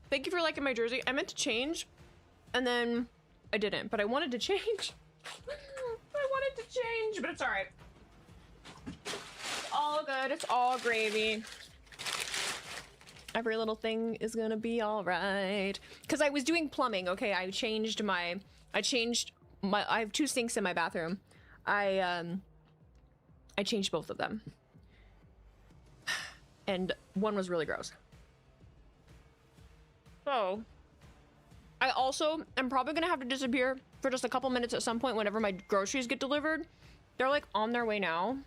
Thank you for liking my jersey. I meant to change, and then I didn't, but I wanted to change. I wanted to change, but it's all right. It's all good. It's all gravy. Every little thing is gonna be all right. Because I was doing plumbing, okay? I have 2 sinks in my bathroom. I changed both of them. And one was really gross. So, I also am probably gonna have to disappear for just a couple minutes at some point whenever my groceries get delivered. They're like on their way now.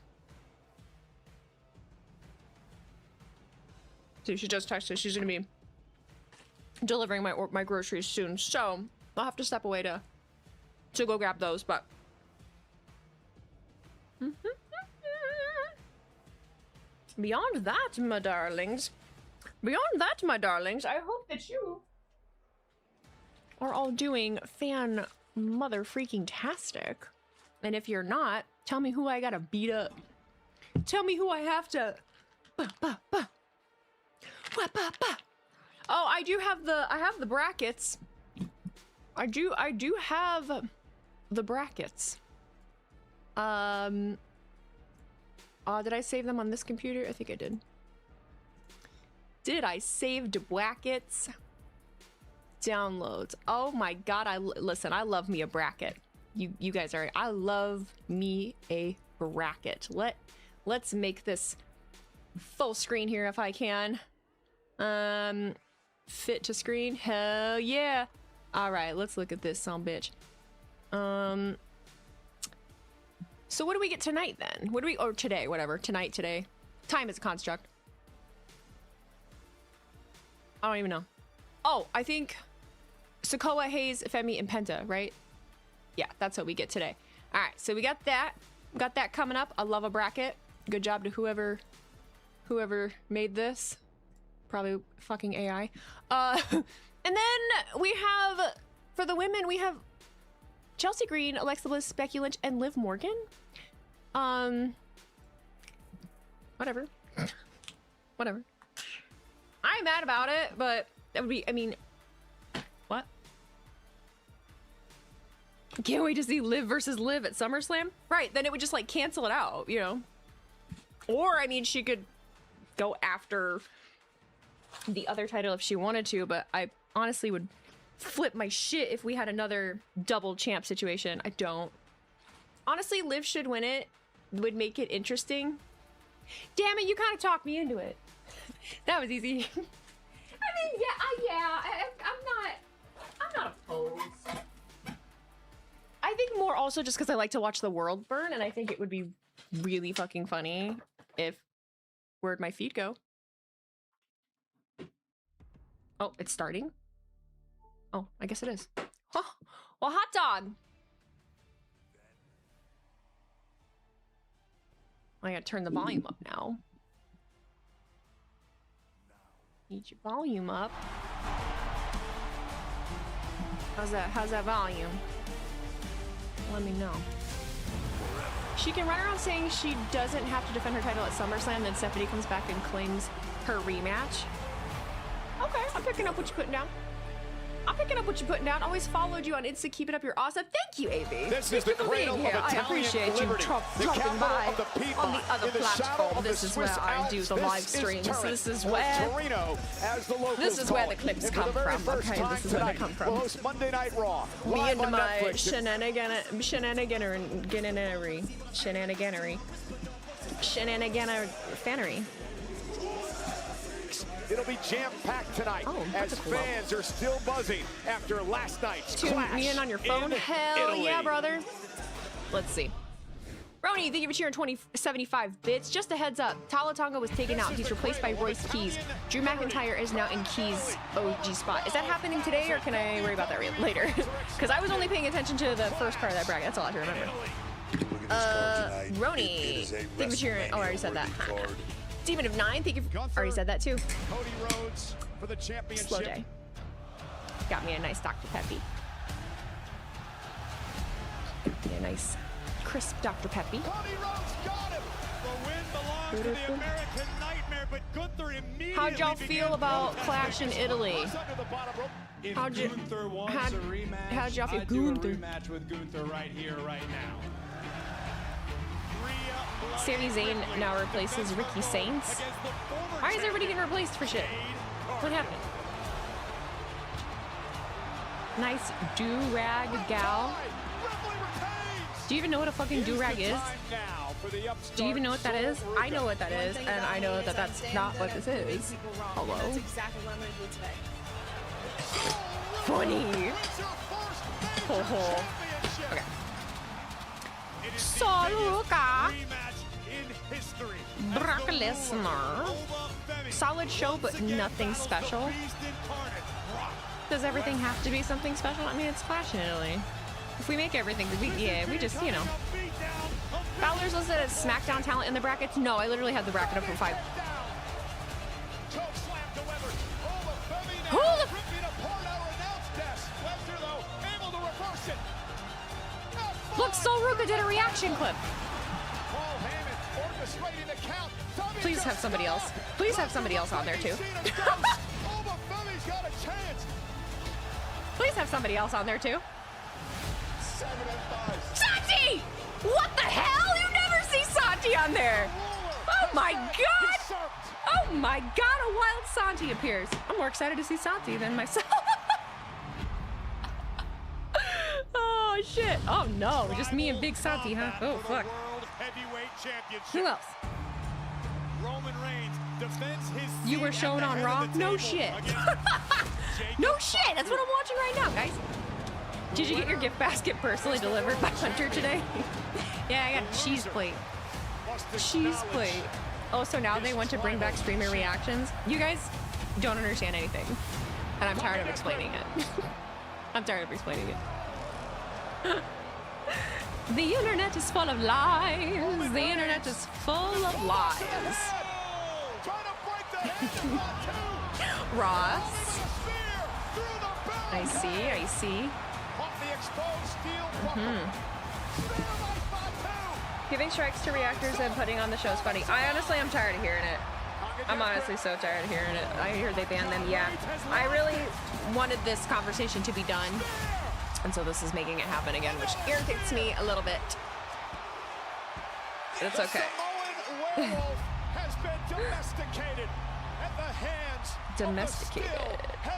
So she just texted, she's gonna be delivering my groceries soon. So, I'll have to step away to go grab those, but beyond that, my darlings, I hope that you are all doing fan mother freaking tastic. And if you're not, tell me who I gotta beat up. Tell me who I have to. Oh, I have the brackets. I do have the brackets. Did I save them on this computer? I think I did. Did I save the brackets? Downloads. Oh my god, listen, I love me a bracket. You guys are, I love me a bracket. Let's make this full screen here if I can. Fit to screen. Hell yeah. All right, let's look at this son bitch. So what do we get tonight then? What do we, or today, whatever. Tonight, today. Time is a construct. I don't even know. Oh, I think Sikoa, Hayes, Femi, and Penta, right? Yeah, that's what we get today. All right, so we got that. Got that coming up. I love a bracket. Good job to whoever made this. Probably fucking AI. And then we have, for the women, we have Chelsea Green, Alexa Bliss, Becky Lynch, and Liv Morgan. Whatever. Whatever. I'm mad about it, but that would be, I mean, what? Can't wait to see Liv versus Liv at SummerSlam. Right, then it would just like cancel it out, you know? Or, I mean, she could go after the other title if she wanted to, but I honestly would flip my shit if we had another double champ situation. I don't. Honestly, Liv should win it. Would make it interesting. Damn it, you kind of talked me into it. That was easy. I mean, I'm not opposed. I think more also just because I like to watch the world burn, and I think it would be really fucking funny if, where'd my feed go? Oh, it's starting? Oh, I guess it is. Oh, well, hot dog. I gotta turn the volume up now. Need your volume up. How's that volume? Let me know. She can run around saying she doesn't have to defend her title at SummerSlam, then Stephanie comes back and claims her rematch. Okay, I'm picking up what you're putting down. I'm picking up what you're putting down. Always followed you on Insta. Keep it up. You're awesome. Thank you, AB. This is the cradle of Italian I appreciate you dropping by on the other platform. This is where I do the live streams. This is where the clips come from. Okay, this is where they come from. Monday Night Raw. Me and my shenaniganery. It'll be jam-packed tonight as fans are still buzzing after last night's Clash. Me in on your phone? Hell yeah, brother. Let's see. Roni, thank you for cheering 2075 bits. Just a heads up, Tala Tonga was taken out. He's replaced by Royce Keys. Drew McIntyre is now in Keys' OG spot. Is that happening today, or can I worry about that later? Because I was only paying attention to the first part of that bracket. That's all I have to remember. Roni, thank you for cheering. Oh, I already said that. Stephen of 9, thank you. Already said that too. Cody Rhodes for the championship. Slow day. Got me a nice Dr. Peppy. Got me a nice crisp Dr. Peppy. Cody Rhodes got him. How'd y'all feel about Clash in Italy? How'd y'all feel? Gunther. Match with Gunther right here, right now. Sami Zayn now replaces Ricky Saints. Why is everybody getting replaced for shit? What happened? Nice do-rag gal. Do you even know what a fucking do-rag is? Do you even know what that is? I know what that is, and I know that that's not what this is. Hello? That's exactly what I'm going to do today. Funny. Ho ho. Okay. Soluka. Brock Lesnar. Solid show, but nothing special. Does everything have to be something special? I mean, it's Clash in Italy. If we make everything, we just, you know. Balor's listed as SmackDown talent in the brackets. No, I literally had the bracket up for 5. Hold it. Look, Soluka did a reaction clip. Please have somebody else. Please have somebody else on there too. Please have somebody else on there too. Santi! What the hell? You never see Santi on there. Oh my god! Oh my god, a wild Santi appears. I'm more excited to see Santi than myself. Oh shit. Oh no, just me and Big Santi, huh? Oh fuck. Who else? You were shown on Raw? No shit. No shit. That's what I'm watching right now, guys. Did you get your gift basket personally delivered by Hunter today? Yeah, I got a cheese plate. Cheese plate. Oh, so now they want to bring back streamer reactions? You guys don't understand anything. And I'm tired of explaining it. I'm tired of explaining it. The internet is full of lies. The internet is full of lies. Ross. I see, I see. Giving strikes to reactors and putting on the show is funny. I honestly am tired of hearing it. I'm honestly so tired of hearing it. I hear they banned them, yeah. I really wanted this conversation to be done. And so this is making it happen again, which irritates me a little bit. It's okay. Domesticated.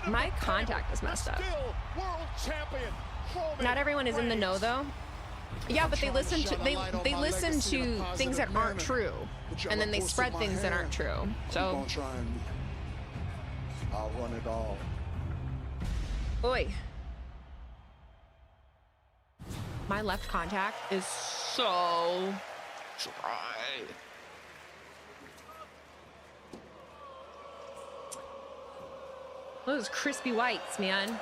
My contact is messed up. Not everyone is in the know though. Yeah, but they listen to they listen to things that aren't true, and then they spread things that aren't true. So I'll run it all. Oi. My left contact is so dry. Those crispy whites, man.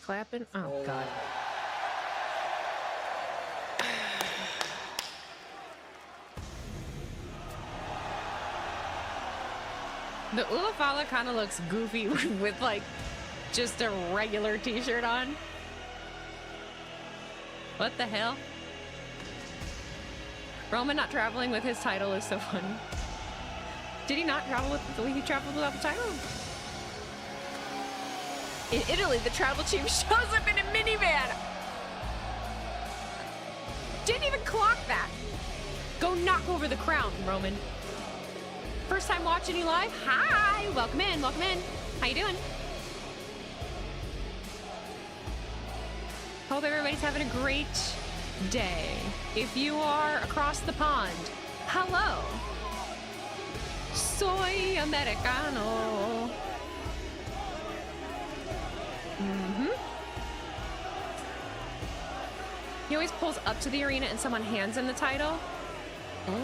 Clapping? Oh, God. The Ulafala kind of looks goofy with, like, just a regular t-shirt on. What the hell? Roman not traveling with his title is so funny. Did he not travel with the way he traveled without the title? In Italy, the travel chief shows up in a minivan. Didn't even clock that. Go knock over the crown, Roman. First time watching you live? Hi, welcome in, welcome in. How you doing? Hope everybody's having a great day. If you are across the pond, hello. Soy Americano. He always pulls up to the arena and someone hands him the title. Oh.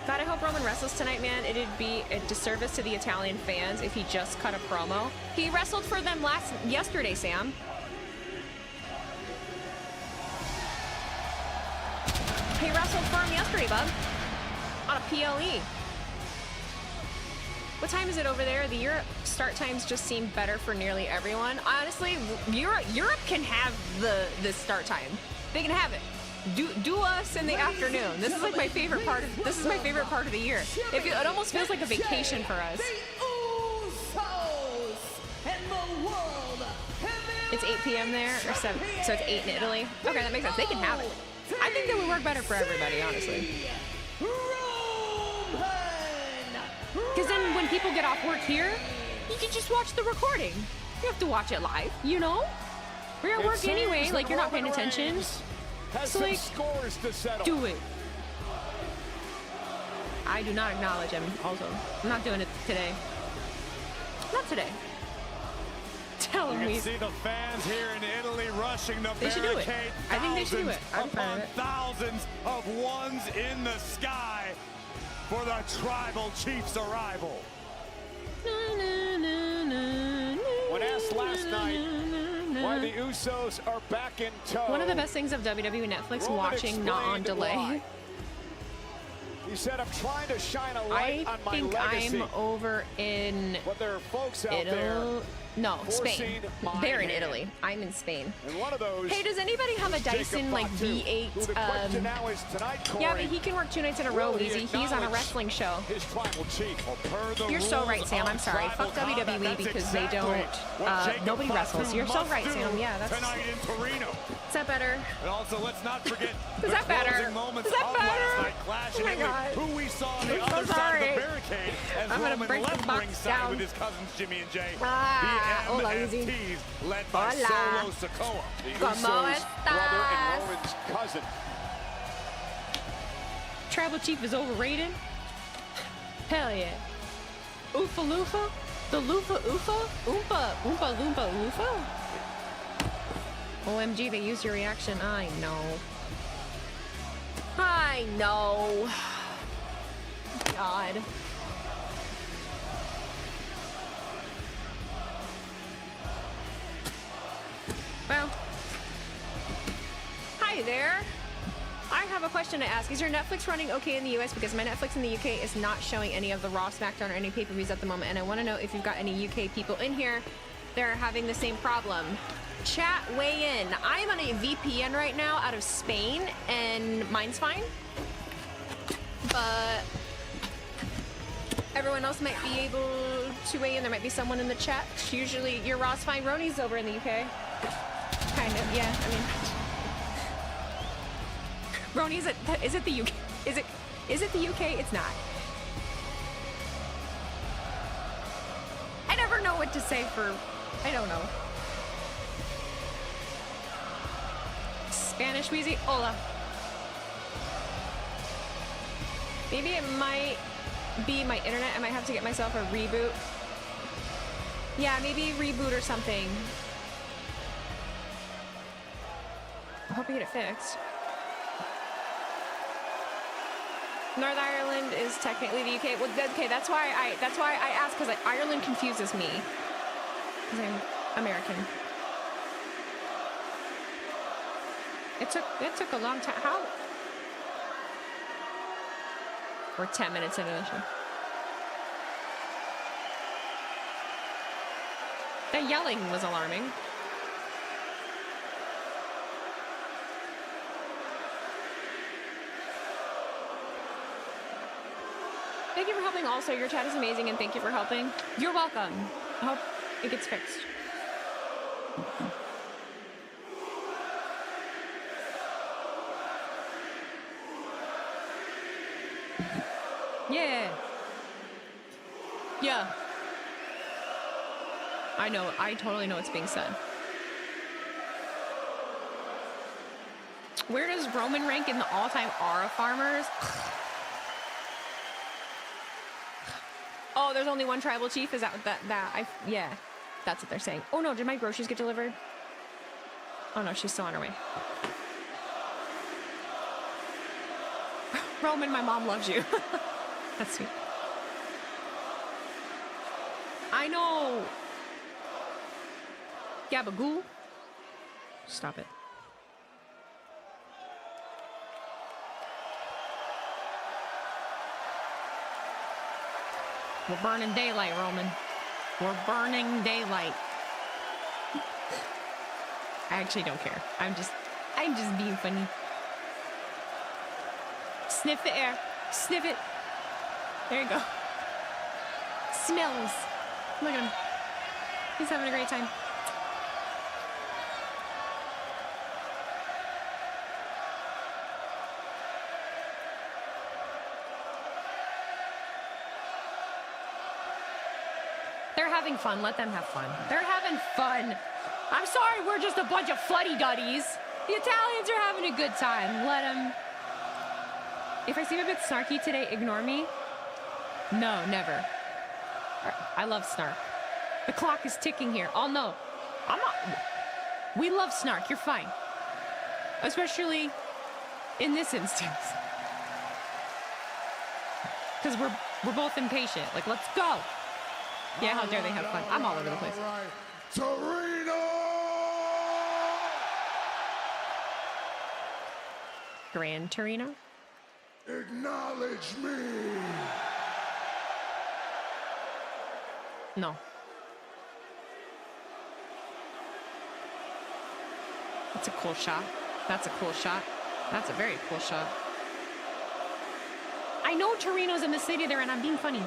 God, I hope Roman wrestles tonight, man. It'd be a disservice to the Italian fans if he just cut a promo. He wrestled for them yesterday, Sam. He wrestled for him yesterday, bub. On a PLE. What time is it over there? The Europe start times just seem better for nearly everyone. Honestly, Europe can have the start time. They can have it. Do us in the afternoon. This is like my favorite part of the year. It almost feels like a vacation for us. It's 8 p.m. there, or 7, so it's 8 in Italy. Okay, that makes sense. They can have it. I think that would work better for everybody, honestly. Because then when people get off work here, you can just watch the recording. You have to watch it live, you know? We're at work anyway, like you're not paying attention. So like, do it. I do not acknowledge him, also. I'm not doing it today. Not today. Tell him you can see the fans here in Italy rushing the they should do it. I think they should do it. Upon thousands of ones in the sky for the Tribal Chief's arrival. When asked last night why the Usos are back in tow, one of the best things of WWE Netflix watching not on delay. Why. He said, I'm trying to shine a light on my legacy. I'm over in but there are folks out there. No, Spain. They're in Italy. I'm in Spain. And one of those, hey, does anybody have a Dyson like V8? Yeah, but he can work 2 nights in a row easy. He's on a wrestling show. His tribal chief. You're so right, Sam. I'm sorry. Fuck WWE because they don't. Nobody wrestles. You're so right, Sam. Yeah, that's. Tonight in Torino. Is that better? And also, let's not forget is that better? Is that better? Clash oh my God. Who we saw on the other side of the barricade as I'm Roman gonna break left the box ringside down with his cousins Jimmy and Jay. Hola, the MSTs led by Solo Sikoa. The ¿Cómo Usos' brother and estás? Roman's cousin. Tribal Chief is overrated? Hell yeah. Oofa Loofa? The Loofa Oofa? Oompa Loompa Loofa? OMG, they used your reaction. I know. I know. God. Well. Hi there. I have a question to ask. Is your Netflix running okay in the US? Because my Netflix in the UK is not showing any of the Raw, SmackDown, or any pay-per-views at the moment. And I want to know if you've got any UK people in here that are having the same problem. Chat, weigh in. I am on a VPN right now out of Spain, and mine's fine. But everyone else might be able to weigh in. There might be someone in the chat. Usually your Raw's fine. Roni's over in the UK. Kind of, yeah. I mean, Roni, is it the UK? Is it the UK? It's not. I never know what to say for. I don't know. Spanish Wheezy, hola. Maybe it might be my internet. I might have to get myself a reboot. Yeah, maybe reboot or something. I hope you get it fixed. North Ireland is technically the UK. Well, okay, that's why I asked, because Ireland confuses me. Because I'm American. It took a long time. How? We're 10 minutes into the show. The yelling was alarming. Thank you for helping also. Your chat is amazing, and thank you for helping. You're welcome. I hope it gets fixed. Yeah. Yeah. I know. I totally know what's being said. Where does Roman rank in the all-time aura farmers? Oh, there's only one tribal chief? Is that yeah. That's what they're saying. Oh no, did my groceries get delivered? Oh no, she's still on her way. Roman, my mom loves you. That's sweet. I know. Gabagoo. Stop it. We're burning daylight, Roman. We're burning daylight. I actually don't care. I'm just being funny. Sniff the air. Sniff it. There you go. Smells. Look at him. He's having a great time. They're having fun. Let them have fun. They're having fun. I'm sorry, we're just a bunch of fuddy-duddies. The Italians are having a good time. Let them. If I seem a bit snarky today, ignore me. No, never. I love snark. The clock is ticking here. Oh, no. I'm not. We love snark. You're fine. Especially in this instance. Because we're both impatient. Like, let's go. Yeah, how dare they have fun. I'm all over the place. Turin! Gran Torino? Acknowledge me! No. That's a cool shot. That's a cool shot. That's a very cool shot. I know Torino's in the city there and I'm being funny.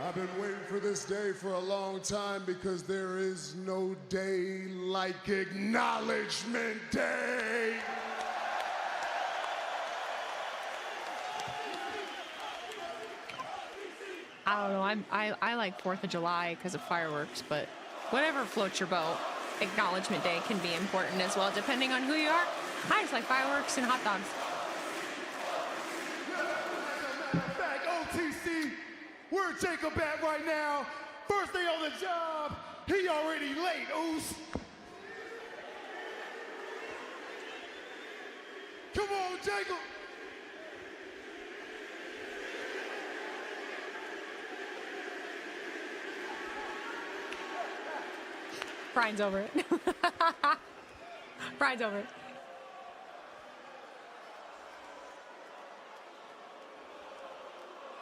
I've been waiting for this day for a long time because there is no day like Acknowledgement Day. I don't know. I like 4th of July because of fireworks, but whatever floats your boat. Acknowledgement Day can be important as well, depending on who you are. I just like fireworks and hot dogs. Back OTC, where Jacob at right now? First day on the job, he already late, Oos. Come on, Jacob. Brian's over it. Brian's over it.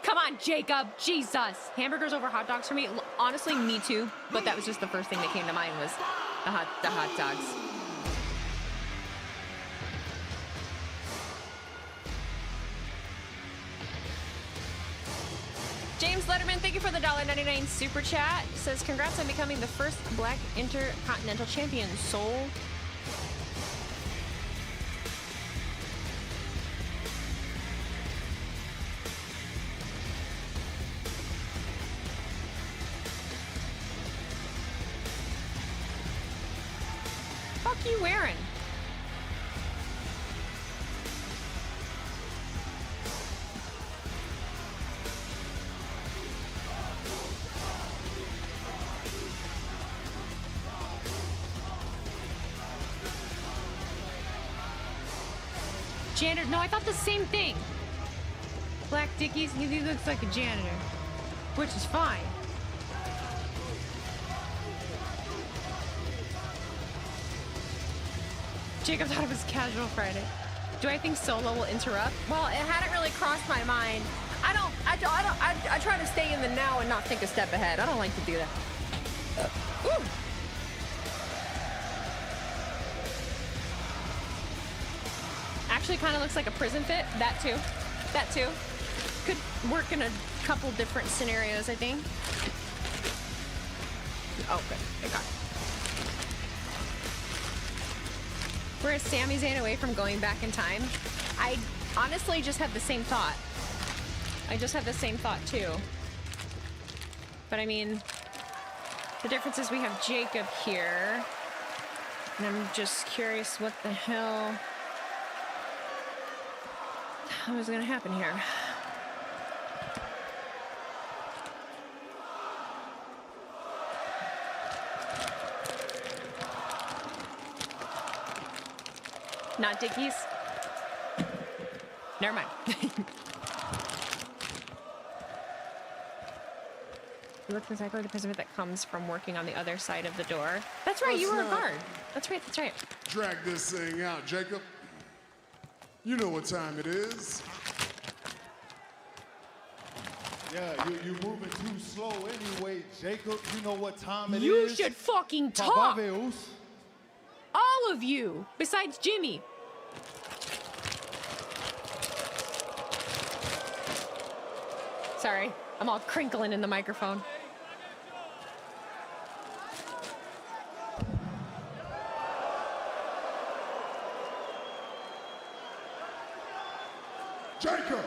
Come on, Jacob. Jesus. Hamburgers over hot dogs for me. Honestly, me too. But that was just the first thing that came to mind was the hot dogs. James Letterman, thank you for the $1.99 super chat. Says, congrats on becoming the first Black Intercontinental Champion, Soul. Fuck you wearing? Janitor. No, I thought the same thing. Black Dickies, he looks like a janitor, which is fine. Jacob thought it was Casual Friday. Do I think Solo will interrupt? Well, it hadn't really crossed my mind. I try to stay in the now and not think a step ahead. I don't like to do that. Ooh. Actually kind of looks like a prison fit. That too. That too. Could work in a couple different scenarios, I think. Oh, good. Okay. Where is Sami Zayn away from going back in time? I honestly just had the same thought. I just had the same thought too. But I mean, the difference is we have Jacob here. And I'm just curious what the hell was gonna happen here. Not Dickies? Never mind. He looks exactly the prison that comes from working on the other side of the door. That's right, you were a guard. That's right, that's right. Drag this thing out, Jacob. You know what time it is. Yeah, you're moving too slow anyway, Jacob. You know what time it is. You should fucking talk. Papaveus. All of you, besides Jimmy. Sorry, I'm all crinkling in the microphone. Jacob!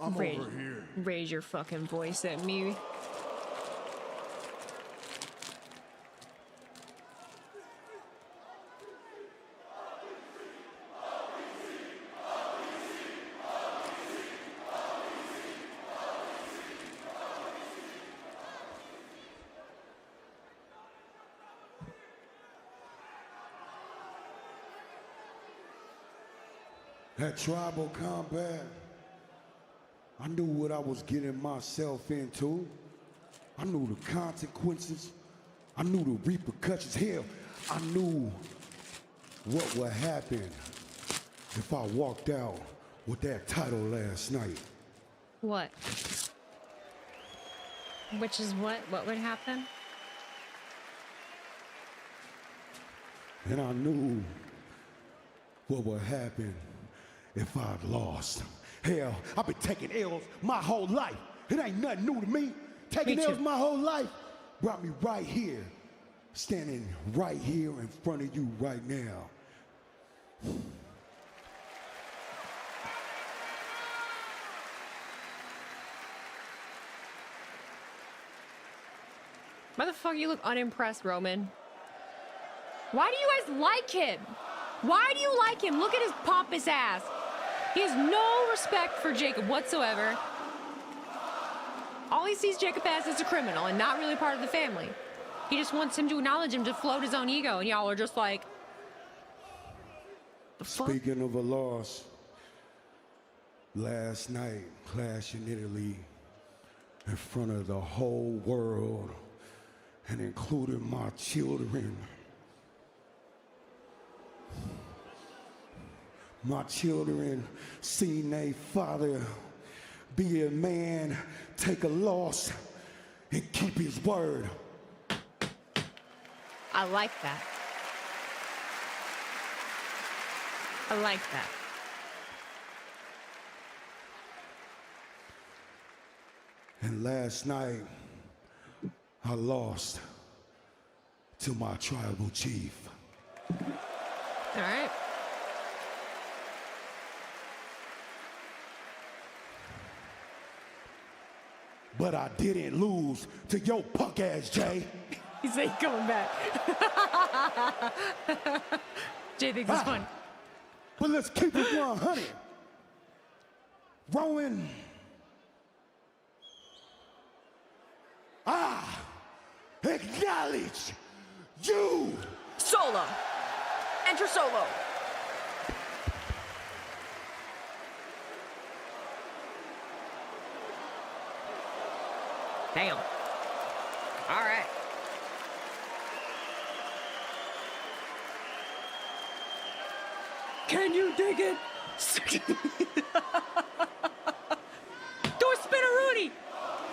I'm over here. Raise your fucking voice at me. That tribal combat, I knew what I was getting myself into. I knew the consequences. I knew the repercussions. Hell, I knew what would happen if I walked out with that title last night. What? Which is what? What would happen? And I knew what would happen if I'd lost. Hell, I've been taking L's my whole life. It ain't nothing new to me. Taking L's my whole life brought me right here, standing right here in front of you right now. Why the fuck you look unimpressed, Roman? Why do you guys like him? Why do you like him? Look at his pompous ass. He has no respect for Jacob whatsoever. All he sees Jacob as is a criminal and not really part of the family. He just wants him to acknowledge him to float his own ego, and y'all are just like, the fuck? Speaking of a loss, last night, Clash in Italy, in front of the whole world, and including my children. My children seen their father be a man, take a loss, and keep his word. I like that. I like that. And last night, I lost to my tribal chief. All right. But I didn't lose to your punk ass, Jay. He's like coming back. Jay thinks it's fun. But let's keep it 100. Rowan, I acknowledge you. Solo. Enter Solo. Damn. All right. Can you dig it? Door spinneroonie.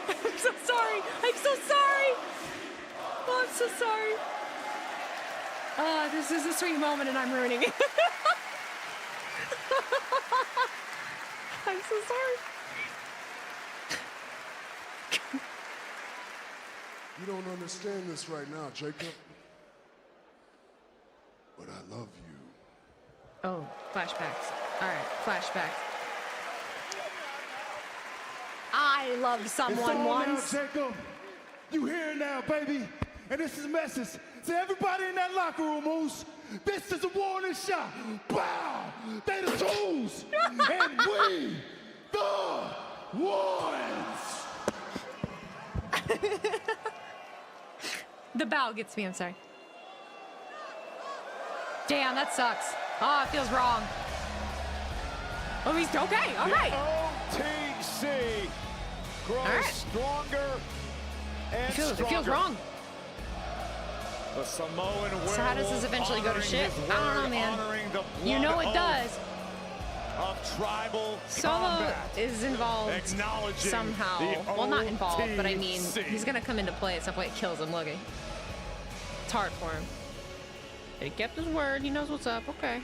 I'm so sorry. I'm so sorry. Oh, I'm so sorry. This is a sweet moment and I'm ruining it. I'm so sorry. You don't understand this right now, Jacob. But I love you. Oh, flashbacks. All right, flashbacks. I loved someone once. Now, Jacob. You here now, baby. And this is a message to everybody in that locker room, Moose. This is a warning shot. Bow! They the tools. And we the ones. The bow gets me, I'm sorry. Damn, that sucks. Oh, it feels wrong. Oh, he's okay, all right. OTC grows stronger and stronger. It feels wrong. The Samoan So how does this eventually go to shit? I don't know, man. You know it does. of tribal Solo combat. is involved Acknowledging somehow. the Well, not involved, but I mean, OTC. he's gonna come into play at some point. It kills him. Look, it's hard for him. He kept his word. He knows what's up. Okay.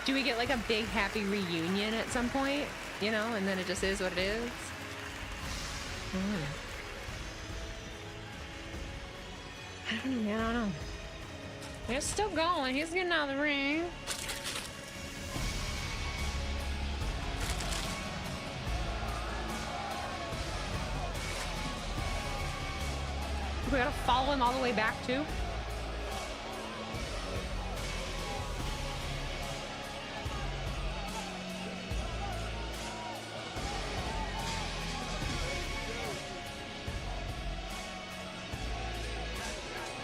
Do we get like a big happy reunion at some point? You know, and then it just is what it is. I don't know. I don't know. He's still going. He's getting out of the ring. We gotta follow him all the way back too.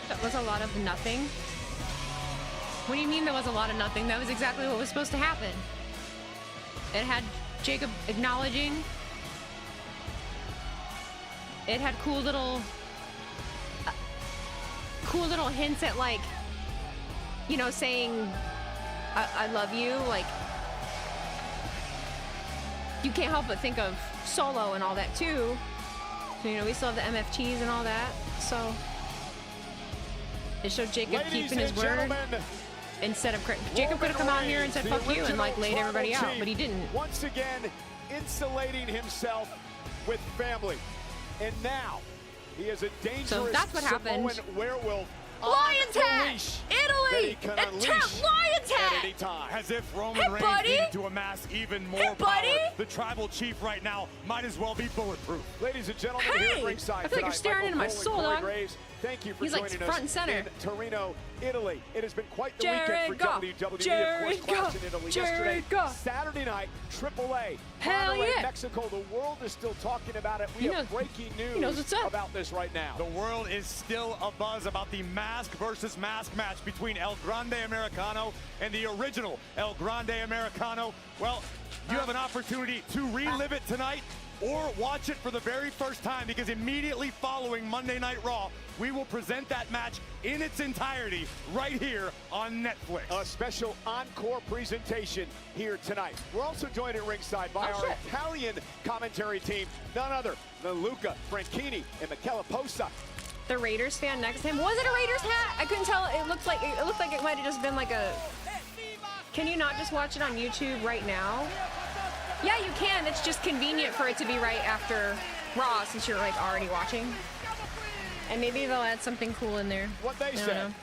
That was a lot of nothing. What do you mean there was a lot of nothing? That was exactly what was supposed to happen. It had Jacob acknowledging. It had cool little hints at, like, you know, saying I love you. Like, you can't help but think of Solo and all that too. So, you know, we still have the MFTs and all that. So it showed Jacob keeping his word. Instead of Jacob could have come out here and said fuck you and like laid everybody out, but he didn't. Once again, insulating himself with family. And now he is a dangerous So that's what happened. Samoan werewolf. Lion's hat! Italy! Lion's hat! At any time. As if Roman Hey, Reigns buddy! needed to amass even more Hey, buddy! power. The tribal chief right now might as well be bulletproof. Ladies and gentlemen, Hey! here at ringside I feel like you're tonight, staring Michael into my Cole and soul, Corey dog. Graves, thank you for He's, like, joining front and us center. in Torino, Italy. It has been quite the Jared weekend for Goff. WWE, Jared of course, Clash Goff. in Italy Jared yesterday. Goff. Saturday night, AAA, Hell Monterrey, yeah. Mexico. The world is still talking about it. We He have knows- breaking news he knows what's up. about this right now. The world is still abuzz about the mask versus mask match between El Grande Americano and the original El Grande Americano. Well, you have an opportunity to relive it tonight or watch it for the very first time, because immediately following Monday Night Raw, we will present that match in its entirety right here on Netflix. A special encore presentation here tonight. We're also joined at ringside by our shit. Italian commentary team, none other than Luca Franchini and Michela Posa. The Raiders fan next to him. Was it a Raiders hat? I couldn't tell. It looked like it might have just been like a. Can you not just watch it on YouTube right now? Yeah, you can. It's just convenient for it to be right after Raw, since you're like already watching. And maybe they'll add something cool in there. What they I don't said. know.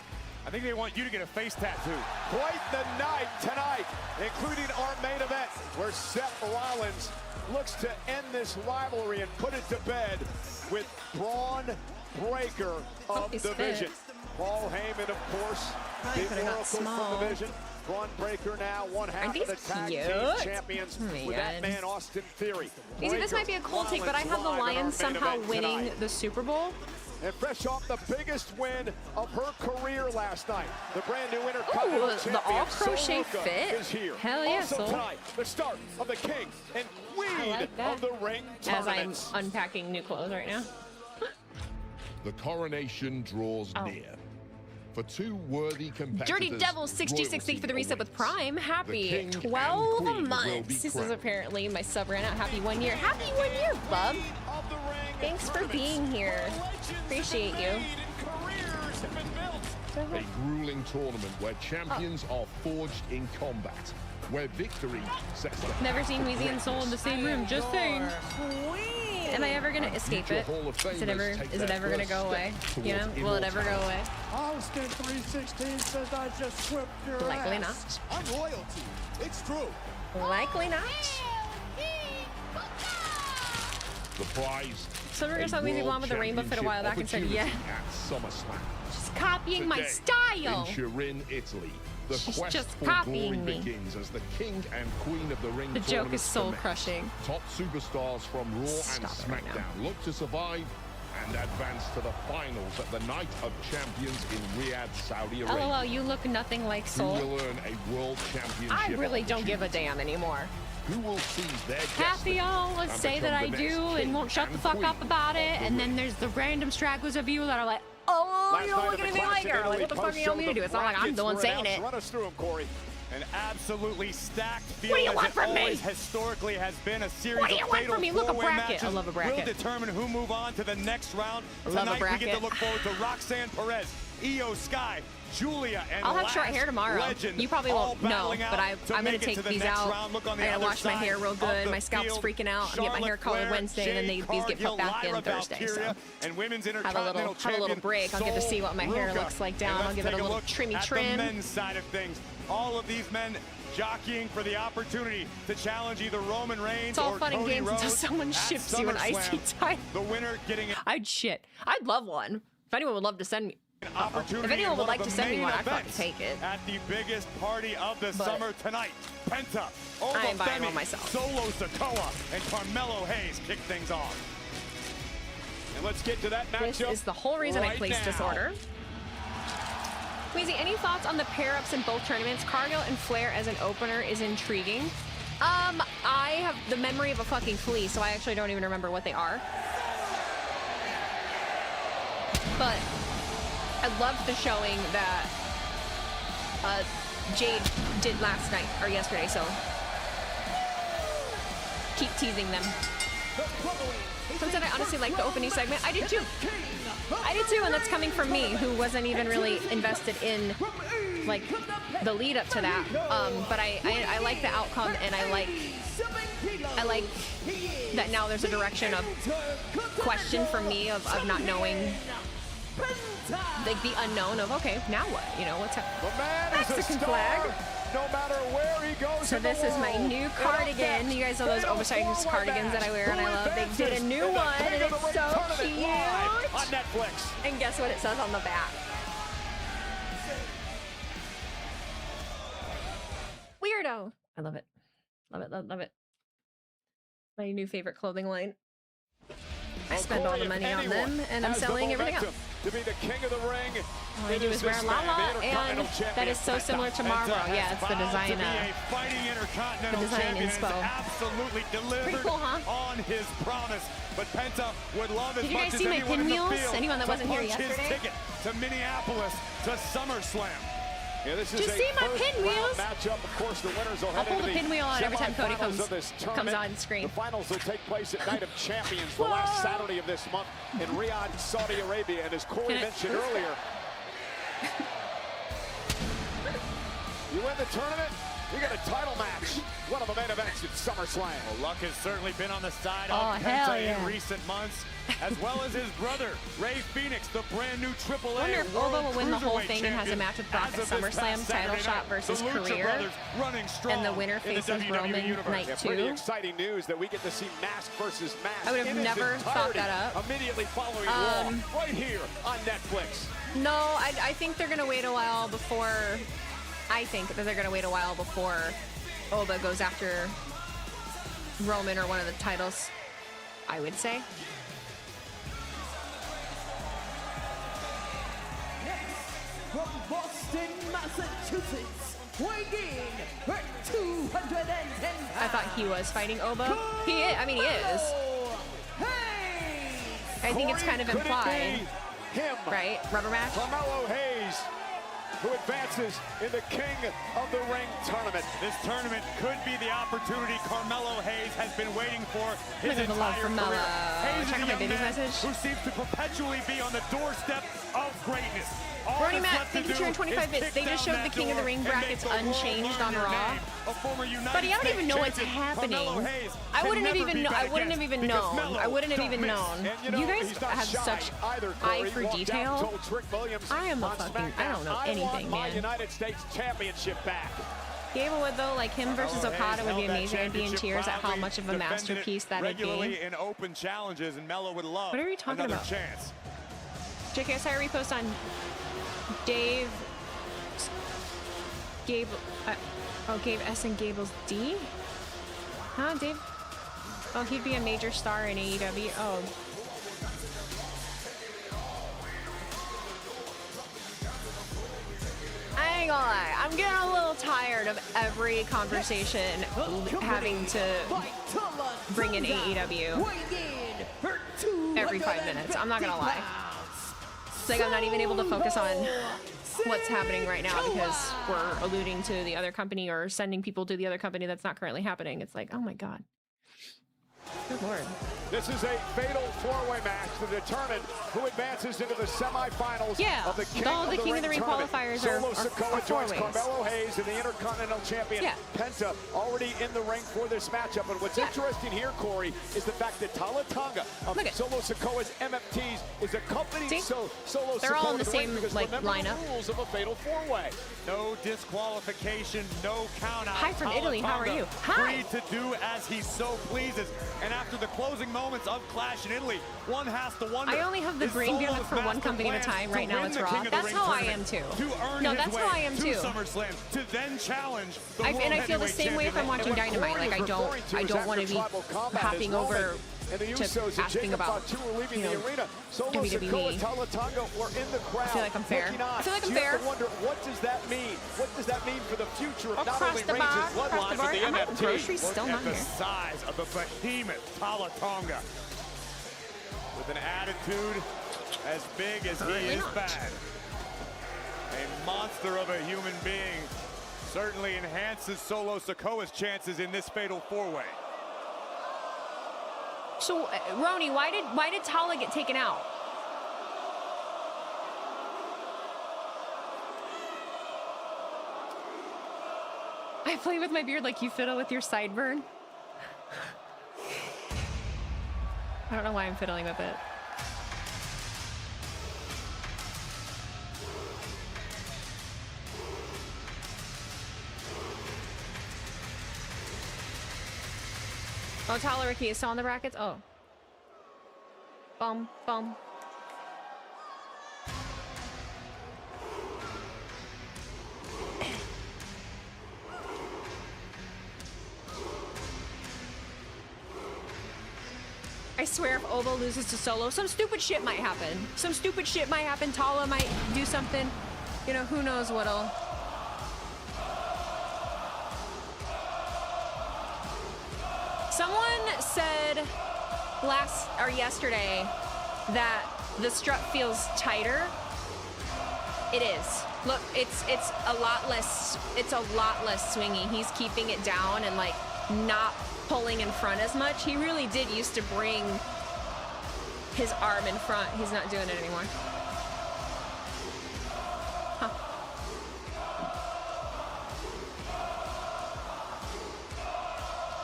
I think they want you to get a face tattoo. Quite the night tonight, including our main event, where Seth Rollins looks to end this rivalry and put it to bed with Braun Breaker of he's the fit. Vision. Paul Heyman, of course, Probably the could've got oracle small. from the Vision. Braun Breaker now one half Aren't of the these tag team cute? champions Oh my with that God. man Austin Theory. You see, this might be a cool take, but I have the Rollins live in our Lions main somehow event winning tonight. the Super Bowl. And fresh off the biggest win of her career last night, the brand new Intercontinental Ooh, the champion, all-crochet Sol Ruca, fit. is here. Hell yeah, also Sol. tonight, the start of the King and Queen like that. of the Ring As I'm tournaments. unpacking new clothes right now. The coronation draws Oh. near. For two worthy competitors, Dirty Devil 66, thank you for the reset with Prime. Happy The king and 12 queen will be months. This is crowned. apparently my sub ran out. Happy 1 year. Happy 1 year, bub. Of the Ring Thanks for tournaments. being here. Legends Appreciate have you. been made and careers have been built. A grueling tournament where champions are forged in combat, where victory sets the Never seen Weezy and Soul in the same room. Just saying. Am I ever gonna escape future it? Hall of Is it ever? Famers take Is it their ever gonna first go step away? You know? towards Will it ever go away? Austin 316 says I just whipped your Likely ass. not. I'm royalty. It's true. Likely not. The prize. Silver a saw Weezy world blonde with the rainbow fit a while back and said, yeah. opportunity At SummerSlam. She's copying my Today, style. In Turin, Italy, the She's quest just for copying glory me. begins as the king and queen of the ring The joke is tournaments soul commence. crushing. Top superstars from Raw and Stop it right SmackDown look to survive and advance to the finals at the Night of Champions in Riyadh, Saudi Arabia. LOL, you look nothing like Who Soul. will earn a world championship? I really don't give a opportunity? damn anymore. Who will seize their Half of destiny y'all and say become that I the do next and king won't shut the and fuck queen up about it, of the and then ring? there's the random stragglers of you that are like, oh, Last you don't night look in the anything Clash like in her. Italy, Like, what the fuck are you want me to do? It's not like I'm the one saying it. Run us through 'em, Corey. An absolutely stacked field. What do you as want it from me? always historically has been. A series What do you of want fatal from me? Look, a four-way bracket. matches I love a bracket. will determine who move on to the next round. I love a Tonight we get to bracket. look forward to Roxanne Perez, Io Sky, Julia, and I'll have short Last hair tomorrow. Legend, You probably all won't know, battling but out to I'm going make to it take the these next out. round. Look on the I got to other wash my hair side real of good. the My scalp's field. freaking out. I get my hair Charlotte colored Flair, Wednesday, and then Jade these get put Cargill, back in Lyra Thursday. So Valkyria, and women's have a Intercontinental little Champion break. I'll get to see what my hair Sol looks like Ruga. down. And I'll let's give it a take little look trimmy at trim. the men's side of things. All of these men jockeying for the opportunity to challenge either Roman Reigns It's all or fun and Cody games until Rhodes someone at ships you an IC SummerSlam. title. The winner getting an I'd shit. I'd love one. If anyone would love to send me. opportunity. If anyone in would one like of to the send me main one, I'd fucking events take it. At the biggest party of the But summer tonight, Penta, Oba I ain't buying Femi, one myself. Solo Sikoa, and Carmelo Hayes kick things off. And let's get to that This matchup. is the whole reason I right placed this now. order. Weezy, any thoughts on the pair-ups in both tournaments? Cargill and Flair as an opener is intriguing. I have the memory of a fucking flea, so I actually don't even remember what they are. But I loved the showing that Jade did last night, or yesterday, so keep teasing them. Someone said I honestly liked the opening segment. I did too. I did too, and that's coming from me, who wasn't even really invested in like the lead up to that. But I like the outcome, and I like that now there's a direction of question for me of not knowing, like the unknown of, okay, now what? You know, what's happening? The man is a Mexican star, flag. no matter where he goes. So in the this is my world. new And cardigan. up You guys know those fatal oversized four-way cardigans that I wear and I match. love. They did a Who new advances one, in and the it's King of the so Ring tournament live cute. on Netflix. And guess what it says on the back? Weirdo. I love it. Love it, love it. My new favorite clothing line. I spend all the money on them, and I'm selling everything else. To be the king of the ring. All I do is wear Lala, and that is so similar to Marvel. Yeah, it's the design. The design inspo. Absolutely delivered Pretty cool, huh? on his promise. But Penta would love as Did you much guys as see my anyone in the pinwheels? field Anyone that to wasn't here punch his yesterday? ticket to Minneapolis to SummerSlam. Yeah, this is Did you a see my first pinwheels? round matchup. Of course, the winners will I'll head pull into the pinwheel out every time Cody semifinals comes of this tournament. on screen. The finals will take place at Night of Champions the last Saturday of this month in Riyadh, Saudi Arabia. And as Corey mentioned earlier, you win the tournament, you get a title match. One of the main events at SummerSlam. Well, luck has certainly been on the side Oh, of hell Penta yeah. in recent months, as well as his brother, Ray Phoenix, the brand new AAA I wonder if World Oba will win the whole Cruiserweight thing and has a champion. match with Brock As at of this SummerSlam, past title Saturday shot night, versus the Lucha career. Brothers running strong And the winner in the faces WWE Roman Universe. night Yeah, two. pretty exciting news that we get to see mask versus mask. I would have in its never thought entirety that up. Immediately following Raw, right here on Netflix. No, I think they're gonna wait a while before. I think that they're gonna wait a while before Oba goes after Roman or one of the titles. I would say. From Boston, Massachusetts, weighing in at 210 pounds. I thought he was fighting Oba. He is. I mean, he is. I think it's kind of Could it implied, be him, right? Rubber match. Carmelo Hayes, who advances in the King of the Ring tournament. This tournament could be the opportunity Carmelo Hayes has been waiting for his Look at the love entire for career. Melo. Hayes Check is out a my young baby's man message. who seems to perpetually be on the doorstep of greatness. All Brody that's Matt, left thank to you for do your 25 is bits. kick They just down showed the that King of the door Ring and make brackets the world unchanged learn on your Raw. name. A former United Buddy, I don't States even know what's champion, happening. Carmelo Hayes I can wouldn't have never even be known. that I wouldn't again have even because known. Melo I wouldn't have don't even miss. known. And you know, You guys he's not have shy such either, eye Corey. for Walked out and detail. told Trick Williams I am a on fucking. I SmackDown, don't know I anything, want my man. United States Championship back. Gable would though, like him versus Carmelo Okada Hayes would be held that amazing. I'd be in championship tears at how proudly, much of a defended it masterpiece that'd regularly be. in open challenges, and Melo would love What are we talking another about? chance. JK, I saw a repost on Dave. Gable. Oh, Gabe S and Gable's D? Huh, Dave? Oh, he'd be a major star in AEW. Oh. I ain't gonna lie. I'm getting a little tired of every conversation having to bring in AEW every 5 minutes. I'm not gonna lie. It's like I'm not even able to focus on what's happening right now because we're alluding to the other company or sending people to the other company that's not currently happening. It's like, oh my God. Good Lord. This is a fatal four-way match to determine who advances into the semifinals of the King all the of King the of the Ring qualifiers Solo are Sikoa joins four-ways. Carmelo Hayes and the Intercontinental Champion Penta already in the ring for this matchup. And what's interesting here, Corey, is the fact that Tala Tonga of Solo Sikoa's MFTs is accompanied Solo They're all in the Sikoa same like lineup. The rules of a fatal four-way. No disqualification, no count out. Hi from Italy, how are you? Hi. Free to do as he so pleases. And after the closing moments of Clash in Italy, one has to wonder. I only have the brain bandwidth for one company at a time. Right now it's Raw. That's how I am too. No, that's how I am too. SummerSlam to then challenge the and I feel the same way if I'm watching Dynamite. Like I don't want to be hopping over and the to Usos asking about leaving the arena. Solo Sikoa and Tala Tonga were in the crowd. I feel like I'm fair. I feel like I'm you fair. have to wonder, what does that mean? What does that mean for the future of not Across only the Reigns' bar, bloodlines but the MFT? groceries still not the here. size of the behemoth Tala Tonga. With an attitude as big as he is bad. A monster of a human being certainly enhances Solo Sikoa's chances in this fatal four-way. So, Roni, why did Tala get taken out? I play with my beard like you fiddle with your sideburn. I don't know why I'm fiddling with it. Oh, Tyler Ricky is still on the brackets? Oh. Bum, bum. I swear if Oba loses to Solo, some stupid shit might happen. Some stupid shit might happen. Tala might do something. You know, who knows what'll... Someone said yesterday that the strut feels tighter. It is. Look, it's a lot less swingy. He's keeping it down and like not pulling in front as much. He really did used to bring his arm in front. He's not doing it anymore. Huh.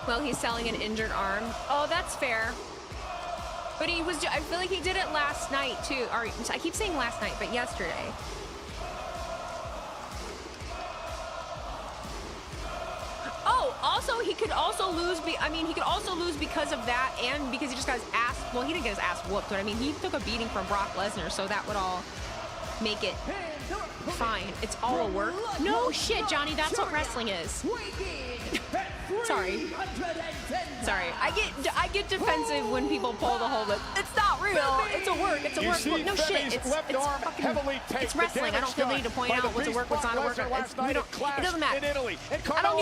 Well, he's selling an injured arm. Oh, that's fair. But he was, I feel like he did it last night too. Or I keep saying last night, but yesterday. Oh, also he could also lose. He could also lose because of that, and because he just got his ass. Well, he didn't get his ass whooped, but I mean, he took a beating from Brock Lesnar, so that would all make it fine. It's all a work. No shit, Johnny. That's what wrestling is. Sorry. I get defensive when people pull the whole lip. It's not real. It's a work. It's a work. Look, no shit. It's wrestling. I don't feel the need to point out what's a work, what's not a work. It doesn't matter. I don't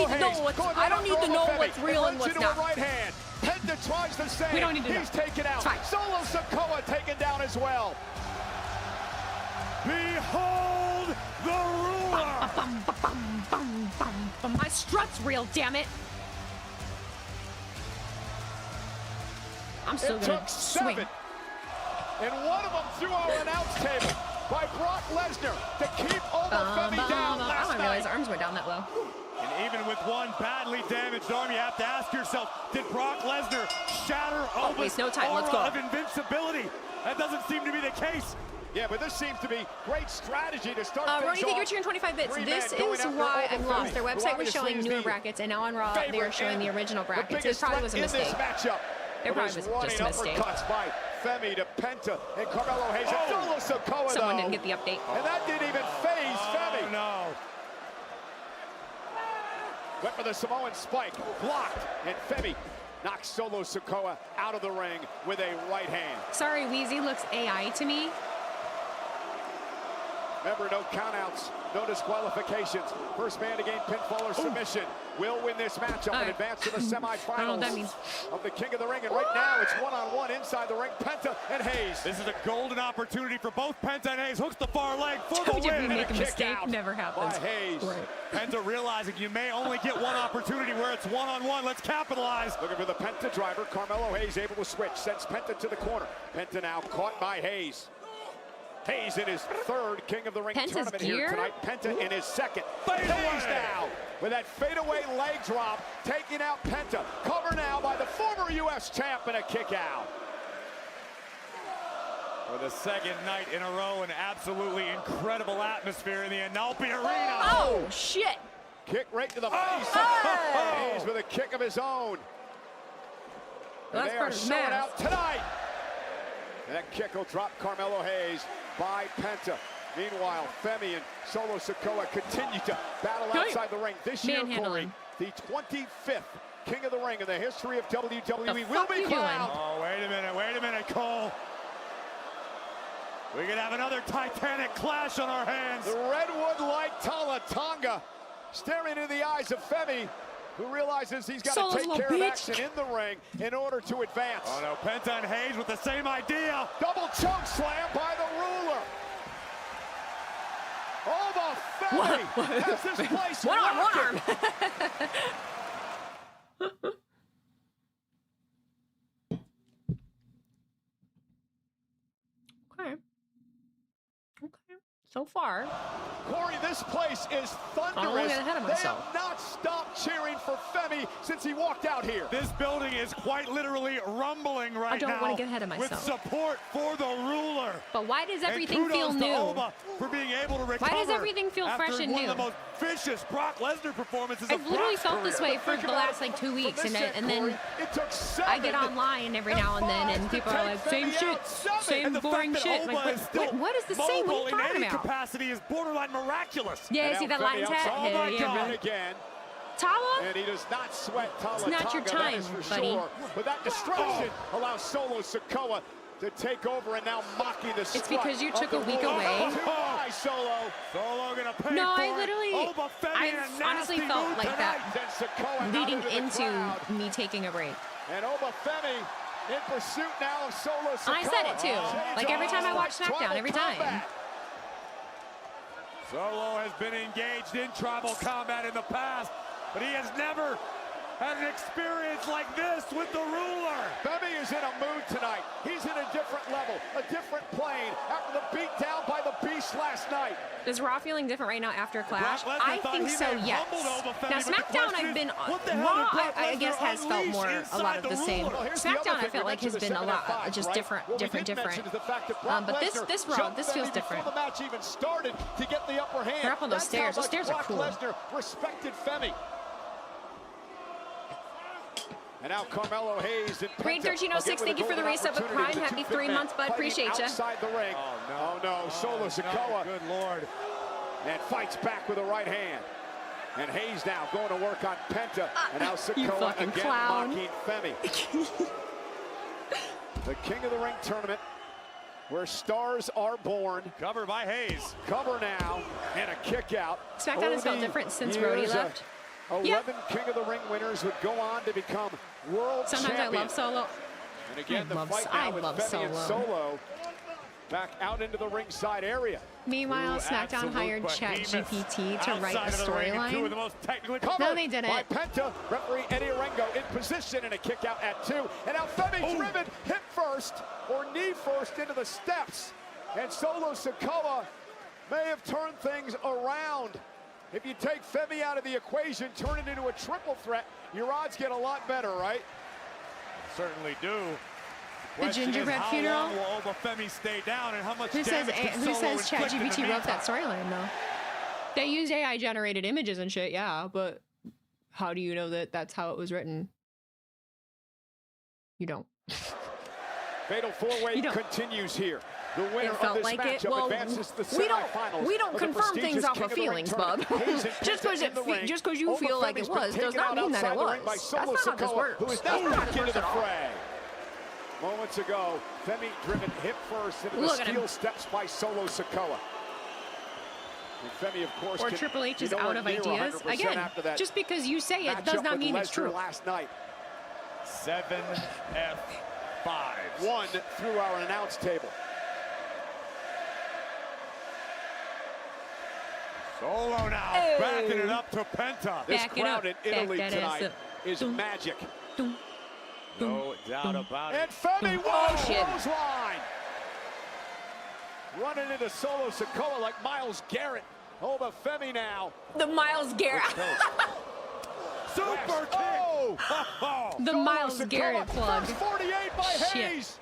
need to know what's real and what's not. Penta tries the same. We don't need to know. He's taken out. Solo Sikoa taken down as well. Behold the ruler! My strut's real, damn it! I'm still gonna swing. And one of them through our announce table by Brock Lesnar to keep Oba Femi down last I didn't night. realize arms went down that low. And even with one badly damaged arm, you have to ask yourself, did Brock Lesnar shatter Oba's no time. Let's go. aura of invincibility? That doesn't seem to be the case. Yeah, but this seems to be great strategy to start things Ronnie, off. thank you for cheering 25 bits. This is why I'm lost. Their website was showing newer brackets, and now on Raw, they are showing the original brackets. It probably was a mistake. It probably was just a mistake. By Femi to Penta and Carmelo Hayes. And Solo Sikoa, Someone didn't get the update. And that didn't even phase Femi. No. Went for the Samoan spike, blocked, and Femi knocks Solo Sikoa out of the ring with a right hand. Sorry, Wheezy looks AI to me. Remember, no countouts, no disqualifications. First man to gain pinfall or submission will win this matchup and advance to the semifinals of the King of the Ring. And right now, it's one-on-one inside the ring. Penta and Hayes. This is a golden opportunity for both Penta and Hayes. Hooks the far leg for the Told you if win. we make a mistake, never happens. By Hayes. Penta realizing you may only get one opportunity where it's one-on-one. Let's capitalize. Looking for the Penta driver. Carmelo Hayes able to switch. Sends Penta to the corner. Penta now caught by Hayes. Hayes in his third King of the Ring tournament here tonight. Penta in his second. Hayes now with that fadeaway leg drop, taking out Penta. Cover now by the former U.S. champ and a kick out. For the second night in a row, an absolutely incredible atmosphere in the Analpi Arena. Oh, shit. Kick right to the face. Hayes with a kick of his own. Well, they are showing out tonight. And that kick will drop Carmelo Hayes by Penta. Meanwhile, Femi and Solo Sikoa continue to battle outside the ring. This year, Corey, the 25th King of the Ring in the history of WWE will be crowned. Oh, wait a minute, Cole. We could have another Titanic clash on our hands. The Redwood-like Tonga staring into the eyes of Femi, who realizes he's got to take care of action in the ring in order to advance. Oh no, Penta and Hayes with the same idea. Double choke slam by the ruler. Oba Femi has this place one arm. Okay. So far, Corey, this place is thunderous. They have not stopped cheering for Femi since he walked out here. This building is quite literally rumbling right now. I don't want to get ahead of myself. With support for the ruler. But why does everything feel new? To Oba for being able to recover. Why does everything feel fresh and new? One of the most vicious Brock Lesnar performances I've literally felt this way for the last like 2 weeks, and then I get online every now and then, and people are like, same shit, same boring shit. Like, what is the same? What are you talking about? Capacity is borderline miraculous. Yeah, see that Latin hat? Oh my God, again. Tala? And he does not sweat Tala. It's not your time, buddy. Sure. But that distraction allows Solo Sikoa to take over and now mocking the It's because you took a week away. Solo gonna pay no, for I literally, I honestly felt like that leading into me taking a break. And Oba Femi in pursuit now of Solo Sikoa. I said it too. Like every time I watch SmackDown, every time. Solo has been engaged in tribal combat in the past, but he has never had an experience like this with the ruler. Femi is in a mood tonight. He's in a different level, a different plane after the beat down by the Beast last night. Is Raw feeling different right now after Clash? I think so, yes. Now, SmackDown, I've been Raw, I guess, has felt more a lot of the same. SmackDown, I felt like has been a lot just different. But this Raw, this feels different. The match even started to get the upper hand. They're up on those stairs. Those stairs are cool. Lesnar respected Femi. And now Carmelo Hayes and Grade 1306, thank you for the resub with Prime. Happy 3 months, bud. Appreciate you. Outside the ring. Oh no, Solo Sikoa. Good Lord. And fights back with a right hand. And Hayes now going to work on Penta. And now Sikoa again mocking Femi. The King of the Ring tournament, where stars are born. Cover by Hayes. Cover now, and a kick out. SmackDown has felt different since Brody left. 11 King of the Ring winners would go on to become world Sometimes champions. I love Solo. And again, the fight now with Femi and Solo back out into the ringside area. Meanwhile, SmackDown hired ChatGPT to write a storyline. No, they didn't. By Penta, referee Eddie Arengo in position and a kick out at 2. And now Femi driven hip first or knee first into the steps. And Solo Sikoa may have turned things around. If you take Femi out of the equation, turn it into a triple threat, your odds get a lot better, right? Certainly do. The gingerbread funeral. How long will Oba Femi stay down, and how much Who says ChatGPT wrote that storyline though? They used AI generated images and shit, yeah, but how do you know that that's how it was written? You don't. Fatal four-way continues here. The winner it felt of this like matchup it. Well, advances to the semifinals. we don't confirm things off of feelings, bub. just because you feel like it was does not mean that it was. That's not how this works. Who is now back into the fray. Moments ago, Femi driven hip first into the steel steps by Solo Sikoa. And Femi, of course, Or Triple H is out of ideas. Again, just because you say it does not mean it's true. Last night. 7 F5. 1 through our announce table. Solo now, backing it up to Penta. This crowd in Italy tonight is magic. No doubt about it. And Femi, clothesline. Running into Solo Sikoa like Myles Garrett. Oba Femi now. The Myles Garrett. Super kick. Oh. The Myles Garrett plug. First 48 by Hayes.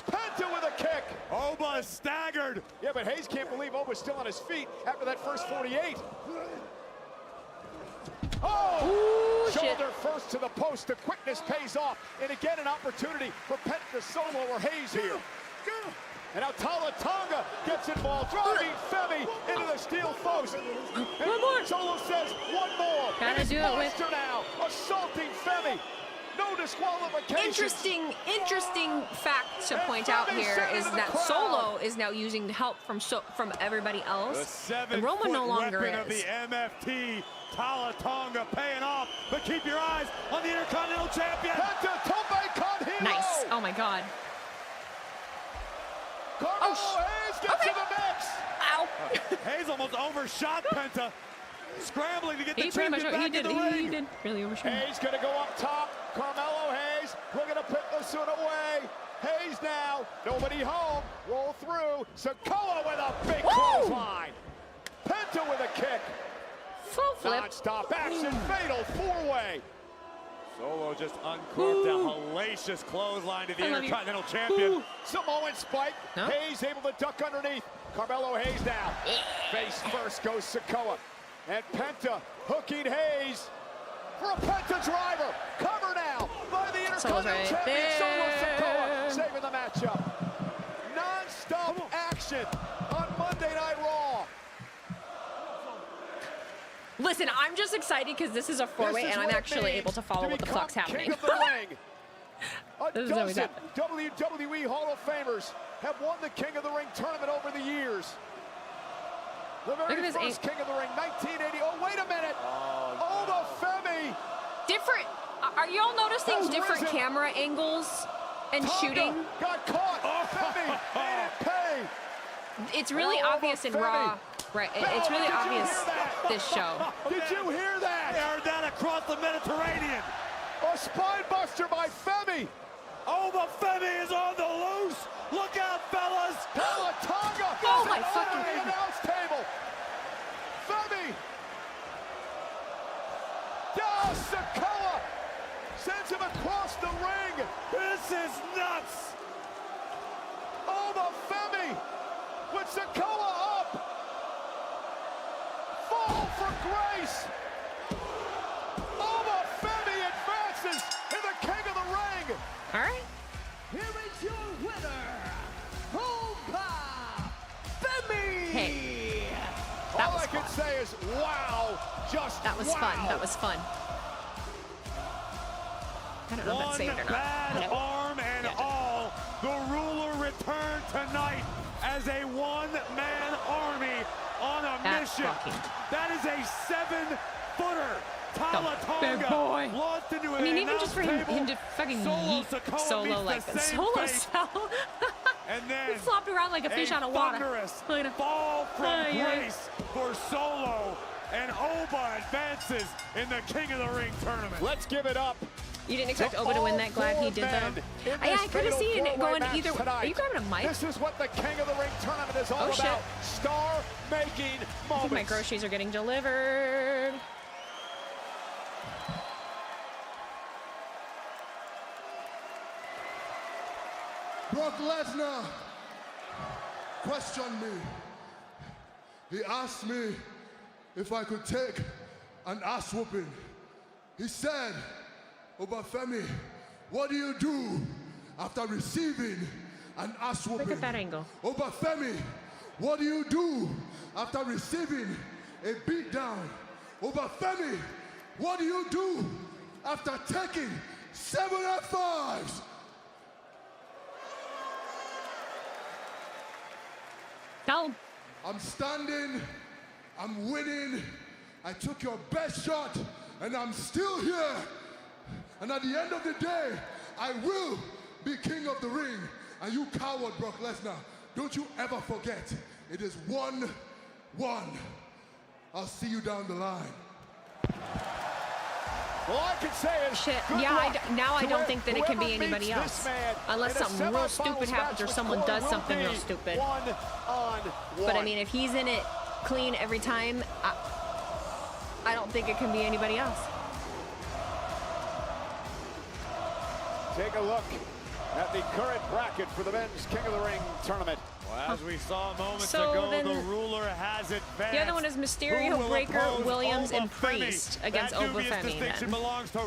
Penta with a kick. Oba staggered. Yeah, but Hayes can't believe Oba's still on his feet after that first 48. Oh! Ooh, Shoulder first to the post. The quickness pays off. And again, an opportunity for Penta Solo or Hayes here. And now Tonga gets involved, driving Femi into the steel post. One more. Solo says one more. Gotta do it with. Now assaulting Femi. No disqualification. Interesting fact to point out here is that Solo is now using help from everybody else. And Roman no longer is. Of the MFT, Tonga paying off. But keep your eyes on the Intercontinental Champion. Nice. Oh my God. Carmelo Hayes gets in the mix. Ow. Hayes almost overshot Penta. Scrambling to get the champion back in the ring. He did really overshot. Hayes gonna go up top. Carmelo Hayes looking to put this one away. Hayes now, nobody home. Roll through. Sikoa with a big clothesline. Penta with a kick. Full flip. Non-stop action, fatal 4-way. Solo just uncorked a hellacious clothesline to the Intercontinental Champion. Samoan spike. No. Hayes able to duck underneath. Carmelo Hayes now. Face first goes Sikoa. And Penta hooking Hayes for a Penta driver. Cover now by the Intercontinental Champion. Solo Sikoa saving the matchup. Non-stop action on Monday Night Raw. Listen, I'm just excited because this is a four-way and I'm actually able to follow what the fuck's happening. King of the ring. A This is always dozen happening. WWE Hall of Famers have won the King of the Ring tournament over the years. The very first King of the Ring, 1980. Oh, wait a minute. Oba Femi. Different. Are y'all noticing different camera angles and shooting? Got caught. Femi made it pay. It's really obvious in Raw. Right, it's really obvious this show. Did you hear that? They heard that across the Mediterranean. A spine buster by Femi. Oba Femi is on the loose. Look out, fellas. Tonga. Oh my fucking God. Announce table. Femi. Sikoa sends him across the ring. This is nuts. Oba Femi with Sikoa up. Fall for grace. Oba Femi advances in the King of the Ring. All right. Here is your winner, Oba Femi. Hey, that All was I can fun. say is, wow, just That was wow. fun. That was fun. I don't know if that's One saved or not. bad arm and all, the ruler returned tonight as a one-man army on a mission. That is a 7-footer. Big boy. Launched into I mean, even just for him to fucking yeet Solo like the Solo cell. And then he flopped around like a fish out of water. Look at him. Fall from grace for Solo. And Oba advances in the King of the Ring tournament. Let's give it up. You didn't expect Oba to win that. Glad he did, though. I could have seen it going either way. Are you grabbing a mic? This is what the King of the Ring tournament is all about. Star-making moments. I think my groceries are getting delivered. Brock Lesnar questioned me. He asked me if I could take an ass whooping. He said, Oba Femi, what do you do after receiving an ass whooping? Look at that angle. Oba Femi, what do you do after receiving a beat down? Oba Femi, what do you do after taking 7 F5s? Tell him. I'm standing I'm winning. I took your best shot, and I'm still here. And at the end of the day, I will be king of the ring. And you coward, Brock Lesnar, don't you ever forget, it is 1-1. I'll see you down the line. All I can say is shit. good Yeah, luck now I to don't think that it can be whoever anybody meets else. this man Unless in a something real stupid semifinals happens or match someone with does Cole something will real be stupid. 1-on-1. But I mean, if he's in it clean every time, I don't think it can be anybody else. Take a look at the current bracket for the men's King of the Ring tournament. Well, as we saw moments So ago, then the ruler has advanced. The other one is Who Mysterio, will Breaker, oppose Williams, Oba and Priest Femi? against That Oba dubious Femi. distinction Then. belongs to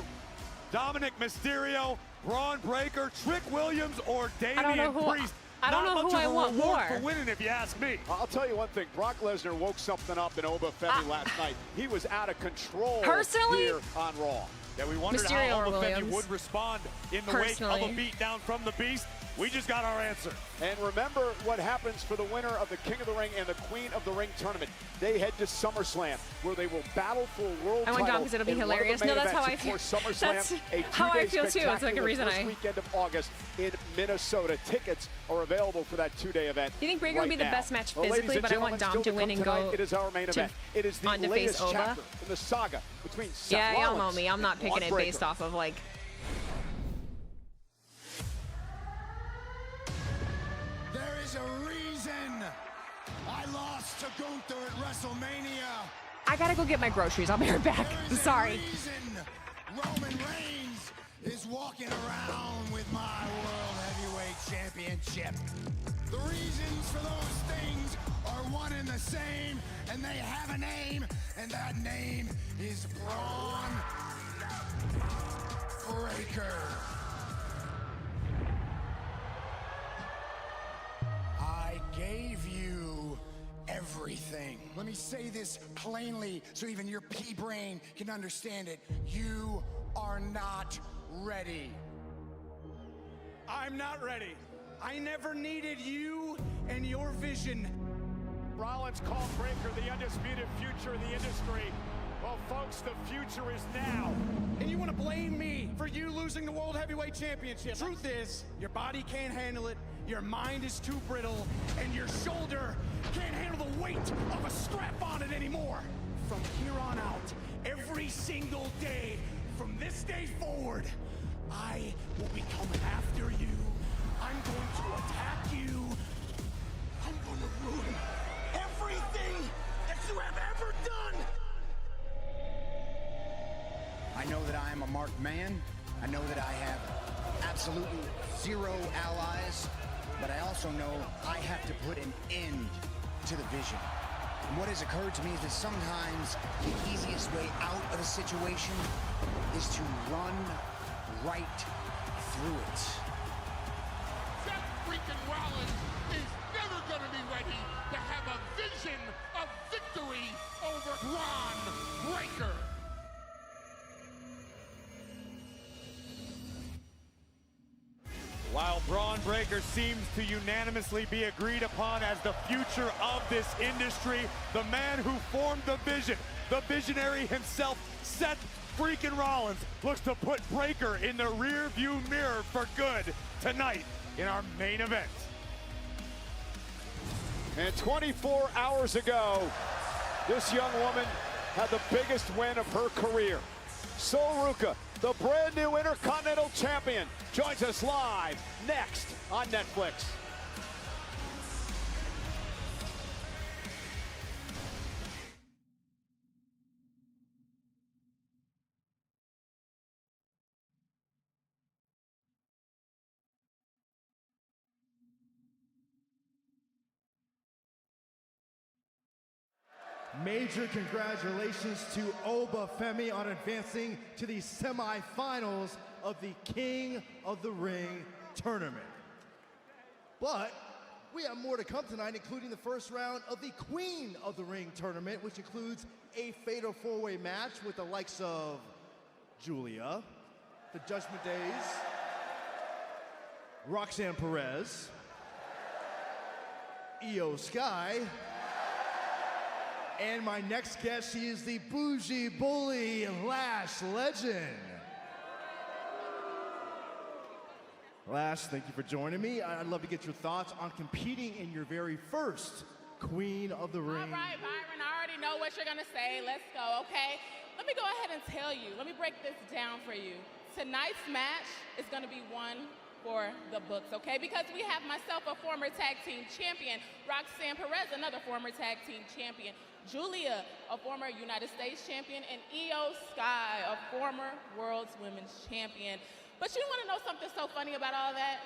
Dominic Mysterio, Braun Breaker, Trick Williams, or Damian Priest. I don't know who I want more. For winning, if you ask me. I'll tell you one thing. Brock Lesnar woke something up in Oba Femi last night. He was out of control Personally? here on Raw. Yeah, we wondered Mysterio how or Oba Femi Williams. would respond in the wake of a beatdown from the Beast. We just got our answer. And remember what happens for the winner of the King of the Ring and the Queen of the Ring tournament. They head to SummerSlam, where they will battle for a world title. I went down because it'll be hilarious. No, that's how I feel. SummerSlam, That's how I feel too. It's like a reason first weekend of August in Minnesota. Tickets are available for that two-day event. You think Breaker would be the best match physically, but I want Dom to win and go. It is our main event. It is the on to latest face Oba. chapter in the saga between Seth Yeah, y'all Rollins know me. I'm not and picking it Braun based Breaker. off of like. There is a reason I lost to Gunther at WrestleMania. I gotta go get my groceries. I'll be right back. Sorry. Roman Reigns is walking around with my World Heavyweight Championship. The reasons for those things are one and the same, and they have a name, and that name is Braun Breaker. I gave you everything. Let me say this plainly so even your pea brain can understand it. You are not ready. I'm not ready. I never needed you and your vision. Rollins called Breaker the undisputed future of the industry. Well, folks, the future is now. And you want to blame me for you losing the World Heavyweight Championship. Truth is, your body can't handle it, your mind is too brittle, and your shoulder can't handle the weight of a strap on it anymore. From here on out, every single day, from this day forward, I will be coming after you. I'm going to attack you. I'm going to ruin everything that you have ever done. I know that I am a marked man. I know that I have absolutely zero allies, but I also know I have to put an end to the vision. And what has occurred to me is that sometimes the easiest way out of a situation is to run right through it. Seth freaking Rollins is never going to be ready to have a vision of victory over Braun Breaker. While Braun Breaker seems to unanimously be agreed upon as the future of this industry, the man who formed the vision, the visionary himself, Seth freaking Rollins, looks to put Breaker in the rear view mirror for good tonight in our main event. And 24 hours ago, this young woman had the biggest win of her career. Sol Ruca, the brand new Intercontinental Champion, joins us live next on Netflix. Major congratulations to Oba Femi on advancing to the semifinals of the King of the Ring tournament. But we have more to come tonight, including the first round of the Queen of the Ring tournament, which includes a fatal four-way match with the likes of Julia, the Judgment Days, Roxanne Perez, Io Sky, And my next guest, she is the Bougie Bully Lash Legend. Lash, thank you for joining me. I'd love to get your thoughts on competing in your very first Queen of the Ring. All right, Byron, I already know what you're gonna say. Let's go, okay? Let me go ahead and tell you. Let me break this down for you. Tonight's match is gonna be one for the books, okay? Because we have myself, a former tag team champion, Roxanne Perez, another former tag team champion, Julia, a former United States champion, and Io Sky, a former World's Women's Champion. But you wanna know something so funny about all that?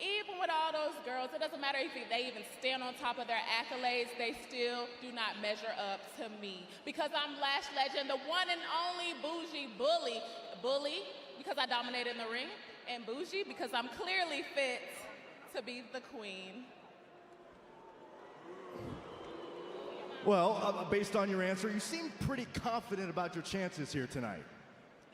Even with all those girls, it doesn't matter if they even stand on top of their accolades, they still do not measure up to me. Because I'm Lash Legend, the one and only Bougie Bully. Bully, because I dominated in the ring, and Bougie, because I'm clearly fit to be the queen. Well, based on your answer, you seem pretty confident about your chances here tonight.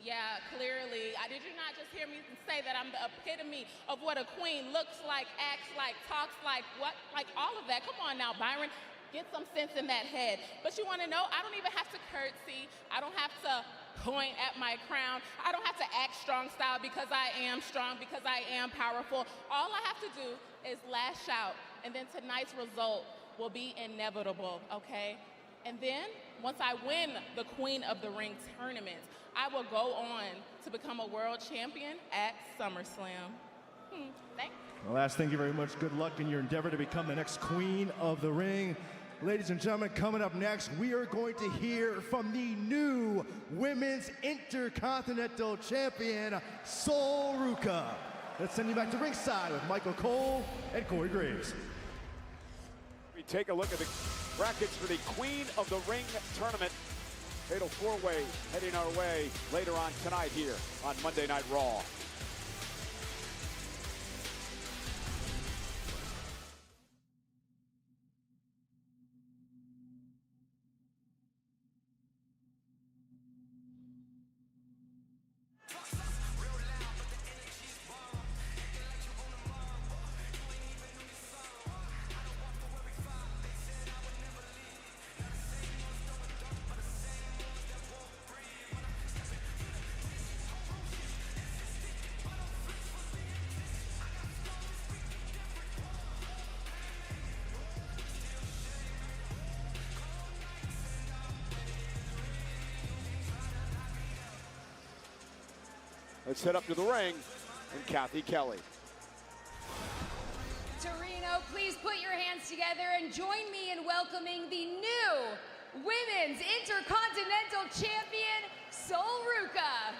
Yeah, clearly. Did you not just hear me say that I'm the epitome of what a queen looks like, acts like, talks like, what? Like all of that. Come on now, Byron. Get some sense in that head. But you want to know, I don't even have to curtsy. I don't have to point at my crown. I don't have to act strong style because I am strong, because I am powerful. All I have to do is lash out, and then tonight's result will be inevitable, okay? And then, once I win the Queen of the Ring tournament, I will go on to become a world champion at SummerSlam. Thanks. Well, Lash, thank you very much. Good luck in your endeavor to become the next Queen of the Ring. Ladies and gentlemen, coming up next, we are going to hear from the new Women's Intercontinental Champion, Sol Ruca. Let's send you back to ringside with Michael Cole and Corey Graves. We take a look at the brackets for the Queen of the Ring tournament. Fatal four-way heading our way later on tonight here on Monday Night Raw. Let's head up to the ring and Kathy Kelly. Torino, please put your hands together and join me in welcoming the new Women's Intercontinental Champion, Sol Ruca.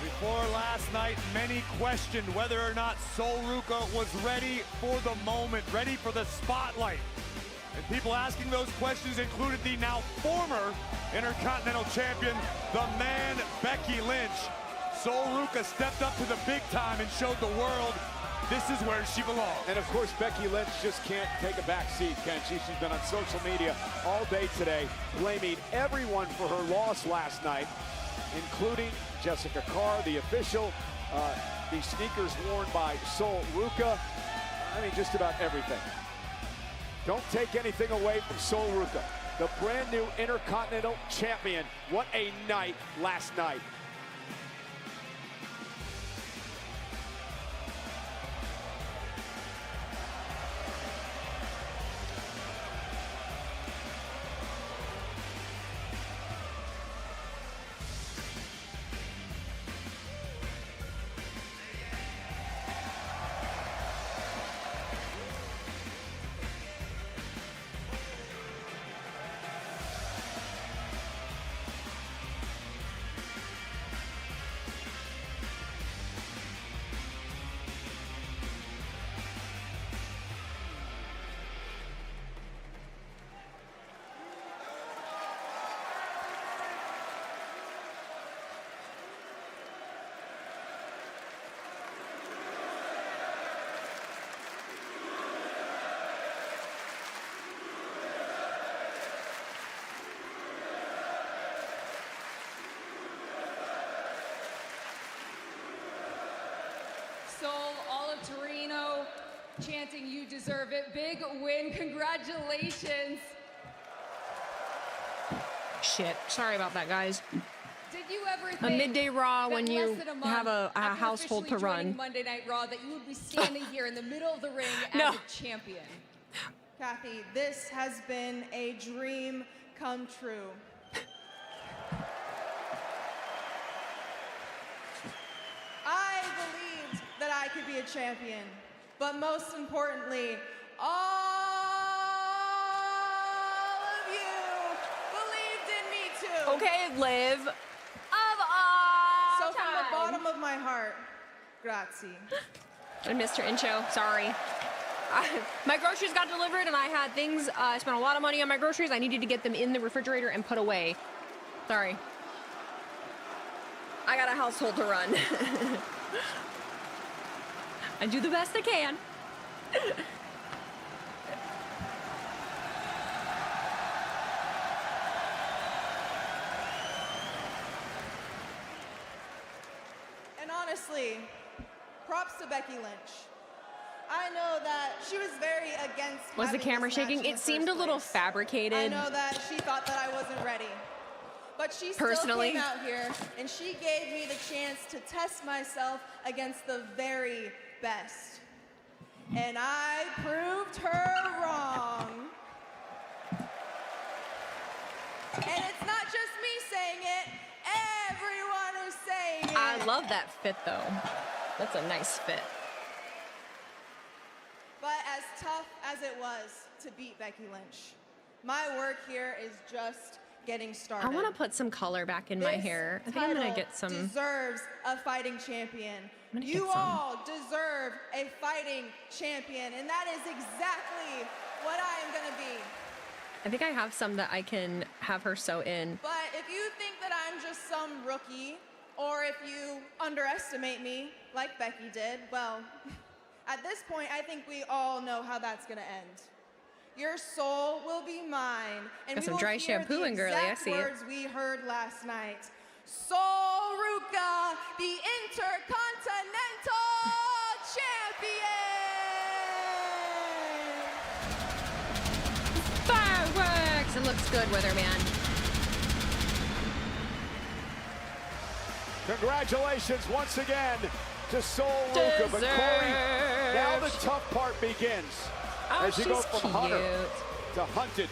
Before last night, many questioned whether or not Sol Ruca was ready for the moment, ready for the spotlight. And people asking those questions included the now former Intercontinental Champion, the man Becky Lynch. Sol Ruca stepped up to the big time and showed the world this is where she belongs. And of course, Becky Lynch just can't take a back seat, can she? She's been on social media all day today, blaming everyone for her loss last night, including Jessica Carr, the official, the sneakers worn by Sol Ruca. I mean, just about everything. Don't take anything away from Sol Ruca, the brand new Intercontinental Champion. What a night last night. Soul, all of Torino chanting you deserve it. Big win, congratulations. Shit. Sorry about that, guys. Did you ever think A midday Raw that when you less than a month have a after household to officially joining run. Monday Night Raw, that you would be standing here in the middle of the ring No. as a champion? Kathy, this has been a dream come true. I believed that I could be a champion, but most importantly, all of you believed in me too. Okay, Liv. Of all So from the time. bottom of my heart, grazie. I missed your intro. Sorry. My groceries got delivered and I had things. I spent a lot of money on my groceries. I needed to get them in the refrigerator and put away. Sorry. I got a household to run. I do the best I can. And honestly, props to Becky Lynch. I know that she was very against Was the having camera this match shaking? in the It seemed a first little place. fabricated. I know that she thought that I wasn't ready. But she still Personally. came out here and she gave me the chance to test myself against the very best. And I proved her wrong. And it's not just me saying it, everyone is saying it. I love that fit though. That's a nice fit. But as tough as it was to beat Becky Lynch, my work here is just getting started. I want to put some color back in my hair. I think I'm gonna get some. Deserves a fighting champion. gonna You get some. all deserve a fighting champion, and that is exactly what I am gonna be. I think I have some that I can have her sew in. But if you think that I'm just some rookie, or if you underestimate me, like Becky did, well, at this point, I think we all know how that's gonna end. Your soul will be mine, and Got we some will dry hear shampoo the in, girly. I exact see it. words we heard last night. Soul Ruka, the Intercontinental Champion! Fireworks! It looks good with her, man. Congratulations once again to Soul Ruka. But Corey, now the tough part begins. Oh, As you go she's from Hunter cute. to Hunted,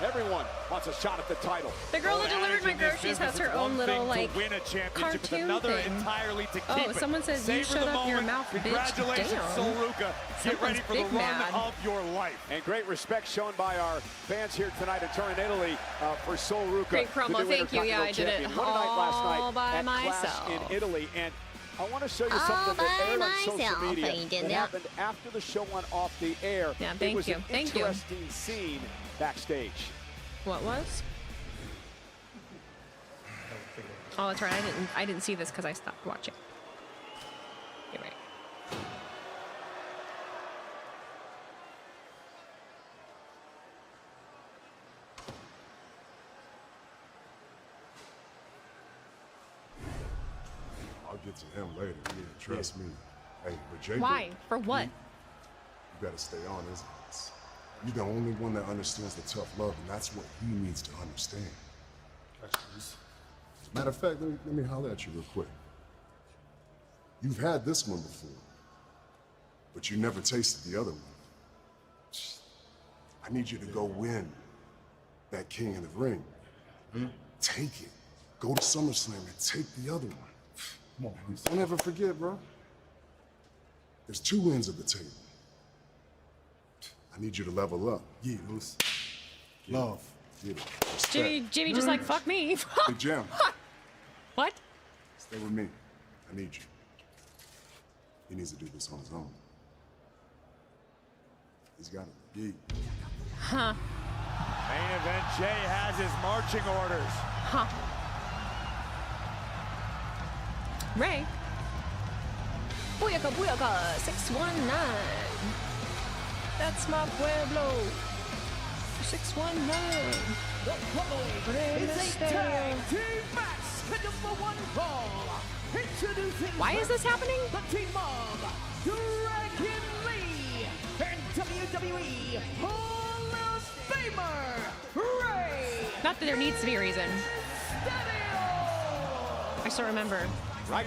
everyone wants a shot at the title. The girl that Well, delivered my in this groceries business, has her it's own one little, thing like, to win a championship, it's cartoon another thing. entirely to keep Oh, it. someone says, "You Savor shut the up your moment. mouth, bitch." Congratulations, Damn. Soul Ruka. Get Someone's ready for the big run mad. of your life. And great respect shown by our fans here tonight in Turin, Italy, for Soul Ruka. Great promo. the new Thank you. Yeah, I did it Intercontinental Champion. What a night last night all by at myself. Clash in Italy. And I want to show you All something that by aired on social myself. media I did that that. happened after the show went off the air. Yeah, It thank was you. an Thank you. interesting scene backstage. What was? Oh, that's right. I didn't see this because I stopped watching. You're right. I'll get to him later. Yeah, trust me. Hey, but Jacob, Why? For what? You gotta stay on his ass. You're the only one that understands the tough love, and that's what he needs to understand. Matter of fact, let me holler at you real quick. You've had this one before, but you never tasted the other one. I need you to go win that King of the Ring. Take it. Go to SummerSlam and take the other one. Come on, don't ever forget, bro. There's two ends of the table. I need you to level up. Yeah, those love. Yeah, respect. Jimmy just like, fuck me. Big Jam, What? stay with me. I need you. He needs to do this on his own. He's got it. Yeah. Huh. Main event, Jay has his marching orders. Huh. Ray. Booyaka, booyaka, 619. That's my Pueblo. 619. It's a tag team match scheduled for one fall. Introducing Why is this happening? the team of Dragon Lee and WWE Hall of Famer Ray. Not that there needs to be a reason. I still remember. Right.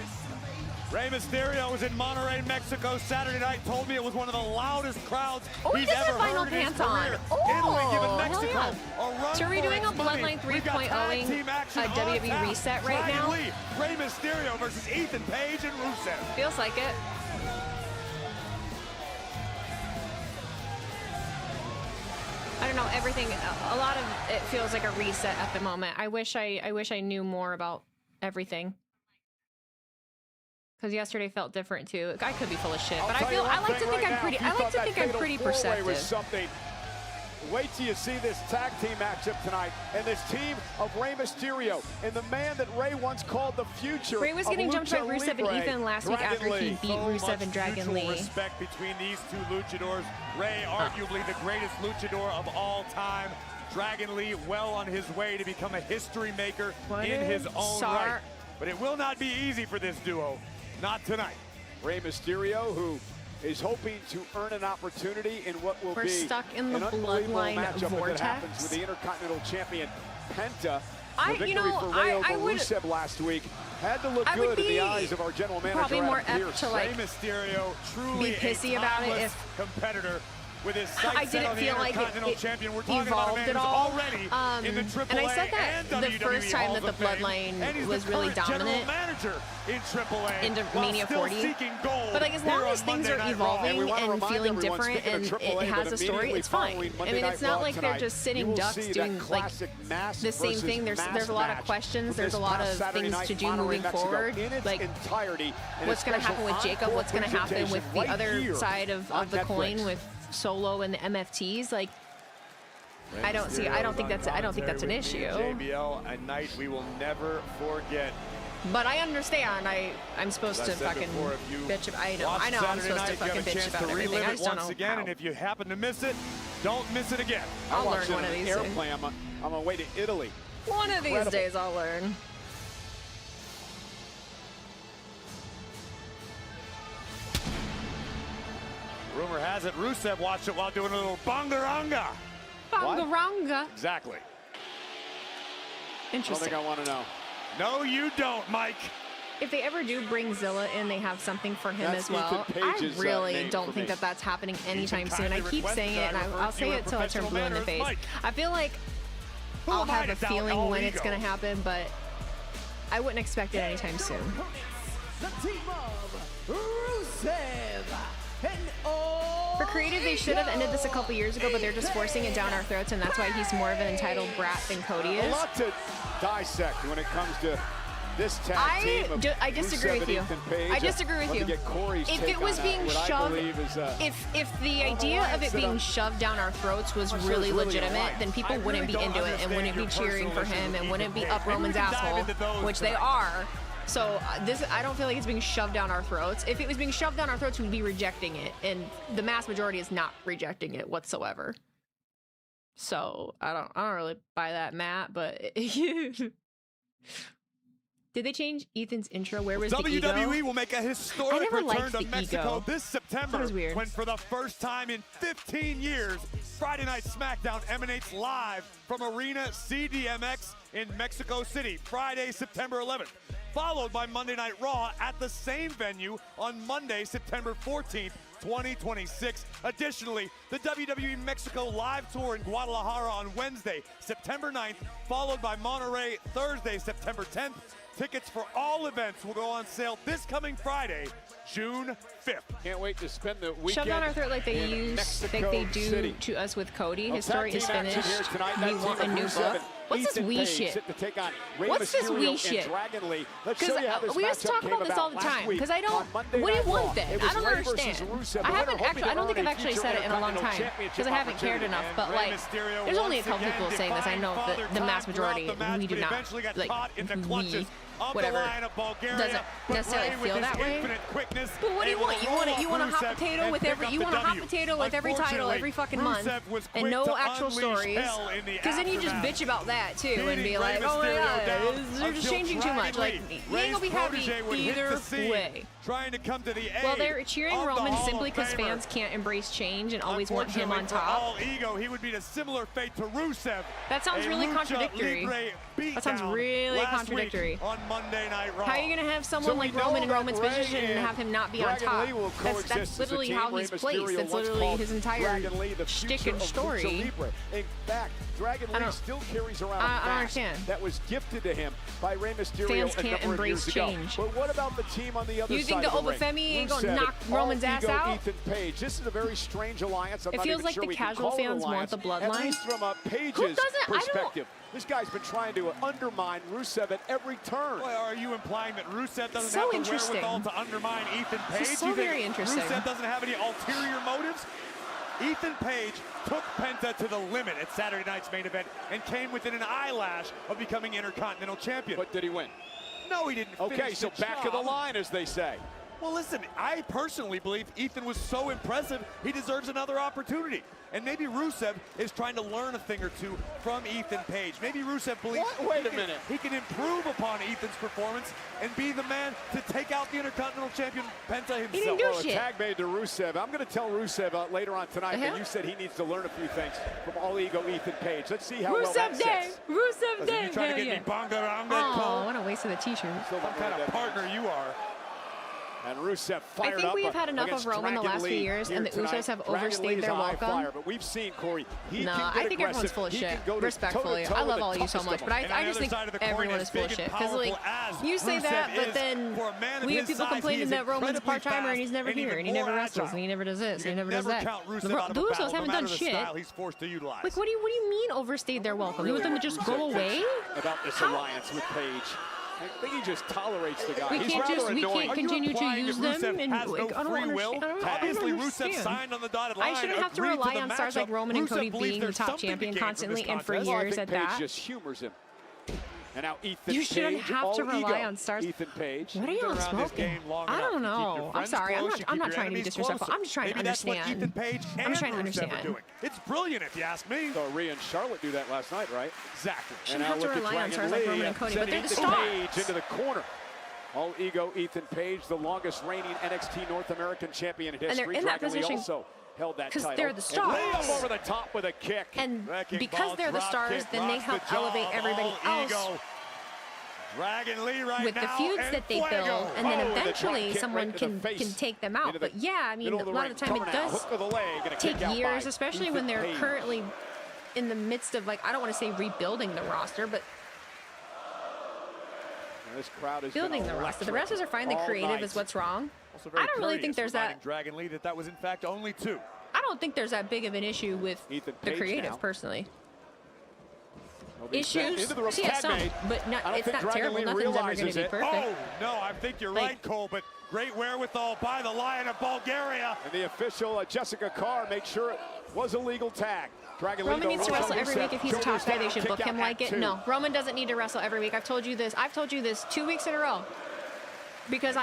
Rey Mysterio was in Monterrey, Mexico Saturday night. Told me it was one of the loudest crowds he's he does ever have vinyl heard in his pants on. career. Oh, Italy giving hell Mexico yeah. a run So are we for doing its a money. Bloodline We've got 3.0 tag team action a on WWE tap. reset right Dragon now? Lee, Rey Mysterio versus Ethan Page and Rusev. Feels like it. I don't know, everything, a lot of it feels like a reset at the moment. I wish I knew more about everything. Because yesterday felt different too. I could be full of shit, but I like to think I'm pretty perceptive. Something. Wait till you see this tag team matchup tonight, and this team of Rey Mysterio and the man that Ray once called the future. Ray was getting jumped by Rusev and Ethan last week after he beat Rusev and Dragon Lee. Respect between these two luchadors. Ray, arguably the greatest luchador of all time. Dragon Lee, well on his way to become a history maker in his own right. But it will not be easy for this duo. Not tonight. Rey Mysterio, who is hoping to earn an opportunity in what will be stuck in the an unbelievable bloodline matchup vortex. that happens with the Intercontinental Champion Penta. I would Rusev last week had to look good in the eyes of our general manager. Probably more Adam apt Pearce. to like Rey Mysterio, truly be pissy a about it timeless if competitor. With his I sights set didn't on the feel like Intercontinental it Champion. We're talking about a man evolved at who's all. already in the AAA And I said that and the WWE first time Halls that the of Fame, Bloodline and he's was the really current general dominant manager in AAA into while Mania still 40. seeking gold But like as long here as on things Monday are Night Raw. evolving and feeling different and it has a story, it's fine. I mean, it's not like they're just sitting ducks doing like the same thing. There's a lot of questions. There's a lot of things to do moving forward. Like what's going to happen with Jacob? What's going to happen with the other side of the coin with Solo and the MFTs? Like I don't think that's an issue. JBL, a night we will never forget. But I understand. I'm supposed to fucking bitch about. I know. I'm supposed to fucking bitch about everything. I just don't know again, how. and if you happen to miss it, don't miss it again. I'll learn one of these days. Airplane. I'm on my way to Italy. One of these days I'll learn. Rumor has it Rusev watched it while doing a little bongaranga. Bongaranga. Exactly. Interesting. I don't think I want to know. No, you don't, Mike. If they ever do bring Zilla in, they have something for him That's as well. Ethan I Page's, really name don't for think me. that that's happening anytime Ethan soon. I kindly keep saying it, and I'll say it till I turn blue in the face. Mike. I feel like Who I'll am I have to a doubt feeling all when it's ego? going to happen, but I wouldn't expect it anytime soon. The team of Rusev and For creative, they should have ended this a couple years ago, but they're just forcing it down our throats, and that's why he's more of an entitled brat than Cody A is. lot to dissect when it comes to this tag team of I disagree Rusev with and you. Ethan Page. I disagree with Let me you. get Corey's If take it was on being what I shoved, believe is, if the idea of it being shoved down our throats was I'm sure really it's really legitimate, alright. then people I wouldn't really be don't into it and wouldn't be understand your cheering for personal him issue and with wouldn't be Ethan up Page. Roman's Maybe we can dive asshole, into those which they tonight. are. So I don't feel like it's being shoved down our throats. If it was being shoved down our throats, we'd be rejecting it, and the mass majority is not rejecting it whatsoever. So I don't really buy that, Matt. But did they change Ethan's intro? Where was the ego? WWE will make a historic never return liked to the Mexico ego. this September That was weird. when for the first time in 15 years, Friday Night SmackDown emanates live from Arena CDMX in Mexico City, Friday, September 11th, followed by Monday Night Raw at the same venue on Monday, September 14th, 2026. Additionally, the WWE Mexico live tour in Guadalajara on Wednesday, September 9th, followed by Monterrey Thursday, September 10th. Tickets for all events will go on sale this coming Friday, June 5th. Can't wait to spend the weekend. Shoved down our throat like they in Mexico they do City. to us with Cody. Well, His story tag is team action finished. here tonight. We That want a team of new Rusev book. and What's this Ethan we Page shit? set to take on Rey What's this Mysterio we and shit? Dragon Lee. Let's Because show you how this we used to matchup talk came about this all the last time. week Because I on don't. Monday What do you Night Raw. want then? It was I don't Rey versus understand. Rusev, I the winner haven't hoping actually. to I don't earn think a I've actually future said it in a long time Championship because I haven't cared opportunity. enough. And But Rey like, Mysterio there's only a once couple again people saying this. I know defying that the Father mass Time majority throughout the match, we do but not eventually got like. caught in the clutches whatever doesn't necessarily feel that way. But what do you want? You want a hot potato with every title every fucking month and no actual stories. Because then you just bitch about that too and be like, oh my god, they're just changing too much. Like, you ain't gonna be happy either way. Trying to come to the aid. Well, they're cheering Roman simply because fans can't embrace change and always want him on top. All ego, he would meet a similar fate to Rusev. That sounds really contradictory. That sounds really contradictory. On Monday Night Raw. How are you going to have someone like Roman in Roman's position and have him not be on top? That's literally how he's placed. That's literally his entire shtick and story. In fact, Dragon Lee still carries around a mask that was gifted to him by Rey Mysterio Fans can't embrace change. But what about the team on the other side? You think the Oba Femi ain't gonna knock Roman's ass out? Ethan Page. This is a very strange alliance. It feels like the casual fans want the bloodline. At least from a Page's perspective. This guy's been trying to undermine Rusev at every turn. Well, are you implying that Rusev doesn't have the wherewithal to undermine Ethan Page? This is so very interesting. Rusev doesn't have any ulterior motives? Ethan Page took Penta to the limit at Saturday night's main event and came within an eyelash of becoming Intercontinental Champion. But did he win? No, he didn't. Okay, so back of the line, as they say. Well, listen, I personally believe Ethan was so impressive, he deserves another opportunity. And maybe Rusev is trying to learn a thing or two from Ethan Page. Maybe Rusev believes he can improve upon Ethan's performance and be the man to take out the Intercontinental Champion Penta himself. He didn't do shit. A tag made to Rusev. I'm going to tell Rusev later on tonight that you said he needs to learn a few things from All Ego Ethan Page. Let's see how well that sets. Rusev Day! You trying to get me bongaranga? Oh, what a waste of the t-shirt. Some kind of partner you are. And Rusev fired up. I think we have had enough of Roman the last few years, and the Usos have overstayed their welcome. But we've seen Corey. I think everyone's full of shit. Respectfully, I love all of you so much, but I just think everyone is full of shit. Because like, you say that, but then we have people complaining that Roman's a part-timer and he's never here, and he never wrestles, and he never does this, and he never does that. The Usos haven't done shit. Like, what do you mean overstayed their welcome? You want them to just go away? About this alliance with Page. I think he just tolerates the guy. We can't continue to use them and like, I don't understand. Obviously, Rusev signed on the dotted line. I shouldn't have to rely on stars like Roman and Cody being the top champion constantly and for years at that. Page just humors him. And now Ethan Page. You shouldn't have to rely on stars. Ethan Page. What are you smoking? I don't know. I'm sorry. I'm not trying to be disrespectful. I'm just trying to understand. I'm trying to understand. It's brilliant, if you ask me. So Rhea and Charlotte do that last night, right? Exactly. Shouldn't have to rely on stars like Roman and Cody, but they're the stars. Page into the corner. All Ego Ethan Page, the longest reigning NXT North American champion in history. And they're in that position also held that title. because they're the stars. And way up over the top with a kick. And because they're the stars, then they help elevate everybody else. Dragon Lee with the feuds that they build, and then eventually someone can take them out. But yeah, I mean, a lot of the time it does take years, especially when they're currently in the midst of, like, I don't want to say rebuilding the roster, but this crowd is building the roster. The wrestlers are fine. The creative is what's wrong. I don't really think there's that. Dragon Lee that was in fact only 2. I don't think there's that big of an issue with the creative personally. Issues, yeah, some, but it's not terrible. Nothing's ever going to be perfect. Oh, no, I think you're right, Cole, but great wherewithal by the Lion of Bulgaria. And the official, Jessica Carr, made sure it was a legal tag. Roman needs to wrestle every week. If he's a top guy, they should book him like it. No, Roman doesn't need to wrestle every week. I've told you this 2 weeks in a row. Because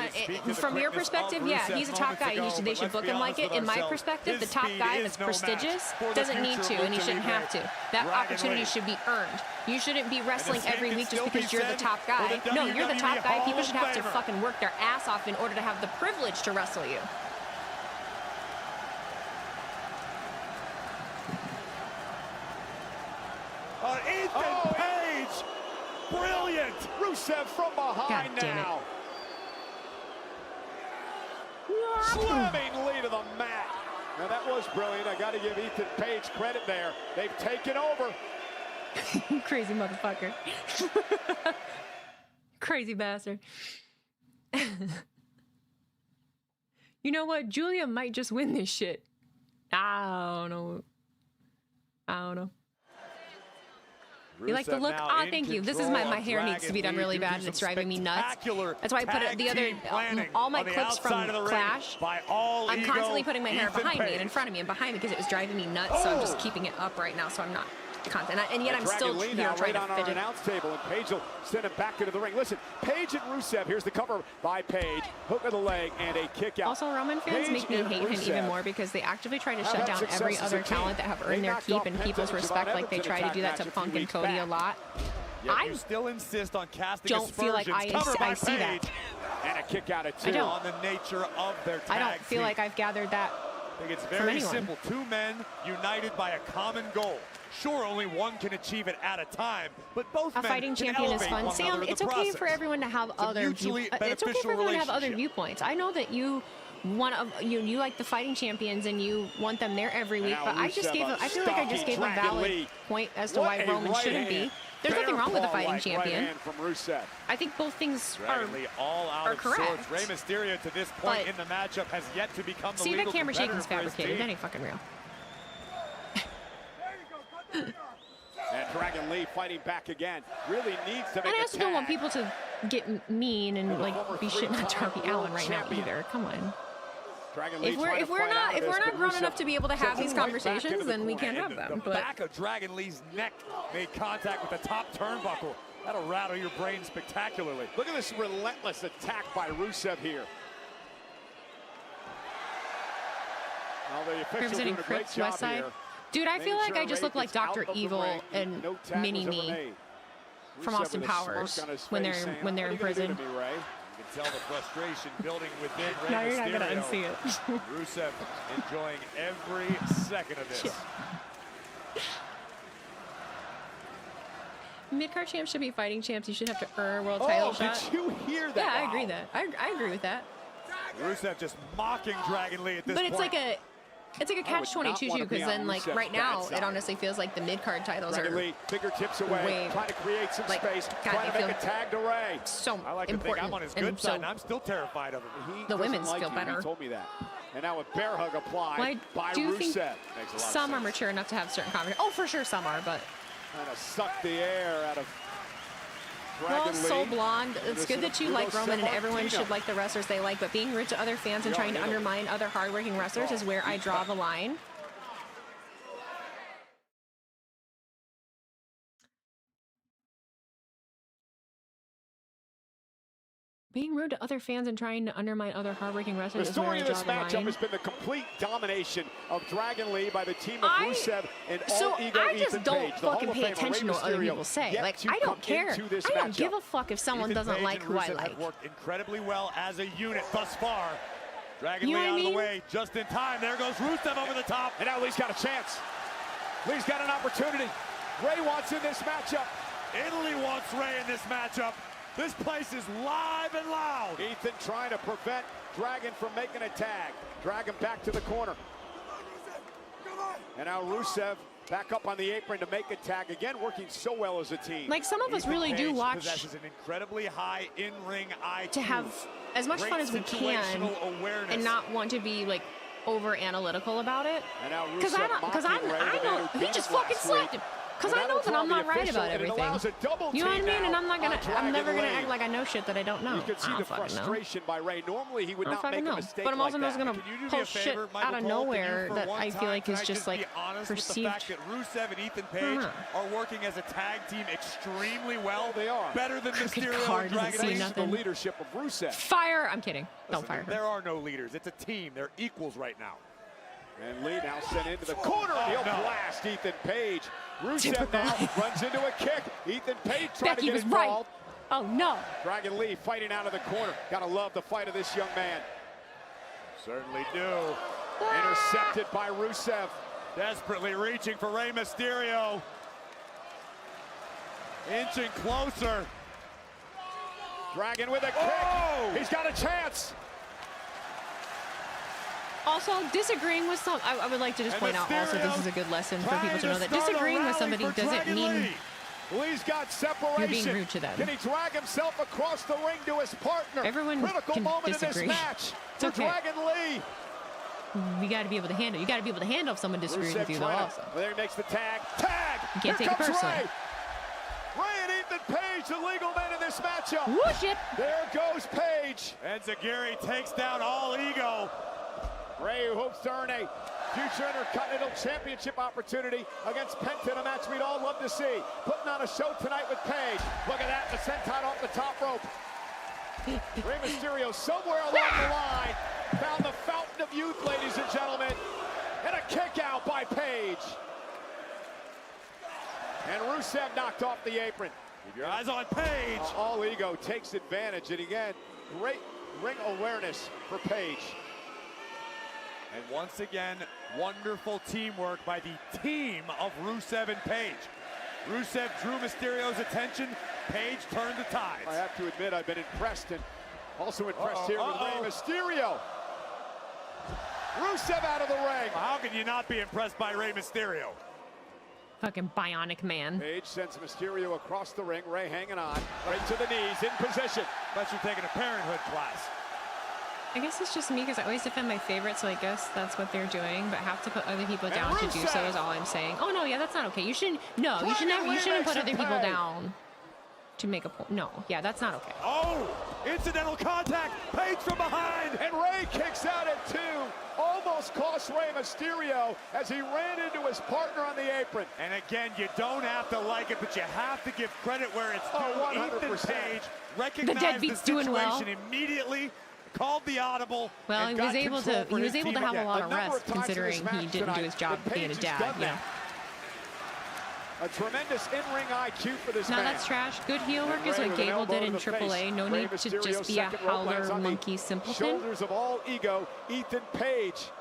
from your perspective, yeah, he's a top guy. They should book him like it. In my perspective, the top guy that's prestigious doesn't need to, and he shouldn't have to. That opportunity should be earned. You shouldn't be wrestling every week just because you're the top guy. No, you're the top guy. People should have to fucking work their ass off in order to have the privilege to wrestle you. Ethan Page! Brilliant! Rusev from behind now. Slamming Lee to the mat. Now that was brilliant. I got to give Ethan Page credit there. They've taken over. Crazy motherfucker. Crazy bastard. You know what? Julia might just win this shit. I don't know. You like the look? Ah, thank you. This is my hair needs to be done really bad, and it's driving me nuts. That's why I put the other, all my clips from Clash, I'm constantly putting my hair behind me and in front of me and behind me because it was driving me nuts, so I'm just keeping it up right now so I'm not content, and yet I'm still here trying right to on our fidget. announce table, and Paige will send him back into the ring. Listen, Paige and Rusev. Here's the cover by Paige. Hook of the leg and a kick out. Also, Roman fans make me hate him even more because they actively try to shut down every other talent that have earned their keep and people's respect. Like they try to do that to Punk and Cody a lot. I still insist on casting don't feel like I see that. And a kick out at 2. I don't. On the nature of their tag I don't feel like I've gathered that. I think it's very simple. 2 men united by a common goal. Sure, only one can achieve it at a time, but both men fighting can champion is fun. one Sam, it's okay process. for everyone to have other it's okay for everyone to have other viewpoints. I know that you you like the fighting champions and you want them there every week, but I feel like I just gave a valid point as to why Roman shouldn't be. There's nothing wrong with the fighting champion. From Rusev. I think both things are correct. Rey Mysterio to this point in the matchup has yet to become the legal that camera competitor shaking's for his fabricated. team. That ain't fucking real. And Dragon Lee fighting back again. Really needs to make And I also don't want people to get mean and like be shitting on Darby Allin right now either. Come on. If we're not grown enough to be able to have these conversations, then we can't have them. The back of Dragon Lee's neck made contact with the top turnbuckle. That'll rattle your brain spectacularly. Look at this relentless attack by Rusev here. Representing Crips West Side. Dude, I feel like I just look like Dr. Evil and Mini-Me from Austin Powers when they're in prison. You can tell the frustration building within Rey Now you're not Mysterio. gonna unsee it. Rusev enjoying every second of this. Mid-card champs should be fighting champs. You should have to earn a world title shot. Did you hear that? Yeah, I agree that. I agree with that. Rusev just mocking Dragon Lee at this point. But it's like a catch-22 too, because then like right now it honestly feels like the mid-card titles are Lee, fingertips away, trying to create some space, trying to make a tag to Rey. So I like to think I'm on his good side, and I'm still terrified of him. The women's feel better. He told me that. And now a bear hug applied by do Rusev. Think some are mature enough to have certain conversations. Oh, for sure some are, but kind of suck the air out of Dragon Lee. So blonde. It's good that you like Roman, and everyone should like the wrestlers they like, but being rude to other fans and trying to undermine other hardworking wrestlers is where I draw the line. Being rude to other fans and trying to undermine other hardworking wrestlers is where I draw the line. The story of this matchup has been the complete domination of Dragon Lee by the team of Rusev and All Ego I just Ethan don't Page. fucking pay attention to what other people say. Like, I don't care. I don't give a fuck if someone doesn't like who I like. Have worked incredibly well as a unit thus far. Dragon Lee out of the way just in time. There goes Rusev over the top. And now Lee's got a chance. Lee's got an opportunity. Rey wants in this matchup. Italy wants Rey in this matchup. This place is live and loud. Ethan trying to prevent Dragon from making a tag. Dragon back to the corner. And now Rusev back up on the apron to make a tag. Again, working so well as a team. Like, some of us really do watch possesses an incredibly high in-ring IQ. To have as much fun as we can and not want to be like over analytical about it. Because I know he just fucking slapped him. Because I know that I'm not right about everything. You know what I mean? And I'm never gonna act like I know shit that I don't know. You can see the frustration by Rey. Normally he would not make a mistake but I'm also like not gonna post shit out of nowhere that I feel like is just like perceived. The fact that Rusev and Ethan Page are working as a tag team extremely well. They are better than Mysterio and Dragon Lee. The leadership of Rusev. Fire! I'm kidding. Don't fire her. There are no leaders. It's a team. They're equals right now. And Lee now sent into the corner. He'll blast Ethan Page. Rusev now runs into a kick. Ethan Page trying to get involved. Oh no. Dragon Lee fighting out of the corner. Gotta love the fight of this young man. Certainly do. Intercepted by Rusev. Desperately reaching for Rey Mysterio. Inching closer. Dragon with a kick. He's got a chance. Also, disagreeing with some, I would like to just point out also this is a good lesson for people to know that disagreeing with somebody doesn't mean Lee's got separation. You're being rude to them. Can he drag himself across the ring to his partner? Everyone Critical can moment disagree. in this match It's okay. Dragon Lee. You got to be able to handle. You got to be able to handle if someone disagrees with you, though. Also, there he makes the tag. Tag. You can't take it personally. Rey and Ethan Page, the legal men in this matchup. Whoosh it. There goes Page. And Zagiri takes down All Ego. Rey hopes to earn a future Intercontinental Championship opportunity against Penta in a match we'd all love to see. Putting on a show tonight with Paige. Look at that, the senton off the top rope. Rey Mysterio somewhere along the line found the fountain of youth, ladies and gentlemen, and a kick out by Paige. And Rusev knocked off the apron. Keep your eyes on Paige. All Ego takes advantage, and again, great ring awareness for Paige. And once again, wonderful teamwork by the team of Rusev and Paige. Rusev drew Mysterio's attention. Paige turned the tides. I have to admit, I've been impressed, and also impressed here with Rey Mysterio. Rusev out of the ring. How can you not be impressed by Rey Mysterio? Fucking bionic man. Paige sends Mysterio across the ring. Rey hanging on, right to the knees, in position. Unless you're taking a parenthood class. I guess it's just me because I always defend my favorite, so I guess that's what they're doing. But have to put other people down to do so is all I'm saying. Oh no, yeah, that's not okay. You shouldn't. No, you shouldn't put other people down to make a point. No, yeah, that's not okay. Oh, incidental contact. Paige from behind, and Rey kicks out at 2. Almost cost Rey Mysterio as he ran into his partner on the apron. And again, you don't have to like it, but you have to give credit where it's due. 100%. Ethan Page recognized the situation immediately. Called the audible. Well, he was able to have a lot of rest considering he didn't do his job being a dad. You know. A tremendous in-ring IQ for this man. No, that's trash. Good heel work is what Gable did in AAA. No need to just be a howler monkey simpleton. Shoulders of all ego, Ethan Page.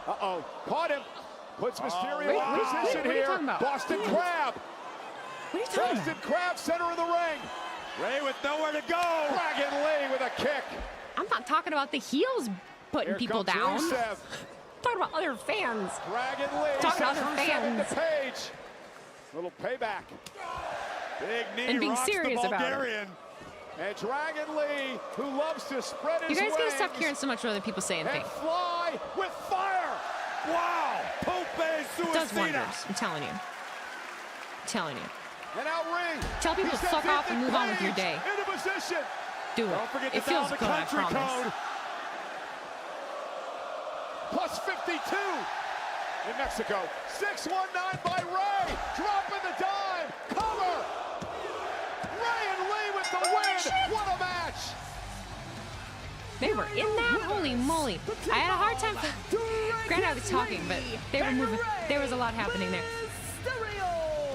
Uh-oh, caught him. Puts Mysterio in position here. Boston Crab. What are you talking Boston Crab, center of the ring. Ray with nowhere to go. Dragon Lee with a kick. I'm not talking about the heels putting people down. I'm talking about other fans. Dragon Lee. Talking about other fans. Page. Little payback. Big knee and being rocks serious the about Bulgarian. it. And Dragon Lee, who loves to spread his wings. You guys gotta stop caring so much what other people say and think. Fly with fire. Wow. Pope Suicida. It does wonders. I'm telling you. I'm telling you. And out ring. Tell people to fuck off and move on with your day. Into position. Do it. Don't forget it feels good, I promise. Code. Plus 52 in Mexico. 619 by Ray. Dropping the dime. Cover. Ray and Lee with the win. Shit. What a match. They were in that? Holy moly. I had a hard time. Granted, I was talking, but they were moving. There was a lot happening there.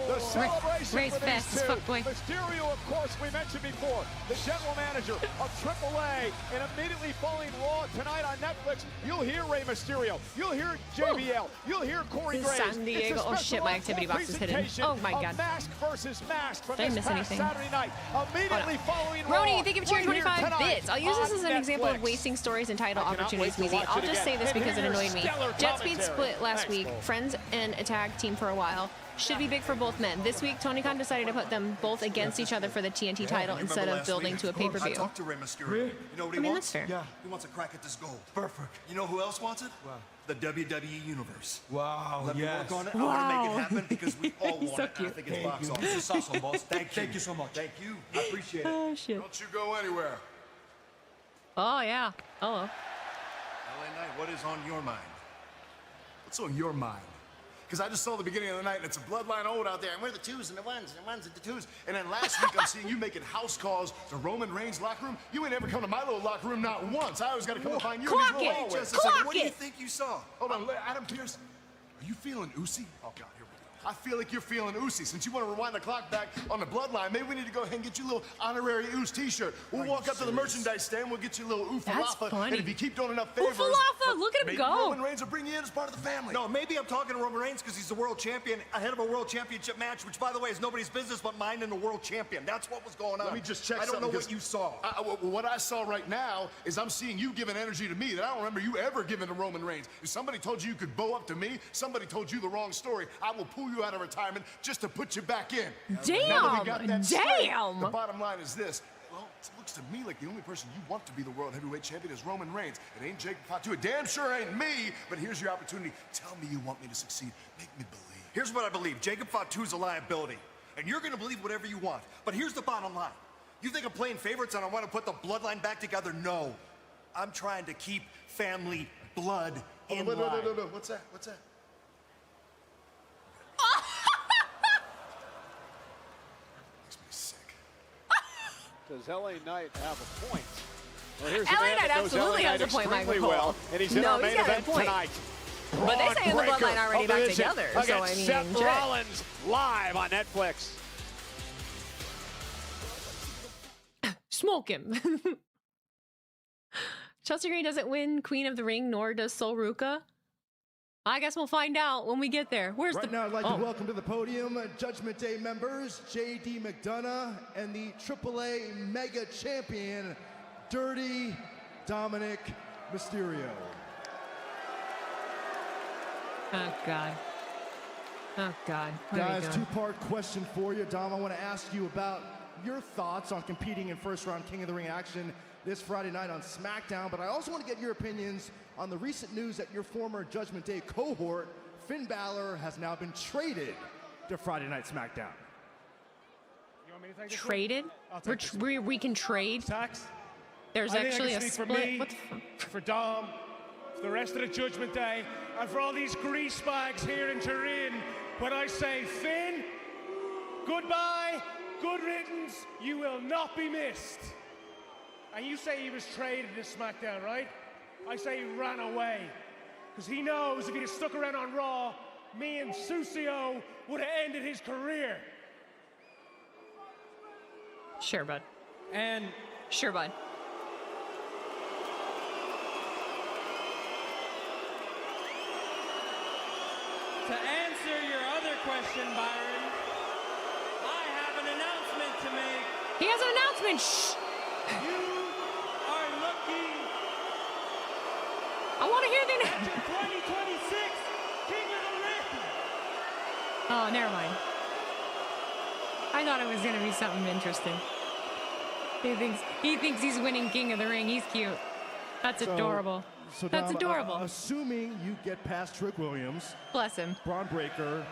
The celebration Ray's for fast these as two. fuck, boy. Mysterio, of course, we mentioned before, the general manager of AAA, and immediately following Raw tonight on Netflix, you'll hear Rey Mysterio, you'll hear JBL, you'll hear Corey Graves. San Diego. Oh shit, my activity box is hidden. Oh my god. Mask versus mask from Did I this miss past anything? Saturday night. Immediately following Raw. Roni, thank you for cheering right 25 bits. I'll use this as an example of wasting stories and title opportunities, Weezy. I'll just say this because it annoyed me. Jet Speed split last week. Friends and a tag team for a while. Should be big for both men. This week, Tony Khan decided to put them both against each other for the TNT title instead of building to a pay-per-view. I talked to Rey Mysterio. You know what he That's wants? fair. Yeah. He wants a crack at this gold. Perfect. You know who else wants it? Wow. The WWE Universe. Wow. Let me work on it. Wow. I want to make it happen because we all want So it. cute. I think it's box office. This is awesome, boss. Thank you so much. Thank you. I appreciate it. Oh shit. Don't you go anywhere. Oh yeah. Oh. LA Knight, what is on your mind? What's on your mind? Because I just saw the beginning of the night, and it's a bloodline old out there, and we're the twos and the ones and the twos. And then last week, I'm seeing you making house calls to Roman Reigns' locker room. You ain't ever come to my little locker room, not once. I always got to come to find you in these little hallways. Just a second. What do you think you saw? Hold on, Adam Pearce, are you feeling oozy? Oh, God, here we go. I feel like you're feeling oozy. Since you want to rewind the clock back on the bloodline, maybe we need to go ahead and get you a little honorary ooze t-shirt. We'll walk up to the merchandise stand, we'll get you a little oofalafa. funny. And if you keep doing enough favors... Oofalafa, look at him maybe go. Roman Reigns will bring you in as part of the family. No, maybe I'm talking to Roman Reigns because he's the world champion ahead of a world championship match, which, by the way, is nobody's business but mine and the world champion. That's what was going on. Let me just check I don't know something, what you saw. What I saw right now is I'm seeing you giving energy to me that I don't remember you ever giving to Roman Reigns. If somebody told you you could bow up to me, somebody told you the wrong story, I will pull you out of retirement just to put you back in. Damn! Now that we got that straight, Damn! the bottom line is this. Well, it looks to me like the only person you want to be the world heavyweight champion is Roman Reigns. It ain't Jacob Fatu. It damn sure ain't me, but here's your opportunity. Tell me you want me to succeed. Make me believe. Here's what I believe. Jacob Fatu's a liability. And you're going to believe whatever you want. But here's the bottom line. You think I'm playing favorites and I want to put the bloodline back together? No. I'm trying to keep family blood in line. Wait. What's that? Makes me sick. Does LA Knight have a point? Well, here's LA Knight absolutely has a point, Michael Cole. Well, and he's in our main event tonight. But they say the Bloodline already back together, so I mean, Seth Rollins live on Netflix. Smoke him. Chelsea Green doesn't win Queen of the Ring, nor does Sol Ruca. I guess we'll find out when we get there. Where's right now, I'd like to welcome to the podium Judgment Day members J.D. McDonough and the AAA Mega Champion, Dirty Dominic Mysterio. Oh, God. Oh, God. Guys, two-part question for you. Dom, I want to ask you about your thoughts on competing in first-round King of the Ring action this Friday night on SmackDown, but I also want to get your opinions on the recent news that your former Judgment Day cohort, Finn Balor, has now been traded to Friday Night SmackDown. You want me to take this traded? We can trade? Tax? There's actually a split? For me, for Dom, for the rest of the Judgment Day, and for all these grease bags here in Turin, when I say Finn, goodbye, good riddance, you will not be missed. And you say he was traded to SmackDown, right? I say he ran away. Because he knows if he'd have stuck around on Raw, me and Susio would have ended his career. Sure, bud. And sure, bud. To answer your other question, Byron, I have an announcement to make. He has an announcement. Shh. You are looking. I want to hear the at your 2026 King of the Ring. Oh, never mind. I thought it was going to be something interesting. He thinks he's winning King of the Ring. He's cute. That's adorable. So that's Dom, adorable. Assuming you get past Trick Williams, bless him, Braun Breaker,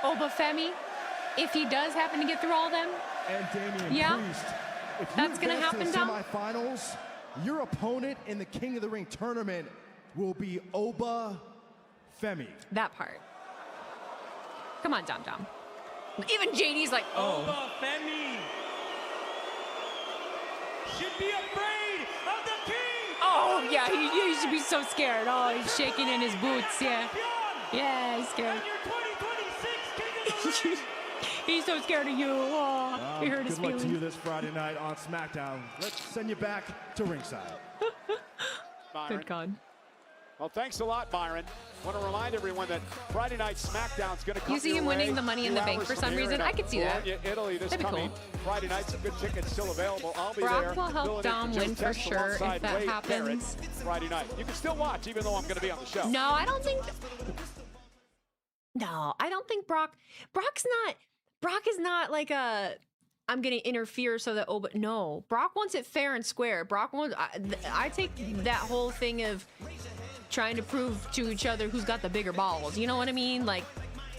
Oba Femi, if he does happen to get through all of them, and Damian Priest, if that's going to happen, Dom. Semifinals, your opponent in the King of the Ring tournament will be Oba Femi. That part. Come on, Dom. Even JD's like, oh. Oba Femi should be afraid of the King. Oh, yeah, he should be so scared. Oh, he's shaking in his boots, yeah. Yeah, he's scared. And your 2026 King of the Ring. He's so scared of you. Oh, he hurt his feelings. Good luck to you this Friday night on SmackDown. Let's send you back to ringside. Good God. Well, thanks a lot, Byron. Want to remind everyone that Friday Night SmackDown's going to come. You see him winning the Money in the Bank for some reason? I could see that. Italy this coming Friday night. Some good tickets still available. I'll be Brock there. will help Dom win for sure if that happens. Friday night. You can still watch even though I'm going to be on the show. No, I don't think. No, I don't think Brock is not like a. I'm going to interfere so that Oba. No, Brock wants it fair and square. Brock wants. I take that whole thing of trying to prove to each other who's got the bigger balls. You know what I mean? Like,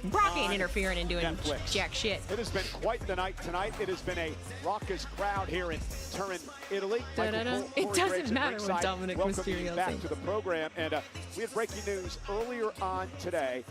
Brock ain't interfering and doing jack shit. It has been quite the night tonight. It has been a raucous crowd here in Turin, Italy. It doesn't matter what Dominic Mysterio back to the program, and we had breaking news earlier on today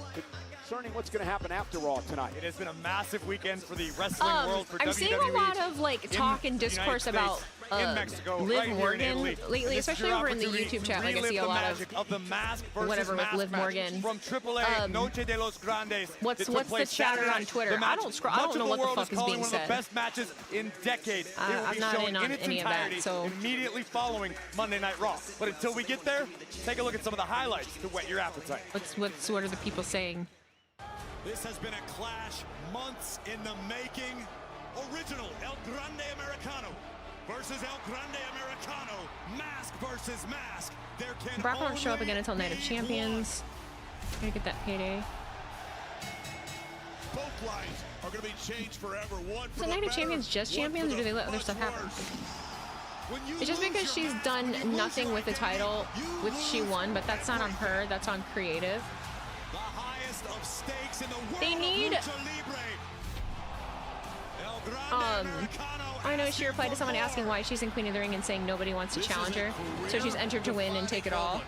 concerning what's going to happen after Raw tonight. It has been a massive weekend for the wrestling world for WWE. I'm seeing a lot of like talk and discourse about in Mexico, Liv Morgan lately, especially over in the YouTube chat. Like I see a lot of the mask whatever with Liv Morgan from AAA Noche de los Grandes. What's the chatter on Twitter? I don't know what the fuck is being said. One of the best matches in decades. I'm not in on any of that. So immediately following Monday Night Raw. But until we get there, take a look at some of the highlights to whet your appetite. What are the people saying? This has been a clash months in the making. Original El Grande Americano versus El Grande Americano. Mask versus mask. There can Brock won't show up again until Night of Champions. Gonna get that payday. Both lines are gonna be changed forever. One for so Night of Champions just champions, or do they let other stuff happen? It's just because she's done nothing with the title, which she won, but that's not on her. That's on creative. The highest of stakes in the world. They need. I know she replied to someone asking why she's in Queen of the Ring and saying nobody wants to challenge her, so she's entered to win and take it all.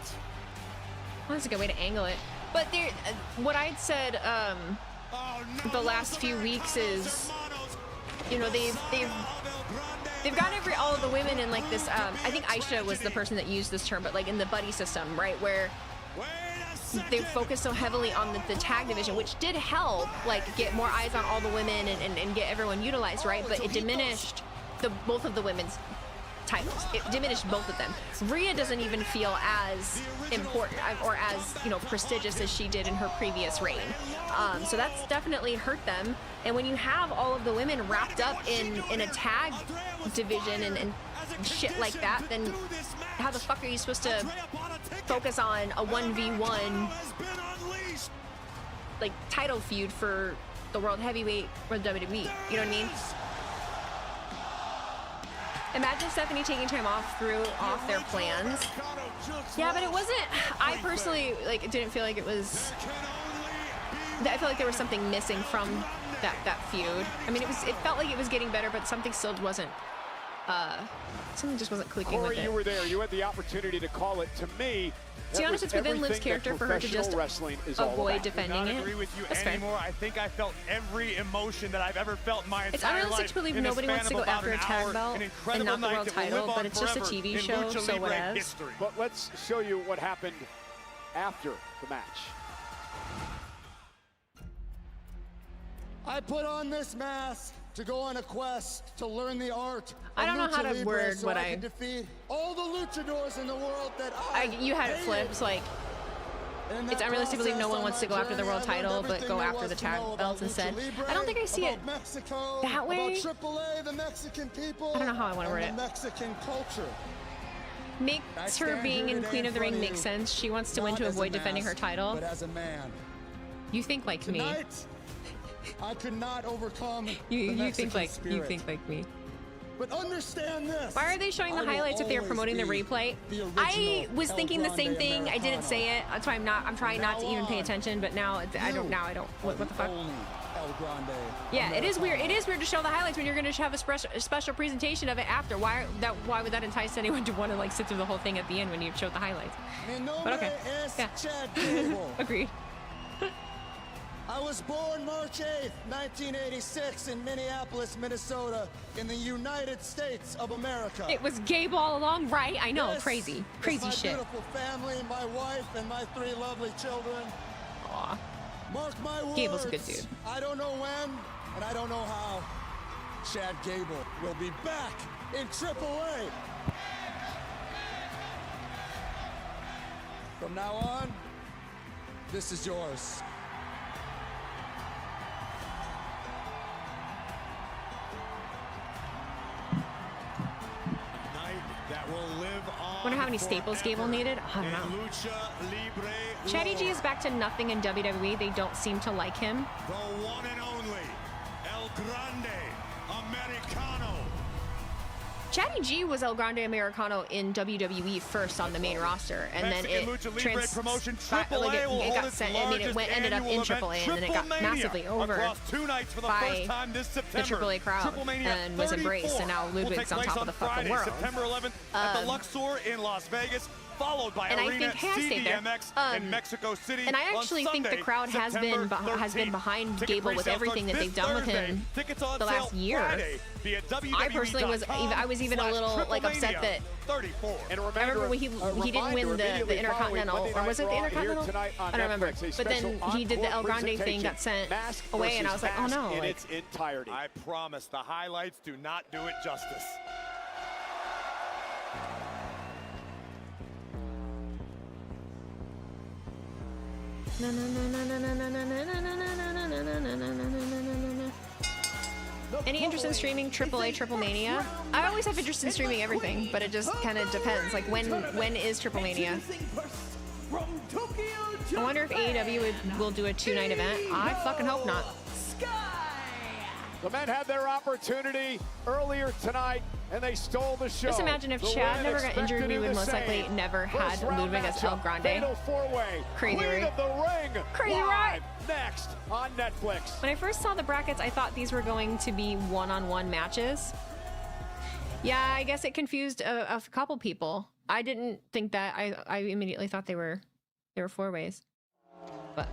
that's a good way to angle it. But there, what I'd said the last few weeks is, you know, they've got all of the women in like this. I think Aisha was the person that used this term, but like in the buddy system, right, where they focused so heavily on the tag division, which did help like get more eyes on all the women and get everyone utilized, right? But it diminished both of the women's titles. It diminished both of them. Rhea doesn't even feel as important or as, you know, prestigious as she did in her previous reign. So that's definitely hurt them. And when you have all of the women wrapped up in a tag division and shit like that, then how the fuck are you supposed to focus on a 1v1 like title feud for the World Heavyweight or the WWE? You know what I mean? Imagine Stephanie taking time off off their plans. Yeah, but it wasn't, I personally like didn't feel like it was, I feel like there was something missing from that feud. I mean, it felt like it was getting better, but something still wasn't, something just wasn't clicking with it. You were there, you had the opportunity to call it. To me, to be honest, it's within Liv's character for her to just avoid defending it. I agree with you That's anymore. I think I felt every emotion that I've ever felt in my entire life. It's unrealistic to believe nobody wants to go after a tag belt and not the world title, but it's just a TV show, so whatever. But let's show you what happened after the match. I put on this mask to go on a quest to learn the art. I don't know how to word what I defeat all the luchadors in the world that you had it flipped like it's unrealistic to believe no one wants to go after the world title but go after the tag belts instead. I don't think I see it that way. AAA, the Mexican people, I don't know how I want to word it. Mexican culture. Makes her being in Queen of the Ring make sense. She wants to win to avoid defending her title. But as a man, you think like me. I could not overcome you think like me. But understand this. Why are they showing the highlights if they are promoting the replay? I was thinking the same thing. I didn't say it. That's why I'm trying not to even pay attention. But now I don't. What the fuck? Yeah, it is weird. It is weird to show the highlights when you're going to have a special presentation of it after. Why would that entice anyone to want to like sit through the whole thing at the end when you've showed the highlights? But okay. Yeah. Agreed. I was born March 8th, 1986 in Minneapolis, Minnesota, in the United States of America. It was Gabe all along, right? I know, this crazy my shit. Beautiful family, my wife, and my 3 lovely children. Aw. Mark my words. Gable's a good dude. I don't know when, and I don't know how. Chad Gable will be back in AAA. From now on, this is yours. Wonder how many staples Gable needed? I don't know. Chatty G is back to nothing in WWE. They don't seem to like him. The one and only El Grande Americano. Chatty G was El Grande Americano in WWE first on the main roster, and then it ended up in AAA, and then it got massively over by the AAA crowd and was embraced, and now Ludwig's on top of the fucking world. September 11th at the Luxor in Las Vegas, followed by Arena CDMX in Mexico City. And I actually think the crowd has been behind Gable with everything that they've done with him the last year. I personally was even a little like upset that I remember when he didn't win the Intercontinental, or was it the Intercontinental? I don't remember. But then he did the El Grande thing, got sent away, and I was like, oh no. In its entirety. I promise the highlights do not do it justice. Any interest in streaming AAA Triple Mania? I always have interest in streaming everything, but it just kind of depends. Like when is Triple Mania? I wonder if AEW will do a 2-night event. I fucking hope not. The men had their opportunity earlier tonight, and they stole the show. Just imagine if Chad never got injured, we would most likely never had Ludwig as El Grande. Crazy, right? Crazy, right? Next on Netflix. When I first saw the brackets, I thought these were going to be one-on-one matches. Yeah, I guess it confused a couple people. I didn't think that. I immediately thought they were There were 4 ways. But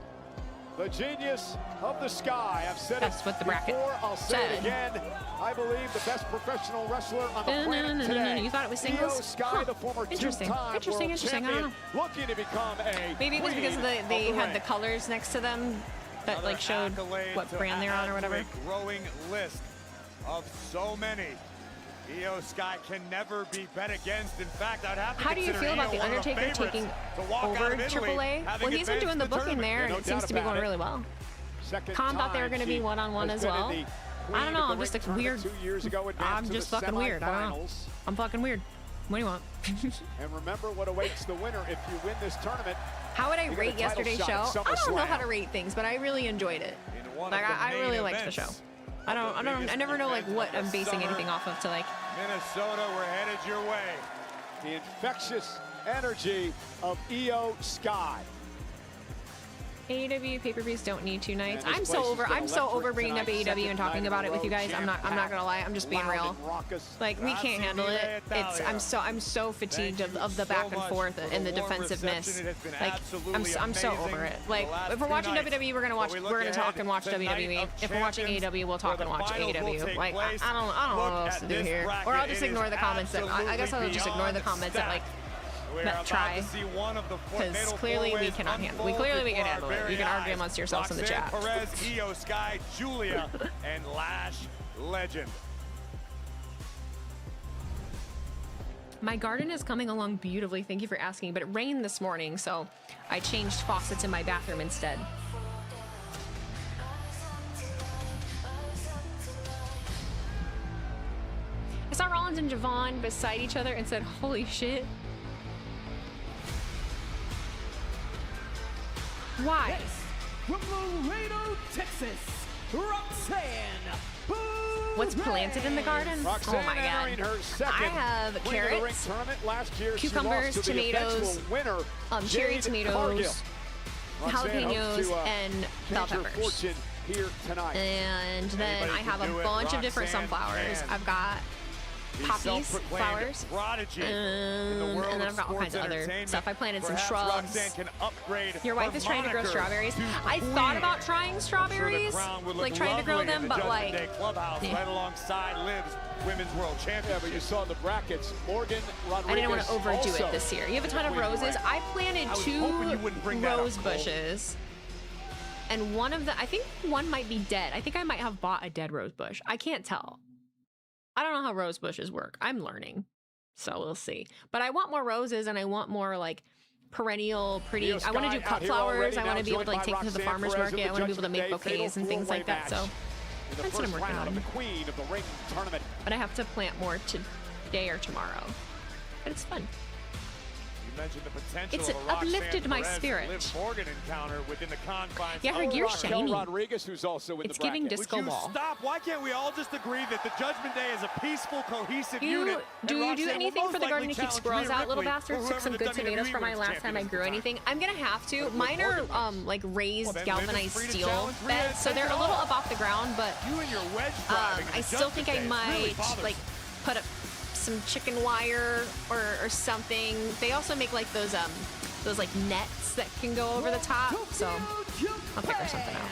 the genius of the sky. I've said that's what the bracket before, I'll say said. it again. I believe the best professional wrestler on the planet today. You thought it was singles? Io Sky, huh. the former Interesting. two-time Interesting. world I don't know. champion, looking to become a Maybe it was because queen they of the had ring. the colors next to them that like showed what brand they're on or whatever. A growing list of so many. Io Sky can never be bet against. In fact, I'd have to How do you feel about The Undertaker taking over AAA? Well, he's been doing the booking there, and it seems to be going really well. Tom thought they were going to be one-on-one as well. I don't know. I'm just like weird. I'm just fucking weird. I don't know. I'm fucking weird. What do you want? And remember what awaits the winner if you win this tournament. How would I rate yesterday's show? I don't know how to rate things, but I really enjoyed it. Like I really liked the show. I never know like what I'm basing anything off of to like. Minnesota, we're headed your way. The infectious energy of Io Sky. AEW pay-per-views don't need 2 nights. I'm so over bringing up AEW and talking about it with you guys. I'm not gonna lie. I'm just being real. Like we can't handle it. I'm so fatigued of the back and forth and the defensiveness. Like I'm so over it. Like if we're watching WWE, we're gonna talk and watch WWE. If we're watching AEW, we'll talk and watch AEW. Like I don't know what else to do here. Or I'll just ignore the comments that I guess I'll just ignore the comments that like. Try, because clearly we cannot handle. We clearly can handle it. You can argue amongst yourselves in the chat. Perez, Io Sky, Julia, and Lash Legend. My garden is coming along beautifully. Thank you for asking, but it rained this morning, so I changed faucets in my bathroom instead. I saw Rollins and Javon beside each other and said, "Holy shit." Why? From Laredo, Texas, Roxanne. What's planted in the garden? Roxanne, oh my god. I have carrots, cucumbers, tomatoes, cherry tomatoes, jalapenos, and bell peppers. And then I have a bunch of different sunflowers. I've got poppies, flowers, and then I've got all kinds of other stuff. I planted some shrubs. Your wife is trying to grow strawberries. I thought about trying strawberries, like trying to grow them, but like, right alongside Liv's Women's World Champion. Yeah, but you saw the brackets. Morgan Rodriguez. I didn't want to overdo it this year. You have a ton of roses. I planted 2 rose bushes. And one of the, I think one might be dead. I think I might have bought a dead rose bush. I can't tell. I don't know how rose bushes work. I'm learning, so we'll see. But I want more roses, and I want more like perennial, pretty. I want to do cut flowers. I want to be able to like take them to the farmer's market. I want to be able to make bouquets and things like that. So that's what I'm working on. But I have to plant more today or tomorrow. But it's fun. You mentioned the potential it's of a uplifted my spirit. Liv Morgan encounter within the confines. Yeah, her gear's shiny. Rodriguez, who's also in it's giving disco Would you ball. Stop! Why can't we all just agree that the Judgment Day is a peaceful, cohesive unit? Do you do anything for the garden to keep squirrels out, little bastards? Took some good tomatoes for my last time I grew anything. I'm gonna have to. Mine are like raised galvanized steel beds, so they're a little up off the ground, but I still think I might like put up some chicken wire or something. They also make like those like nets that can go over the top, so I'll figure something out.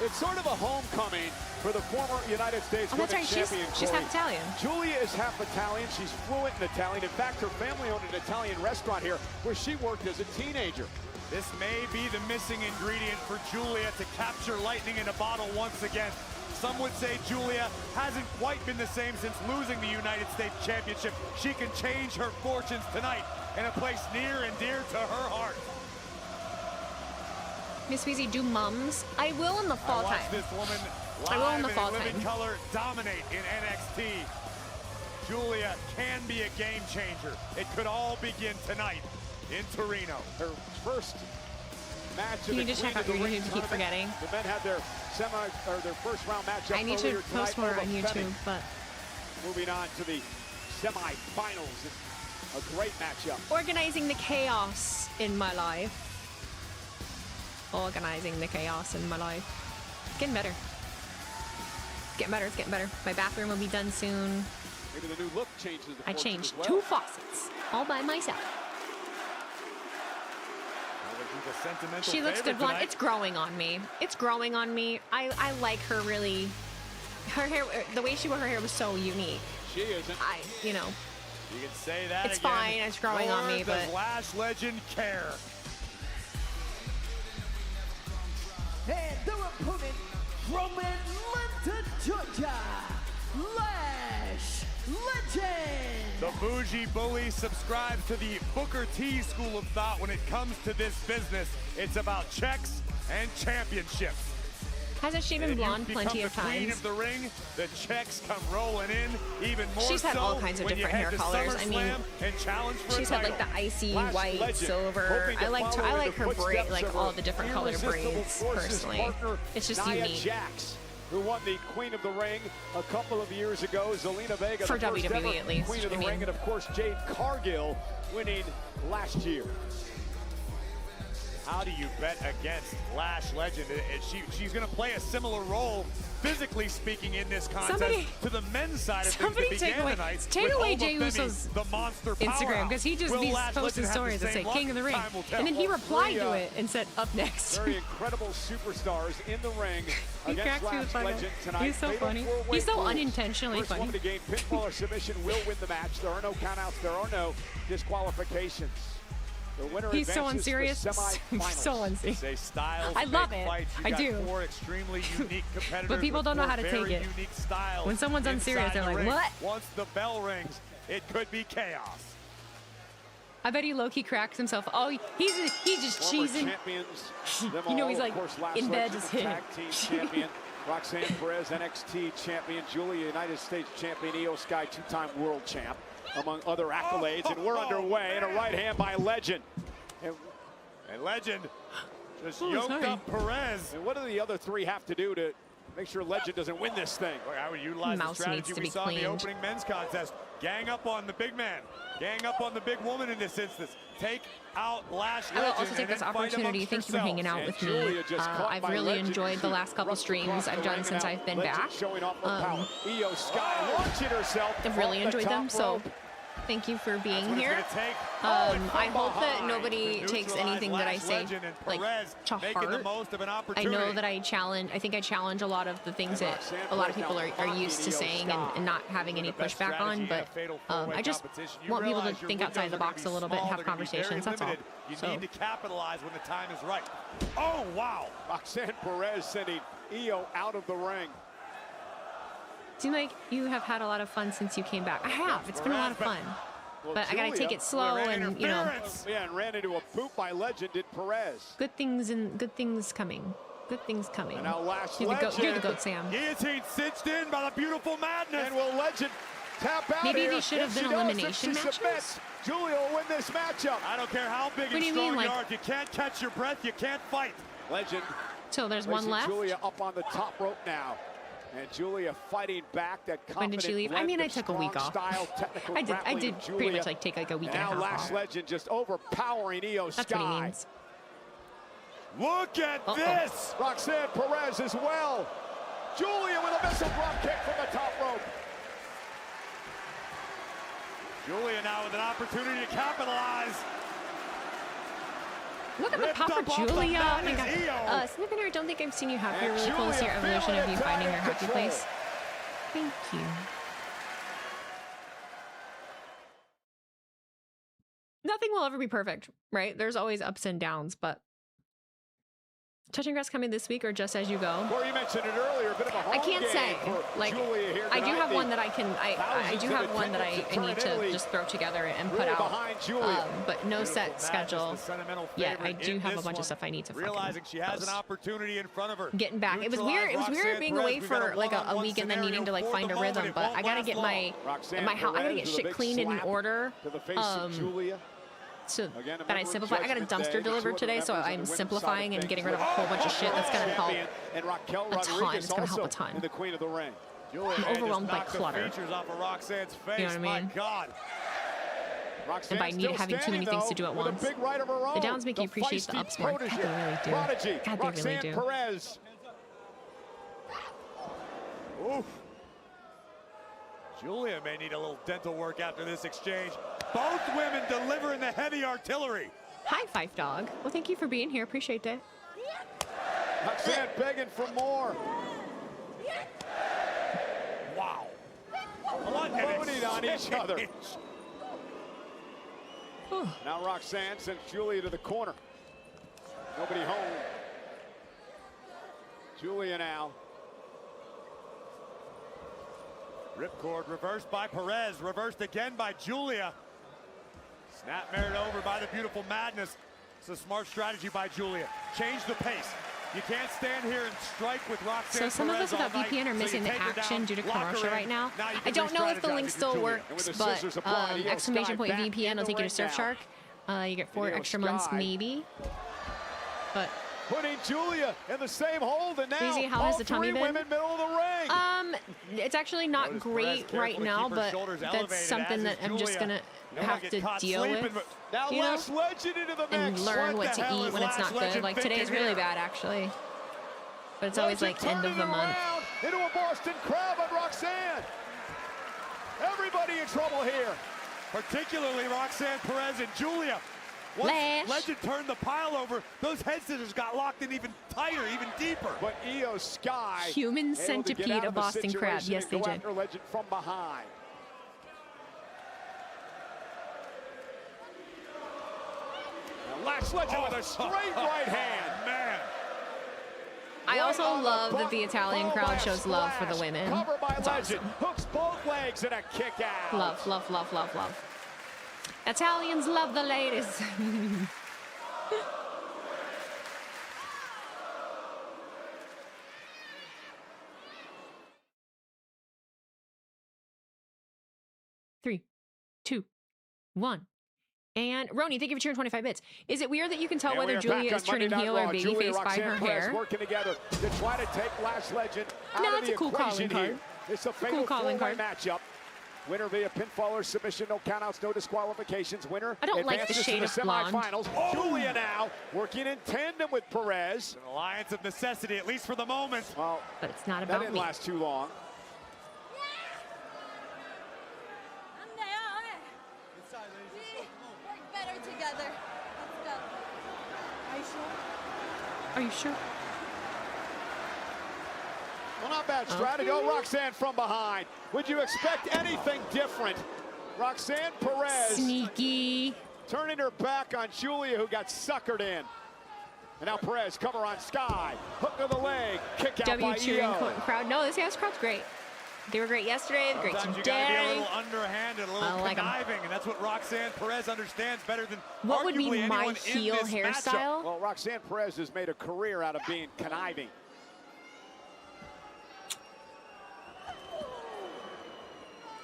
It's sort of a homecoming for the former United States Women's Champion. She's half Italian. Julia is half Italian. She's fluent in Italian. In fact, her family owned an Italian restaurant here where she worked as a teenager. This may be the missing ingredient for Julia to capture lightning in a bottle once again. Some would say Julia hasn't quite been the same since losing the United States Championship. She can change her fortunes tonight in a place near and dear to her heart. Miss Weezy, do mums? I will in the fall time. This woman I will in the fall living time. color dominate in NXT. Julia can be a game changer. It could all begin tonight in Torino. Her first match. You need to check out your YouTube to keep forgetting. The men had their their first round match. I need to post more on YouTube, but moving on to the semifinals. A great matchup. Organizing the chaos in my life. Organizing the chaos in my life. It's getting better. It's getting better. It's getting better. My bathroom will be done soon. Maybe the new look changes. I changed 2 faucets all by myself. She's a sentimental She looks good favorite blonde. tonight. It's growing on me. It's growing on me. I like her really. Her hair, the way she wore her hair was so unique. She isn't. You know. You can say that It's again. fine. It's growing on me, Nor does but Lash legend care. And their opponent from Atlanta, Georgia, Lash Legend. The Bougie Bully subscribes to the Booker T school of thought when it comes to this business. It's about checks and championships. Hasn't she been blonde plenty of the queen times? of the ring, the checks come rolling in even more. She's had so all kinds of when you different head hair to colors. I mean, SummerSlam and challenge for she's a had like the title. icy Lash white, Legend, silver. hoping to I like follow in her the braid, footsteps like of all her the different color irresistible braids. forces Personally, partner, it's just Nia unique. Jax, who won the Queen of the Ring a couple of years ago. Zelina Vega, For the first WWE ever at least, Queen of the I mean. Ring, and of course Jade Cargill winning last year. How do you bet against Lash Legend? She's going to play a similar role, physically speaking, in this contest to the men's side of things that began tonight. Take with away Oba Jey Femi, Uso's the monster Instagram, because he just Will be Lash posting Legend have stories the that say same luck? King of the Ring, Time will tell. and then he replied to it and said up next. Very incredible superstars in the ring He against cracks me the Lash fuck up. Legend tonight. He's so Fatal funny. four-way He's so rules. unintentionally First funny. one to gain pinfall or submission will win the match. There are no countouts. There are no disqualifications. The winner He's so advances to the unserious. semifinals. So unserious. Say styles I love make it. fights. You I got do. Four extremely unique competitors. But people with don't know four how to take very it. unique styles When someone's unserious, inside they're the like, ring. "What?" Once the bell rings, it could be chaos. I bet he low-key cracks himself. Oh, he's just Former cheesing. champions, them You know all, he's of like course, Lash in bed Legend, just the hitting. tag team champion. Roxanne Perez, NXT champion. Julia, United States champion. Io Sky, two-time world champ, among other accolades. And we're underway. And a right hand by Legend. And Legend just yoked up Perez. And what do the other three have to do to make sure Legend doesn't win this thing? I would utilize the Mouse strategy needs to we be saw in the cleaned. opening men's contest. Gang up on the big man. Gang up on the big woman in this instance. Take out Lash I will Legend also take and this then fight opportunity. amongst Thank you for hanging out with me. Julia just caught I've by really Legend. enjoyed the last couple streams I've done since I've been back. Showing off her power. Io Sky launching herself. I've really off the enjoyed top them, so rope. thank you for being That's what it's here. gonna take. I hope that behind nobody to takes neutralize anything that I Lash say Legend and like Perez to making the heart. most of an I opportunity. know that I challenge a lot of the things that a lot of people are used to saying and not having any pushback on, but I just want people to think outside the box a little bit and have conversations, that's all. You So. need to capitalize when the time is right. Oh, wow. Roxanne Perez sending Io out of the ring. Seems like you have had a lot of fun since you came back. I have. It's been a lot of fun. Well, But I gotta take it slow and, you know, Yeah, and ran into a boot by Legend, did Perez. good things coming. Good things coming. And now Lash You're the goat, Legend. you're the goat, Sam. Guillotine cinched in by the beautiful Madness. And will Legend tap out Maybe here? they should have If been she does, elimination if she matches? submits, Julia will win this matchup. I don't care how big What and do you strong mean, you like- are. If you can't catch your breath, you can't fight. Legend So there's one placing left. Julia up on the top rope now. And Julia fighting back. That When did she leave? I mean, I took a week off. I did pretty much like take like a week and a Now half Lash off. Legend just overpowering Io Sky. That's what he means. Look at this. Roxanne Perez as well. Julia with a missile drop kick from the top rope. Julia now with an opportunity to capitalize. Look at the Ripped pop up for off the Julia. mat Oh my is god. Io. Snipper, I don't think I've seen you happy. And You're really close to your Julia evolution of feeling you it, finding your down happy control. place. Thank you. Nothing will ever be perfect, right? There's always ups and downs, but touching grass coming this week or just as you go? Corey, you mentioned it earlier, a bit of a home I can't game say. for Like, Julia here I do tonight. have The one that I can. I do thousands have of one that I attendance at need Turin, to Italy. just throw together and put Really out. behind Julia. But no Beautiful set Madness, schedule. the sentimental Yeah, I favorite do in have a this bunch one. of stuff I need to Realizing she has post. an opportunity in front of her. Getting back. It was weird. It was weird being away for like a week and then needing to like find a rhythm. But I gotta get my house. I gotta get shit cleaned and in order. To the face of Julia. So Again, that I remember simplify. I got a Judgment dumpster Day, delivered two other today, so members of the I'm women's simplifying side and of getting things. rid of a whole bunch of shit. That's gonna help And Raquel a ton. Rodriguez It's gonna help a also ton. in the Queen of the Ring. Julia I'm May just overwhelmed by knocked the clutter. features off of Roxanne's face. You know what I My mean? God. And by Roxanne having too many still things to do at standing, though, once. with a big right of her own. The downs make you appreciate the feisty ups more. God, they protege. really do. Prodigy, God, they really Roxanne do. Perez. Oof. Julia may need a little dental work after this exchange. Both women delivering the heavy artillery. Hi, Fife Dog. Well, thank you for being here. Appreciate that. Roxanne begging for more. Wow. Loading on each other. Now Roxanne sends Julia to the corner. Nobody home. Julia now. Ripcord reversed by Perez, reversed again by Julia. Snap married over by the beautiful Madness. It's a smart strategy by Julia. Change the pace. You can't stand here and strike with Roxanne. So some Perez of us without VPN are missing the action due to commercial right now. I don't know if the link still works, but exclamation point VPN will take you to Surfshark. You get 4 extra months maybe. But putting Julia in the same hold, and now Easy, how has the tummy been? Women middle of the ring. It's actually not great right now, but that's something that I'm just gonna have to deal with. Now Last Legend into the mix. And learn what to eat when it's not good. Like today's really bad actually, but it's always like end of the month. Into a Boston crab on Roxanne. Everybody in trouble here. Particularly Roxanne Perez and Julia. Once Legend turned the pile over, those head scissors got locked in even tighter, even deeper. But Io Sky, human centipede of Boston crab. Yes, they did. Legend from behind. Now Last Legend with a straight right hand. Man. I also love that the Italian crowd shows love for the women. It's awesome. Hooks both legs and a kick out. Love, love, love, love, love. Italians love the ladies. Three, 2, 1. And Roni, thank you for cheering 25 bits. Is it weird that you can tell whether Julia is turning heel or babyface by her hair? Working together to try to take Last Legend out no, of that's the a cool calling card. It's a fatal four-way matchup. Winner via pinfall or submission, no countouts, no disqualifications. Winner I don't like the shade of blonde. Semifinals. Julia now working in tandem with Perez. An alliance of necessity, at least for the moment. Well, but it's not that about didn't me. last too long. Work better together. Let's go. Are you sure? Are you sure? Well, not bad strategy. Oh, Roxanne from behind. Would you expect anything different? Roxanne Perez. Sneaky. Turning her back on Julia, who got suckered in. And now Perez, cover on Sky. Hook to the leg. Kick out by cheering Io. crowd. No, this crowd's great. They were great yesterday. Great today. You gotta be a little underhanded, a little conniving, and that's what Roxanne Perez understands better than what would be my heel hairstyle? Well, Roxanne Perez has made a career out of being conniving.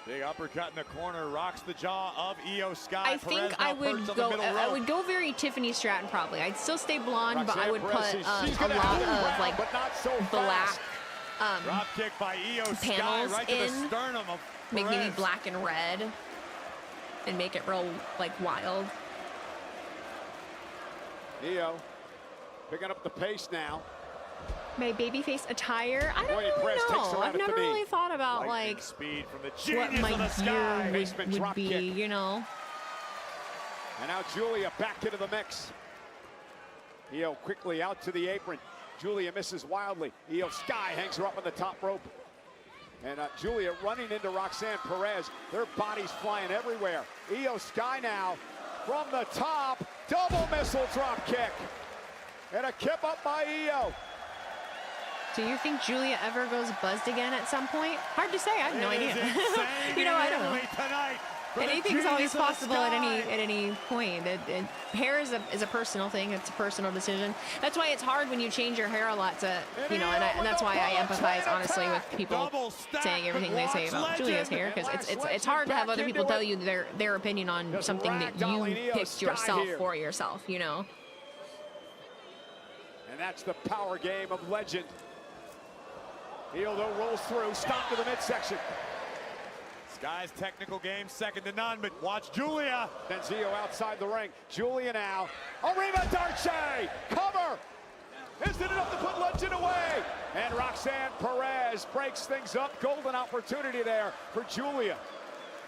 Big uppercut in the corner, rocks the jaw of Io Sky. I think I would go very Tiffany Stratton probably. I'd still stay blonde, but I would put a lot of like black drop kick by Io Sky panels right to the sternum of make maybe black and red and make it real like wild. Io picking up the pace now. My babyface attire? I don't really know. I've never really thought about like speed from the what my gear would be, you know. And now Julia back into the mix. Io quickly out to the apron. Julia misses wildly. Io Sky hangs her up on the top rope. And Julia running into Roxanne Perez. Their bodies flying everywhere. Io Sky now from the top. Double missile drop kick. And a kip up by Io. Do you think Julia ever goes buzzed again at some point? Hard to say. I have no idea. You know, I don't know. Anything's always possible at any point. Hair is a personal thing. It's a personal decision. That's why it's hard when you change your hair a lot to, you know, and that's why I empathize honestly with people saying everything they say about Julia's hair, because it's hard to have other people tell you their opinion on something that you picked yourself for yourself, you know. And that's the power game of Legend. Io though rolls through, stop to the midsection. Sky's technical game second to none, but watch Julia. Benzio outside the ring. Julia now. Arriba Darce! Cover! Isn't it enough to put Legend away? And Roxanne Perez breaks things up. Golden opportunity there for Julia.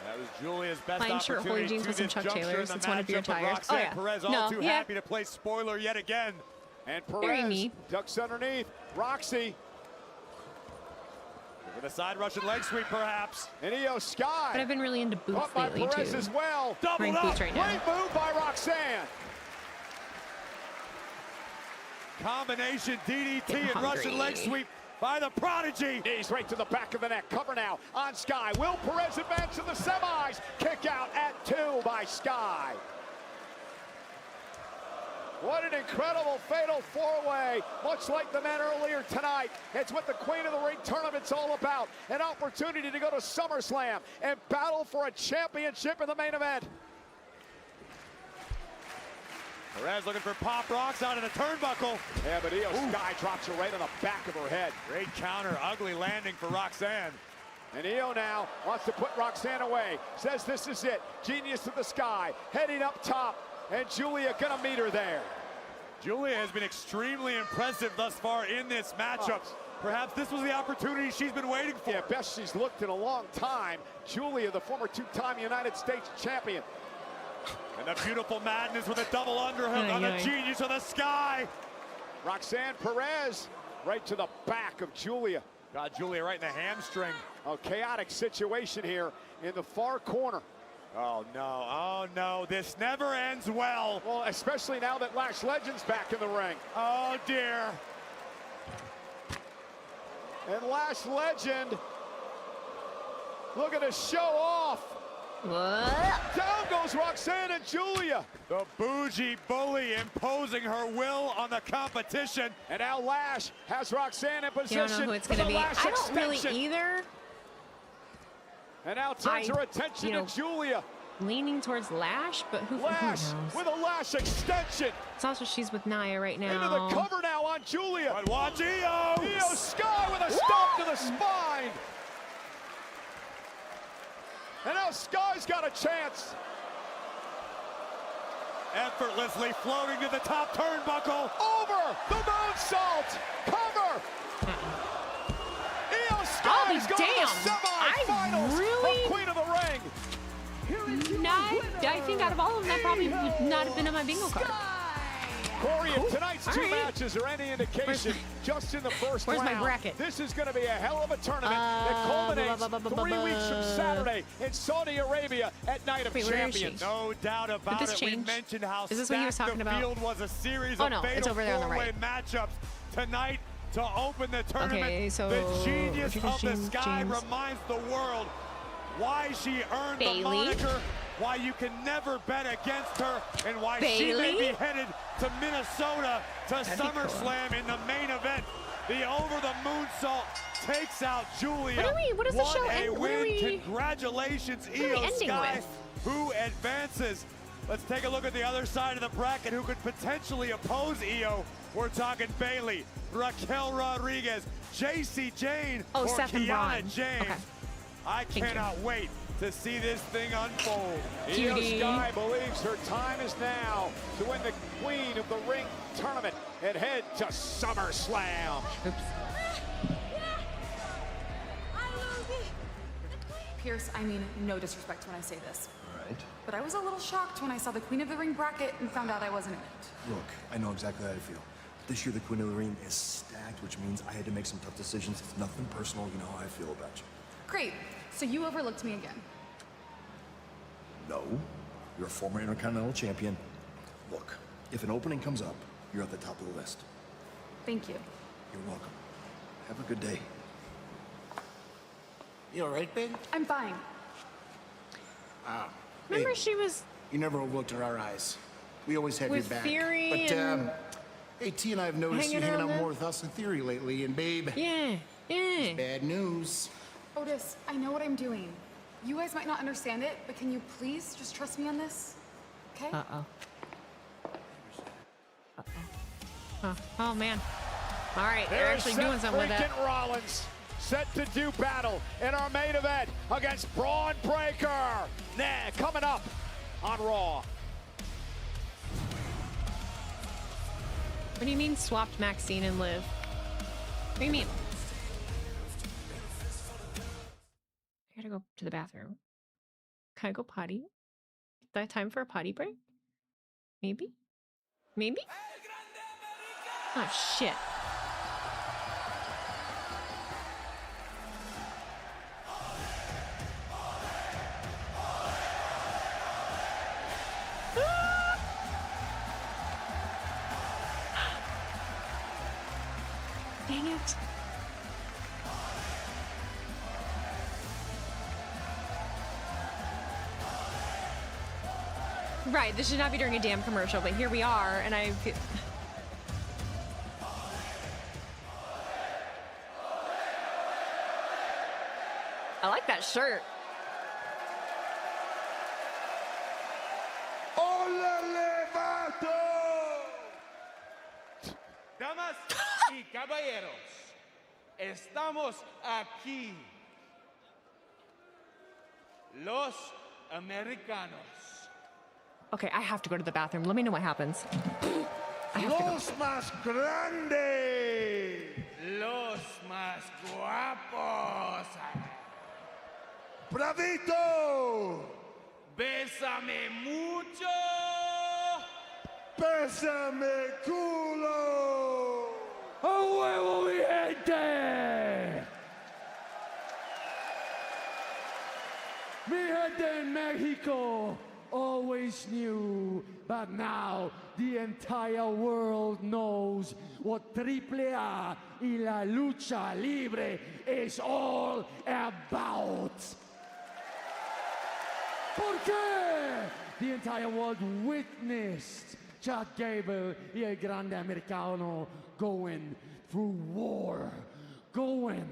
That was Julia's best Plain shirt, holy opportunity jeans to with some this Chuck juncture in Taylors. the It's one of your matchup, but tires. Roxanne Oh, yeah. Perez No, all too yeah. happy to play spoiler yet again. And Very Perez me. ducks underneath. Roxy. With a side Russian leg sweep, perhaps. And Io Sky. But I've been really into boots Caught by lately, Perez too. as well. Wearing Doubled boots up. right now. Great move by Roxanne. Combination DDT Getting and hungry. Russian leg sweep by the Prodigy. Knees right to the back of the neck. Cover now on Sky. Will Perez advance to the semis? Kick out at 2 by Sky. What an incredible fatal four-way. Much like the men earlier tonight, it's what the Queen of the Ring tournament's all about. An opportunity to go to SummerSlam and battle for a championship in the main event. Perez looking for pop rocks out of the turnbuckle. Yeah, but Io Sky drops her right on the back of her head. Great counter, ugly landing for Roxanne. And Io now wants to put Roxanne away. Says this is it. Genius to the Sky, heading up top. And Julia gonna meet her there. Julia has been extremely impressive thus far in this matchup. Perhaps this was the opportunity she's been waiting for. Yeah, best she's looked in a long time. Julia, the former two-time United States champion. And the beautiful madness with a double underhook on the Genius of the Sky. Roxanne Perez right to the back of Julia. Got Julia right in the hamstring. A chaotic situation here in the far corner. Oh no, this never ends well. Well, especially now that Lash Legend's back in the ring. Oh dear. And Lash Legend looking to show off. What? Down goes Roxanne and Julia. The bougie bully imposing her will on the competition. And now Lash has Roxanne in position. You don't know who it's going to be. I don't extension. really either. And now turns her attention to Julia. Leaning towards Lash, but who Lash knows? with a Lash extension. It's also she's with Nia right now. Into the cover now on Julia. But watch Io. Io Sky with a stomp to the spine. And now Sky's got a chance. Effortlessly floating to the top turnbuckle. Over the moonsault. Cover. Io Sky's I'll be going to the damned. semifinals of Queen of the Ring. I think out of all of them, that probably would not have been on my bingo card. Corey, if tonight's two matches are any indication, just in the first round, my bracket? this is going to be a hell of a tournament that culminates 3 weeks from Saturday in Saudi Arabia at Night of Champions. No doubt about it. We mentioned how stacked the field was. A series of fatal four-way matchups tonight to open the tournament. Okay, so the Genius of the Sky reminds the world why she earned the moniker, why you can never bet against her, and why she may be headed to Minnesota to SummerSlam in the main event. The over-the-moonsault takes out Julia. What is the show What a end? win. Congratulations, Io Sky, who advances. Let's take a look at the other side of the bracket who could potentially oppose Io. We're talking Bayley, Raquel Rodriguez, JC Jane, or Seth and Kiana Braun. James. Okay. I cannot wait to see this thing unfold. Io Sky believes her time is now to win the Queen of the Ring tournament and head to SummerSlam. Pierce, I mean no disrespect when I say this. Right. But I was a little shocked when I saw the Queen of the Ring bracket and found out I wasn't in it. Look, I know exactly how I feel. This year the Queen of the Ring is stacked, which means I had to make some tough decisions. It's nothing personal, you know how I feel about you. Great. So you overlooked me again. No, you're a former Intercontinental Champion. Look, if an opening comes up, you're at the top of the list. Thank you. You're welcome. Have a good day. You all right, babe? I'm fine. Wow. Remember she was... You never overlooked in our eyes. We always had your With back. Theory But, and hey, T and I have noticed you hanging out more with us and Theory lately, and babe... Yeah. Bad news. Otis, I know what I'm doing. You guys might not understand it, but can you please just trust me on this? Okay? Oh, man. All right, they're actually doing something with that. Rollins set to do battle in our main event against Braun Breaker. Coming up on Raw. What do you mean swapped Maxine and Liv? What do you mean? I gotta go to the bathroom. Can I go potty? Is that time for a potty break? Maybe? Maybe? Oh, shit. Dang it. Right, this should not be during a damn commercial, but here we are, and I feel... I like that shirt. Damas y caballeros, estamos aquí. Los Americanos. Okay, I have to go to the bathroom. Let me know what happens. Los más grandes. Los más guapos. Bravito. Bésame mucho. Bésame culo. ¡A huevo, mi gente! Mi gente in Mexico always knew, but now the entire world knows what AAA y la lucha libre is all about. ¿Por qué? The entire world witnessed Chad Gable y el Grande Americano going through war, going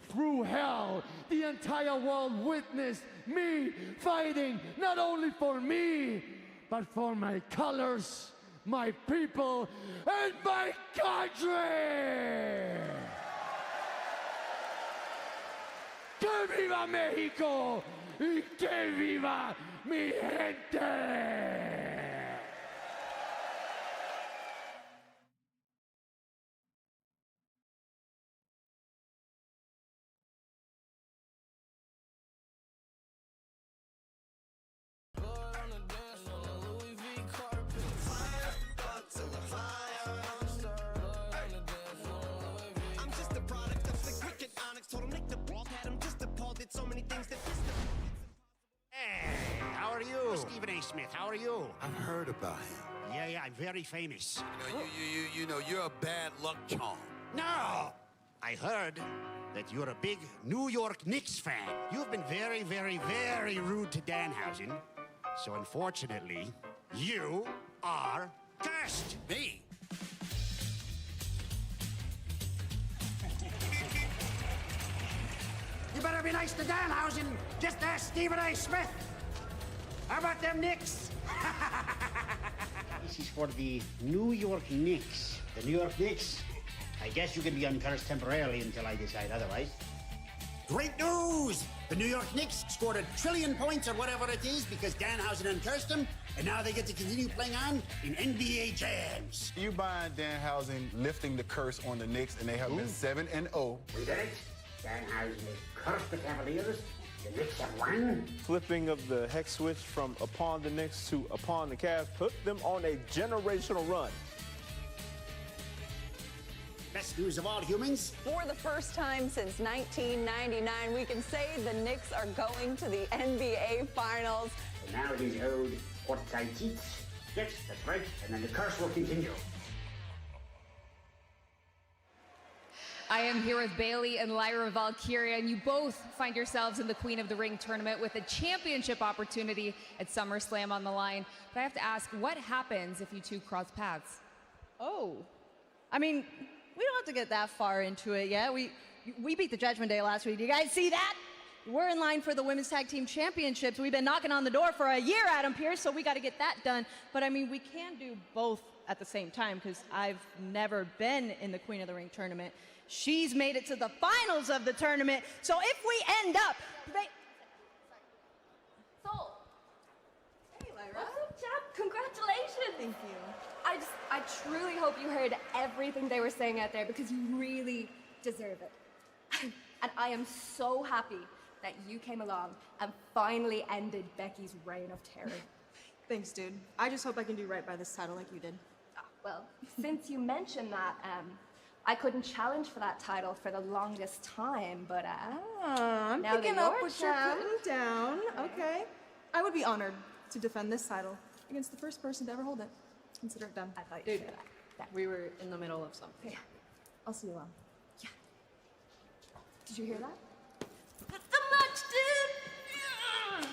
through hell. The entire world witnessed me fighting not only for me, but for my colors, my people, and my country! ¡Que viva México! ¡Y que viva mi gente! How are you? Stephen A. Smith, how are you? I've heard about him. Yeah, I'm very famous. You know, you're a bad luck charm. No! I heard that you're a big New York Knicks fan. You've been very, very, very rude to Danhausen. So unfortunately, you are cursed. Me? You better be nice to Danhausen. Just ask Stephen A. Smith. How about them Knicks? This is for the New York Knicks. The New York Knicks. I guess you can be uncursed temporarily until I decide otherwise. Great news! The New York Knicks scored 1 trillion points or whatever it is because Danhausen uncursed them, and now they get to continue playing on in NBA jams. You buying Danhausen lifting the curse on the Knicks, and they have been 7-0. We did it. Danhausen has cursed the Cavaliers. The Knicks have won. Flipping of the hex switch from upon the Knicks to upon the Cavs put them on a generational run. Best news of all humans. For the first time since 1999, we can say the Knicks are going to the NBA Finals. And now it is owed Ortaitit. Yes, that's right. And then the curse will continue. I am here with Bayley and Lyra Valkyria, and you both find yourselves in the Queen of the Ring tournament with a championship opportunity at SummerSlam on the line. But I have to ask, what happens if you two cross paths? Oh, I mean, we don't have to get that far into it yet. We beat the Judgment Day last week. Do you guys see that? We're in line for the Women's Tag Team Championships. We've been knocking on the door for a year, Adam Pearce, so we got to get that done. But I mean, we can do both at the same time because I've never been in the Queen of the Ring tournament. She's made it to the finals of the tournament. So if we end up... Soul. Hey, Lyra. What's up, Chap? Congratulations. Thank you. I truly hope you heard everything they were saying out there because you really deserve it. And I am so happy that you came along and finally ended Becky's reign of terror. Thanks, dude. I just hope I can do right by this title like you did. Well, since you mentioned that, I couldn't challenge for that title for the longest time, but I'm now picking that up you're what you're champ- putting down. Okay. I would be honored to defend this title against the first person to ever hold it. Consider it done. I thought Dude, we were in the middle of something. Yeah. I'll see you around. Did you hear that? The match, dude!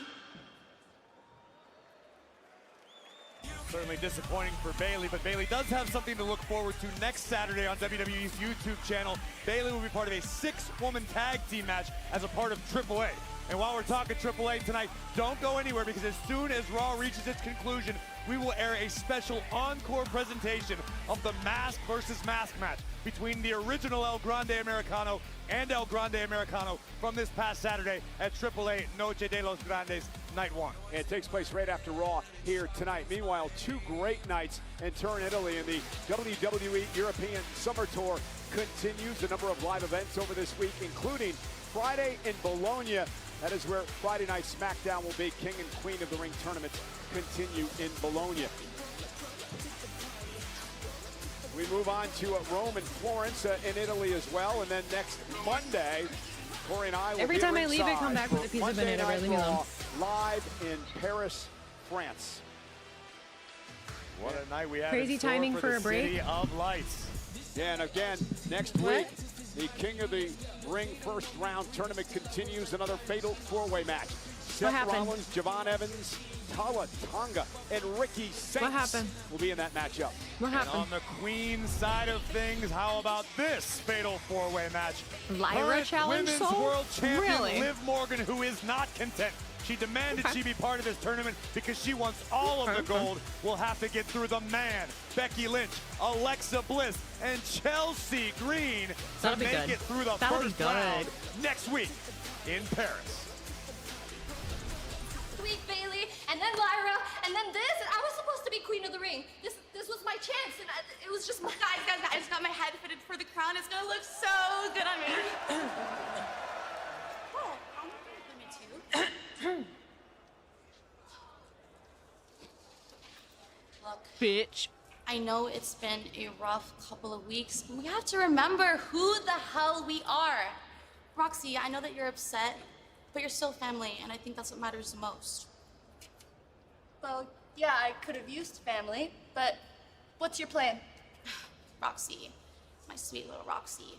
Certainly disappointing for Bayley, but Bayley does have something to look forward to next Saturday on WWE's YouTube channel. Bayley will be part of a 6-woman tag team match as a part of AAA. And while we're talking AAA tonight, don't go anywhere, because as soon as Raw reaches its conclusion, we will air a special encore presentation of the mask versus mask match between the original El Grande Americano and El Grande Americano from this past Saturday at AAA Noche de los Grandes, Night 1. And it takes place right after Raw here tonight. Meanwhile, 2 great nights in Turin, Italy, and the WWE European Summer Tour continues. A number of live events over this week, including Friday in Bologna. That is where Friday Night SmackDown will be. King and Queen of the Ring tournaments continue in Bologna. We move on to Rome and Florence in Italy as well. And then next Monday, Corey and I will Every be time I leave, I ringside come back with a for piece of Monday banana bread. Night Leave me Raw, alone. live in Paris, France. What a night we have. Crazy in store timing for for the a break. City of Lights. Yeah, and again, next week, the King of the Ring first round tournament continues. Another fatal 4-way match. Seth happened? Rollins, Javon Evans, Tala Tonga, and Ricky Saints happened? will be in that matchup. What And happened? on the Queen side of things, how about this fatal 4-way match? Lyra Current challenge Women's Soul? World Champion Really? Liv Morgan, who is not content. She demanded Okay. she be part of this tournament because she wants all of the gold. Will have to get through the man, Becky Lynch, Alexa Bliss, and Chelsea Green to That'll be make good. it through the That'll be first good. round next week in Paris. Sweet Bayley, and then Lyra, and then this, and I was supposed to be Queen of the Ring. This was my chance, and it was just my... Guys, I just got my head fitted for the crown. It's gonna look so good on me. Oh, I'm gonna too. Look, Bitch. I know it's been a rough couple of weeks, but we have to remember who the hell we are. Roxy, I know that you're upset, but you're still family, and I think that's what matters the most. Well, yeah, I could have used family, but what's your plan? Roxy, my sweet little Roxy.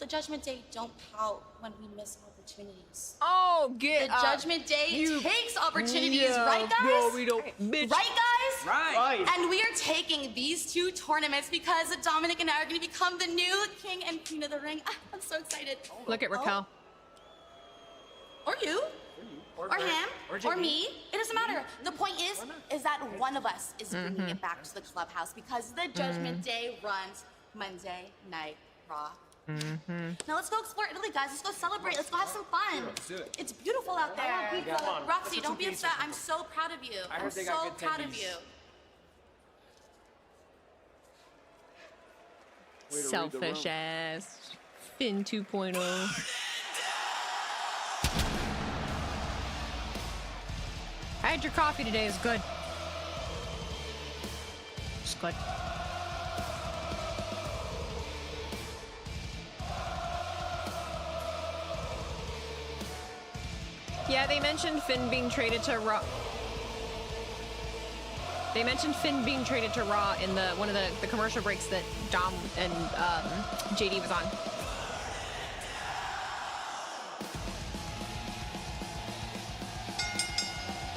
The Judgment Day don't pout when we miss opportunities. Oh, get The Judgment Day takes opportunities, Yeah, right, guys? no, we don't, bitch. Right, guys? Right. And we are taking these 2 tournaments because Dominic and I are going to become the new King and Queen of the Ring. Ah, I'm so excited. Look at Raquel. Or you. Or him. Or me. It doesn't matter. The point is that one of us is bringing it back to the clubhouse because the Judgment Day runs Monday Night Raw. Now let's go explore Italy, guys. Let's go celebrate. Let's go have some fun. Let's do it. It's beautiful out there. Come on. Roxy, Let's don't be get some upset. I'm so proud of you. I heard I'm they got so good proud of tendies. you. Way to read the Selfish room. ass. Finn 2.0. I had your coffee today. It's good. It's good. Yeah, they mentioned Finn being traded to Raw. They mentioned Finn being traded to Raw in one of the commercial breaks that Dom and JD was on.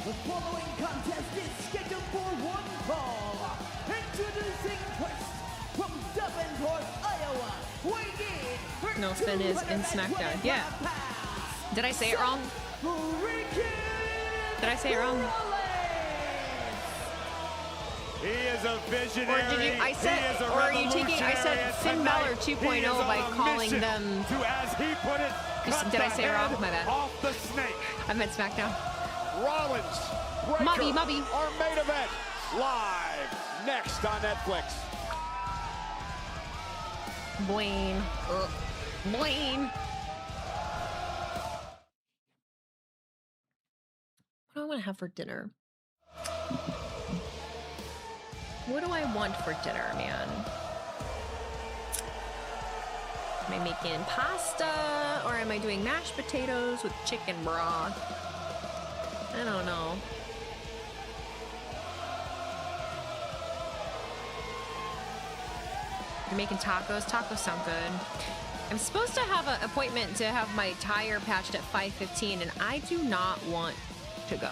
The following contest is scheduled for one fall. Introducing first, from Davenport, Iowa, weighing in for No, Finn is in SmackDown. Yeah. Did I say it wrong? Did I say it wrong? He is a visionary. Or did you? I said, He is a or are you taking? I said revolutionary, Finn and Balor tonight 2.0 he is by on a calling mission them. to, as he put it, cut Did I the say it wrong? head My bad. Off the snake. I meant SmackDown. Rollins, Breaker, Mubby. our main event, live next on Netflix. Blaine. Blaine. want to have for dinner? What do I want for dinner, man? Am I making pasta or am I doing mashed potatoes with chicken broth? I don't know. You're making tacos? Tacos sound good. I'm supposed to have an appointment to have my tire patched at 5:15 and I do not want to go.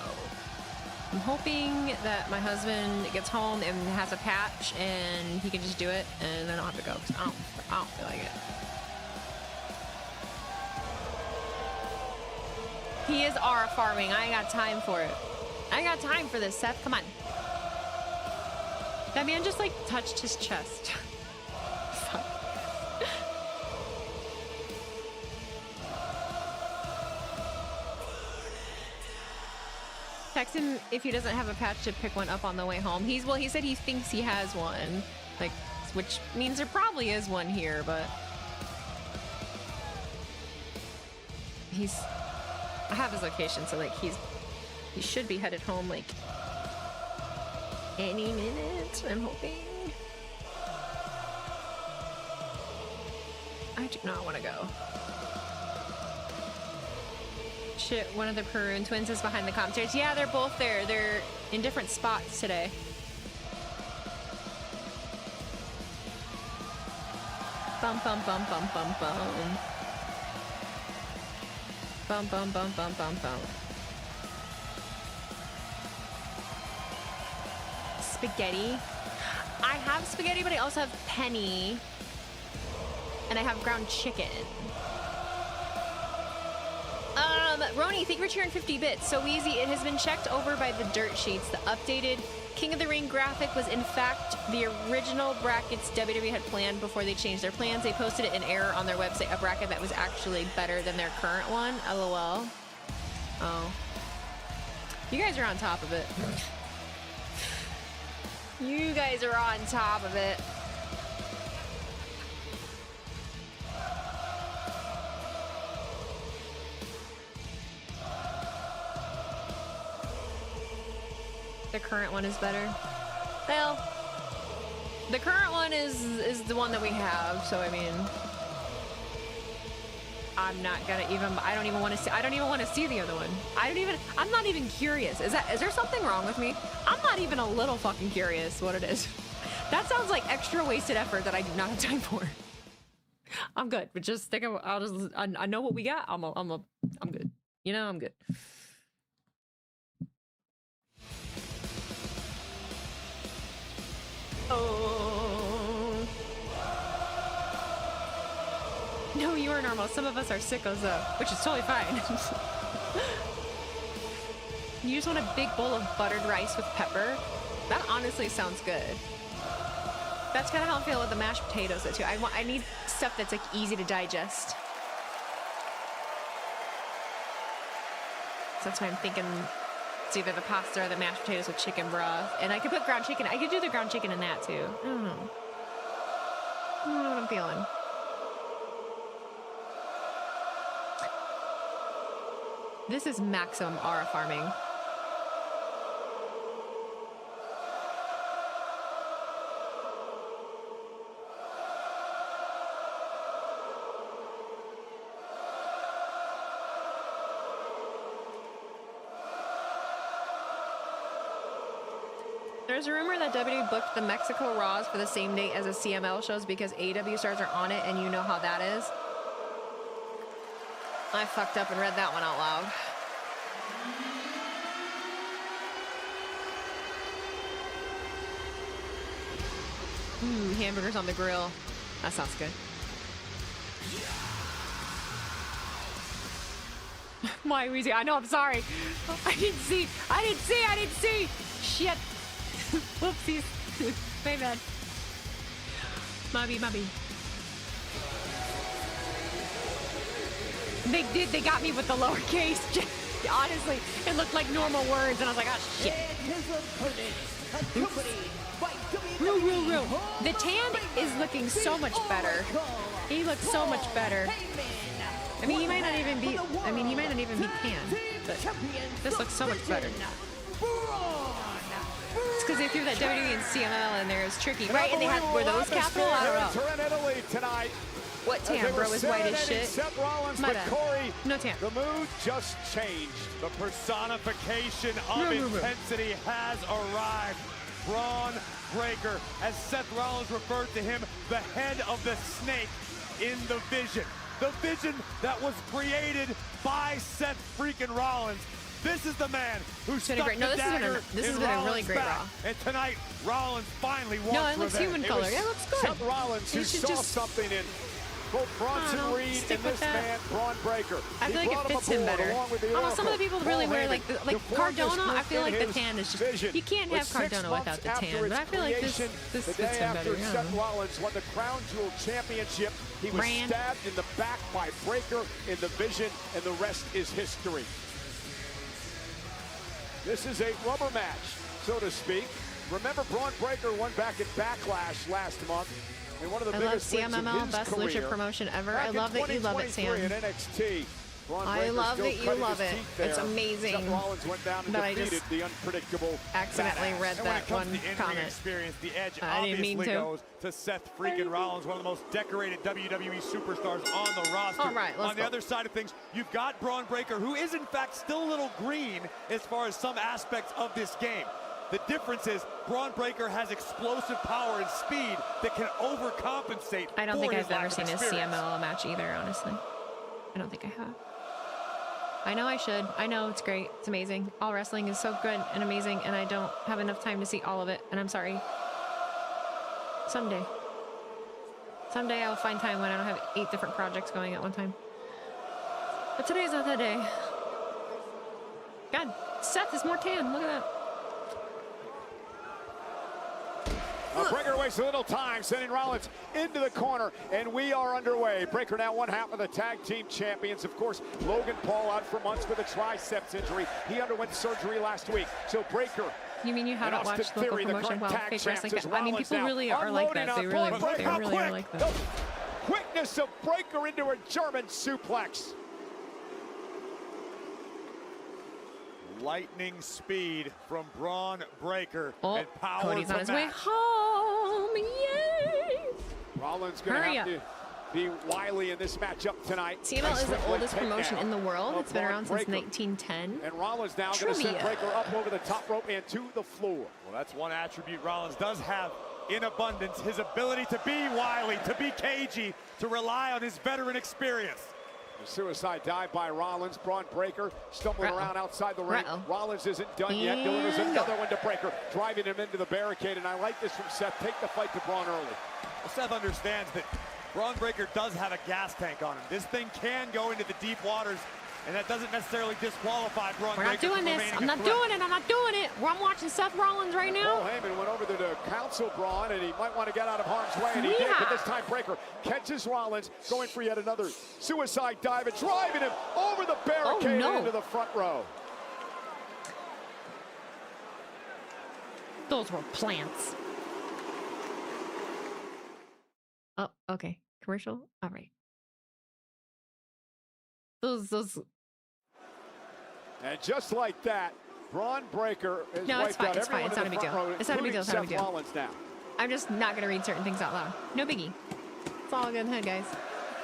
I'm hoping that my husband gets home and has a patch and he can just do it and I don't have to go because I don't feel like it. He is RA farming. I ain't got time for it. I ain't got time for this, Seth. Come on. That man just like touched his chest. Text him if he doesn't have a patch to pick one up on the way home. He said he thinks he has one, like, which means there probably is one here, but I have his location, so like he should be headed home like any minute. I'm hoping. I do not want to go. Shit, one of the Peruvian twins is behind the commentaries. Yeah, they're both there. They're in different spots today. Bum bum bum bum bum bum. Bum bum bum bum bum bum. Spaghetti. I have spaghetti, but I also have penny. And I have ground chicken. Roni, thank you for cheering 50 bits. So easy. It has been checked over by the dirt sheets. The updated King of the Ring graphic was in fact the original brackets WWE had planned before they changed their plans. They posted it in error on their website, a bracket that was actually better than their current one. LOL. Oh. You guys are on top of it. You guys are on top of it. The current one is better. Well, the current one is the one that we have, so I mean, I'm not gonna even, I don't even want to see the other one. I'm not even curious. Is there something wrong with me? I'm not even a little fucking curious what it is. That sounds like extra wasted effort that I do not have time for. I'm good, but just think of, I know what we got. I'm good. You know, I'm good. Oh. No, you are normal. Some of us are sickos though, which is totally fine. You just want a big bowl of buttered rice with pepper? That honestly sounds good. That's kind of how I feel with the mashed potatoes though too. I need stuff that's like easy to digest. So that's why I'm thinking it's either the pasta or the mashed potatoes with chicken broth. And I could put ground chicken. I could do the ground chicken in that too. I don't know. I don't know what I'm feeling. This is maximum RA farming. There's a rumor that WWE booked the Mexico Raws for the same date as the CML shows because AEW stars are on it, and you know how that is. I fucked up and read that one out loud. Ooh, hamburgers on the grill. That sounds good. Why, Weezy? I know, I'm sorry. I didn't see. Shit. Whoopsies. My bad. Mubby. They got me with the lowercase. Honestly, it looked like normal words, and I was like, oh, shit. Real. The tan is looking so much better. He looks so much better. I mean, he might not even even be, I mean, he might not even be tan, but this looks so much better. It's because they threw that WWE and CML in there. It's tricky, right? And they had, were those capital? I don't know. Turin, Italy tonight. What tan, bro? Is white as shit. Seth Rollins My with bad. Corey. No tan. The mood just changed. The personification of intensity has arrived. Braun Breaker, as Seth Rollins referred to him, the head of the snake in the vision. The vision that was created by Seth freaking Rollins. This is the man who stuck the dagger this has in been a really Rollins' great back. Raw. And tonight, Rollins finally wants No, it looks human color. Yeah, it looks good. Seth Rollins who saw something in both Bronson Reed and this man, Braun Breaker. I feel like it fits him better. Almost some of the people really wear like Cardona. I feel like the tan is just, you can't have Cardona without the tan, but I feel like this fits him better. Yeah. Seth Rollins won the Crown Jewel Championship. He was stabbed in the back by Breaker in the vision, and the rest is history. This is a rubber match, so to speak. Remember, Braun Breaker won back at Backlash last month. And one of the biggest wins in his best career. lucha promotion ever. I love that you love it, Sam. In NXT. I love that you love it. It's amazing. Seth Rollins went down and defeated the unpredictable accidentally read that one comment. Experience, the edge I didn't mean obviously goes to Seth freaking Rollins, one of the most decorated WWE superstars on the roster. All right, let's on the other side of things, you've got Braun Breaker, who is in fact still a little green as far as some aspects of this game. The difference is Braun Breaker has explosive power and speed that can overcompensate. I don't think I've ever seen a CMLL match either, honestly. I don't think I have. I know I should. I know it's great. It's amazing. All wrestling is so good and amazing, and I don't have enough time to see all of it, and I'm sorry. Someday. Someday I'll find time when I don't have 8 different projects going at one time. But today's not that day. God, Seth is more tan. Look at that. Breaker wastes a little time, sending Rollins into the corner, and we are underway. Breaker now one half of the tag team champions. Of course, Logan Paul out for months with a triceps injury. He underwent surgery last week. So Breaker. You mean you haven't watched local promotion while fake wrestling? I mean, people really are like that. They really are like that. The quickness of Breaker into a German suplex. Lightning speed from Braun Breaker. And power Cody's on his way match. home. Yay! Rollins going to have to be wily in this matchup tonight. CML is the oldest promotion in the world. It's been around since 1910. And Rollins now going to send Breaker up over the top rope and to the floor. Well, that's one attribute Rollins does have in abundance, his ability to be wily, to be cagey, to rely on his veteran experience. The suicide dive by Rollins. Braun Breaker stumbling around outside the ring. Rollins isn't done yet. Delivers another one to Breaker, driving him into the barricade. And I like this from Seth. Take the fight to Braun early. Well, Seth understands that Braun Breaker does have a gas tank on him. This thing can go into the deep waters, and that doesn't necessarily disqualify Braun Breaker. We're not doing this. I'm not doing it. I'm not doing it. I'm watching Seth Rollins right now. Paul Heyman went over there to counsel Braun, and he might want to get out of harm's way, and he did. But this time Breaker catches Rollins, going for yet another suicide dive and driving him over the barricade and into the front row. Those were plants. Oh, okay. Commercial? All right. Those. And just like that, Braun Breaker is it's fine. It's fine. It's not a big deal. It's not a big deal. It's not a big deal. Rollins now. I'm just not going to read certain things out loud. No biggie. It's all good in the hood, guys.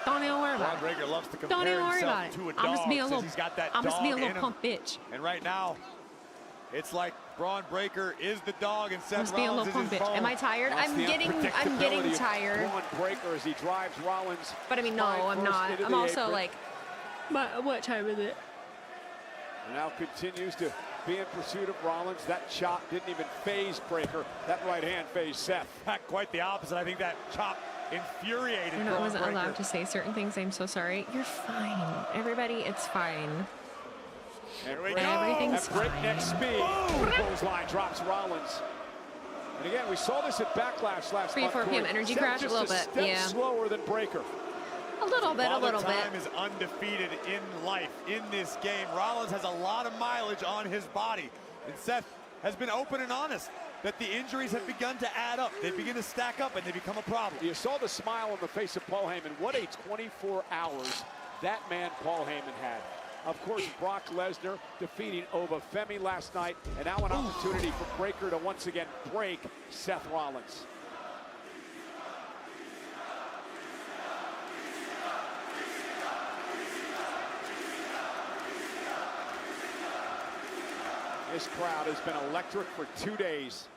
Don't even worry about it. Braun Breaker loves to compare Don't even worry about it. to a dog. I'm just being a little, he's got that I'm just being a little dog pump bitch. And right now, it's like Braun Breaker is the dog and Seth I'm just being a Rollins little is pump his bitch. phone. Am I tired? I'm getting tired. Braun Breaker as he drives Rollins. But I mean, no, I'm not. I'm also like, what time is it? And now continues to be in pursuit of Rollins. That chop didn't even phase Breaker. That right hand phased Seth. Quite the opposite. I think that chop infuriated Braun Breaker. I wasn't allowed to say certain things. I'm so sorry. You're fine. Everybody, it's fine. Everything's fine. At breakneck speed. Clothesline drops Rollins. And again, we saw this at Backlash last month. 3-4 p.m. energy crash, a little bit. Yeah. Slower than Breaker. A little bit. Time is undefeated in life in this game. Rollins has a lot of mileage on his body. And Seth has been open and honest that the injuries have begun to add up. They begin to stack up and they become a problem. You saw the smile on the face of Paul Heyman. What a 24 hours that man Paul Heyman had. Of course, Brock Lesnar defeating Oba Femi last night, and now an opportunity for Breakker to once again break Seth Rollins. This crowd has been electric for 2 days.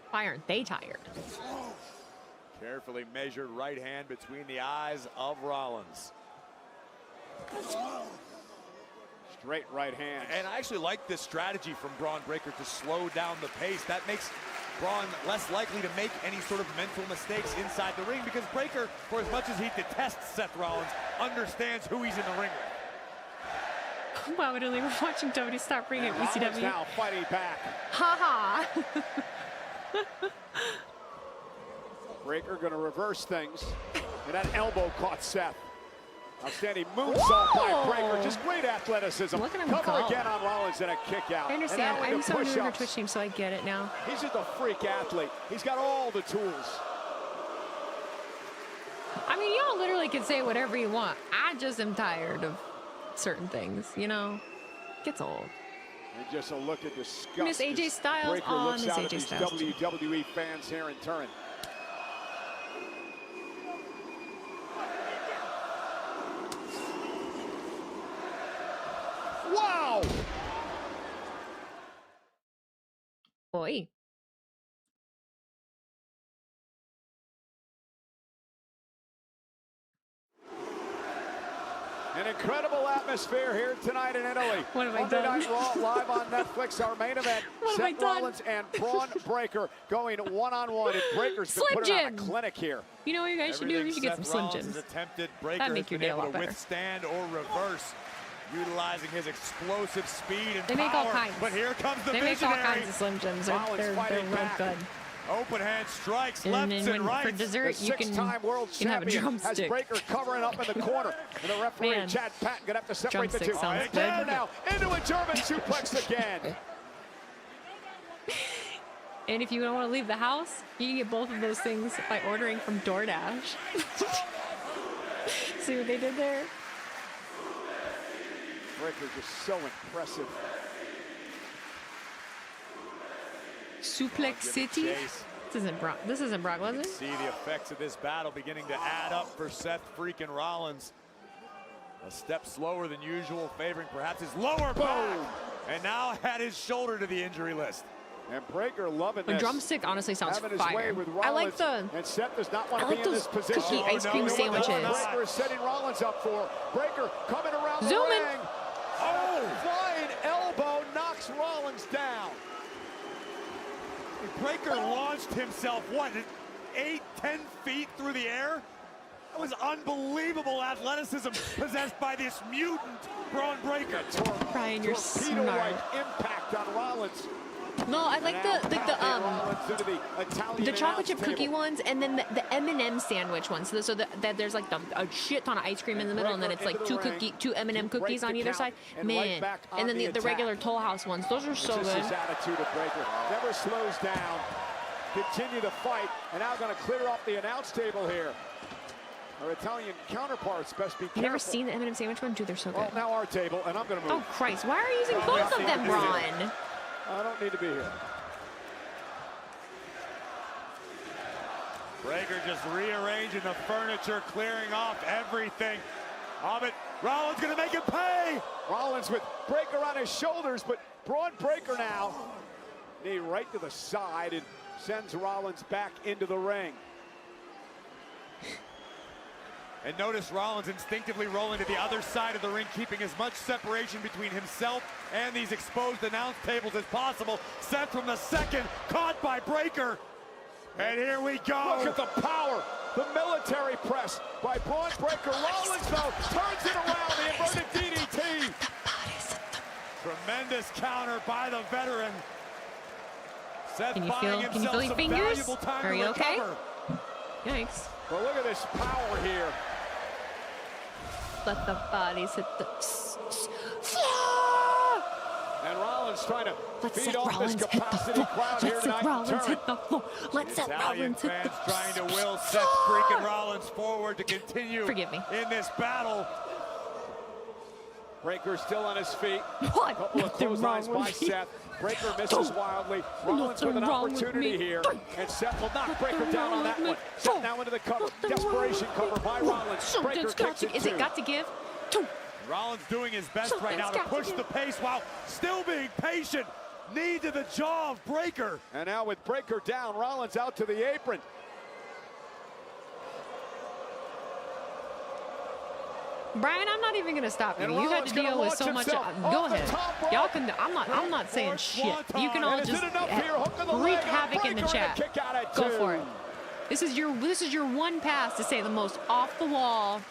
Why aren't they tired? Carefully measured right hand between the eyes of Rollins. Straight right hand. And I actually like this strategy from Braun Breaker to slow down the pace. That makes Braun less likely to make any sort of mental mistakes inside the ring, because Breaker, for as much as he detests Seth Rollins, understands who he's in the ring with. Wow, literally, we're watching WWE stop ring at ECW. Now fighting back. Ha ha. Breaker going to reverse things, and that elbow caught Seth. Outstanding moonsault by Breaker. Just great athleticism. Look at him Cover go. again on Rollins and a kick out. I understand. I'm so new to her push-ups. Twitch team, so I get it now. He's just a freak athlete. He's got all the tools. I mean, y'all literally can say whatever you want. I just am tired of certain things, you know? Gets old. And just a look at disgust. Miss AJ Styles. Breaker Oh, looks Miss out AJ at these Styles. WWE fans here in Turin. Wow! Boy. An incredible atmosphere here tonight in Italy. What have I Monday done? Night Raw live on Netflix. Our main event. What have I Seth done? Rollins and Braun Breaker going one-on-one. And Breaker's been Slim putting on a Jim. clinic here. You know what you guys should do? You should get some Seth Slim Rollins Jims. has attempted, Breaker That'd make has your been day a able lot to better. withstand or reverse, utilizing his explosive speed and They make power. all kinds. But here comes the They make all visionary. kinds of Slim Jims. Rollins They're fighting real back. good. Open hand strikes And left then and right. for dessert, The you can six-time world have a champion has drumstick. Breaker covering up in the corner. And the referee, Man. Chad Patton, going to have to separate the Drumstick two. sounds Breaker good. now into a German suplex again. And if you don't want to leave the house, you can get both of those things by ordering from DoorDash. See what they did there? Breaker just so impressive. Suplex City. Chase. This isn't Brock Lesnar. See the effects of this battle beginning to add up for Seth freaking Rollins. A step slower than usual, favoring perhaps his lower back. And now had his shoulder to the injury list. And Breaker loving A this. drumstick honestly sounds Having his way fire. with I like Rollins, the. and Seth does not want I to like be in those this position. cookie ice cream sandwiches. Breaker is setting Rollins up for. Breaker coming around the Zoom in. ring. Oh, flying elbow knocks Rollins down. Breaker launched himself, what, 8, 10 feet through the air? That was unbelievable athleticism possessed by this mutant Braun Breaker. Brian, you're smart. Torpedo-like impact on Rollins. No, I like the chocolate chip cookie ones, and then the M&M sandwich ones. So that there's like a shit ton of ice cream in the middle, and then it's like two M&M cookies on either side. Man, and then the regular Toll House ones. Those are so This good. is attitude of Breaker. Never slows down. Continue to fight, and now going to clear off the announce table here. Our Italian counterparts best be careful. You never seen the M&M sandwich one? Dude, they're so good. Well, now our table, and I'm going to move. Oh Christ! Why are you using both of them, Braun? I don't need to be here. Breaker just rearranging the furniture, clearing off everything. Rollins gonna make it pay. Rollins with Breaker on his shoulders, but Braun Breaker now. Knee right to the side and sends Rollins back into the ring. And notice Rollins instinctively rolling to the other side of the ring, keeping as much separation between himself and these exposed announce tables as possible. Seth from the second, caught by Breaker. And here we go. Look at the power, the military press by Braun Breaker. Rollins, though, turns it around, the inverted DDT. Tremendous counter by the veteran. Seth Can you buying feel himself your some fingers? valuable time Are to you okay? recover. Yikes. But look at this power here. Let the bodies hit the. And Rollins trying to Let's feed Seth off Rollins this hit the capacity floor. crowd here Let's tonight. Seth Rollins Turin. hit the floor. Let's Seth Italian Rollins hit fans the trying to will Seth freaking Rollins forward to continue Forgive me. in this battle. Breaker still on his feet. What? Couple of clotheslines by Seth. Breaker misses wildly. Rollins with an opportunity here. And Seth will knock Breaker down on that one. Seth now into the cover. Desperation cover by Rollins. Breaker kicks it Is it got to give? Rollins doing his best right now to push the pace while still being patient. Knee to the jaw of Breaker. And now with Breaker down, Rollins out to the apron. Brian, I'm not even going to stop you. And You had Rollins to gonna deal with launch so much. himself Go off the ahead. top rope. Y'all can. I'm not saying shit. You can all And is just it enough here? Hook of the wreak leg on havoc in the Breaker and a chat. kick out at Go two. for it. This is your one pass to say the most off the wall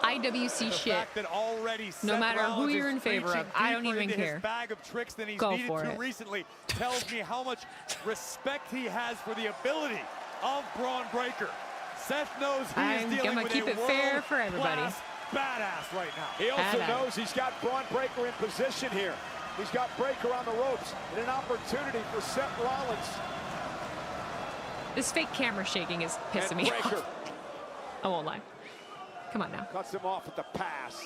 IWC shit. Fact that already No Seth matter who Rollins you're is in favor of, reaching I don't deeper even into care. His bag of tricks than he's Go needed for to it. recently tells me how much respect he has for the ability of Braun Breaker. Seth knows he is I'm dealing gonna with keep a it fair for everybody. world-class badass right now. He also knows he's got Braun Breaker in position here. He's got Breaker on the ropes and an opportunity for Seth Rollins. This fake camera shaking is pissing me Breaker off. I won't lie. Come on now. cuts him off with the pass.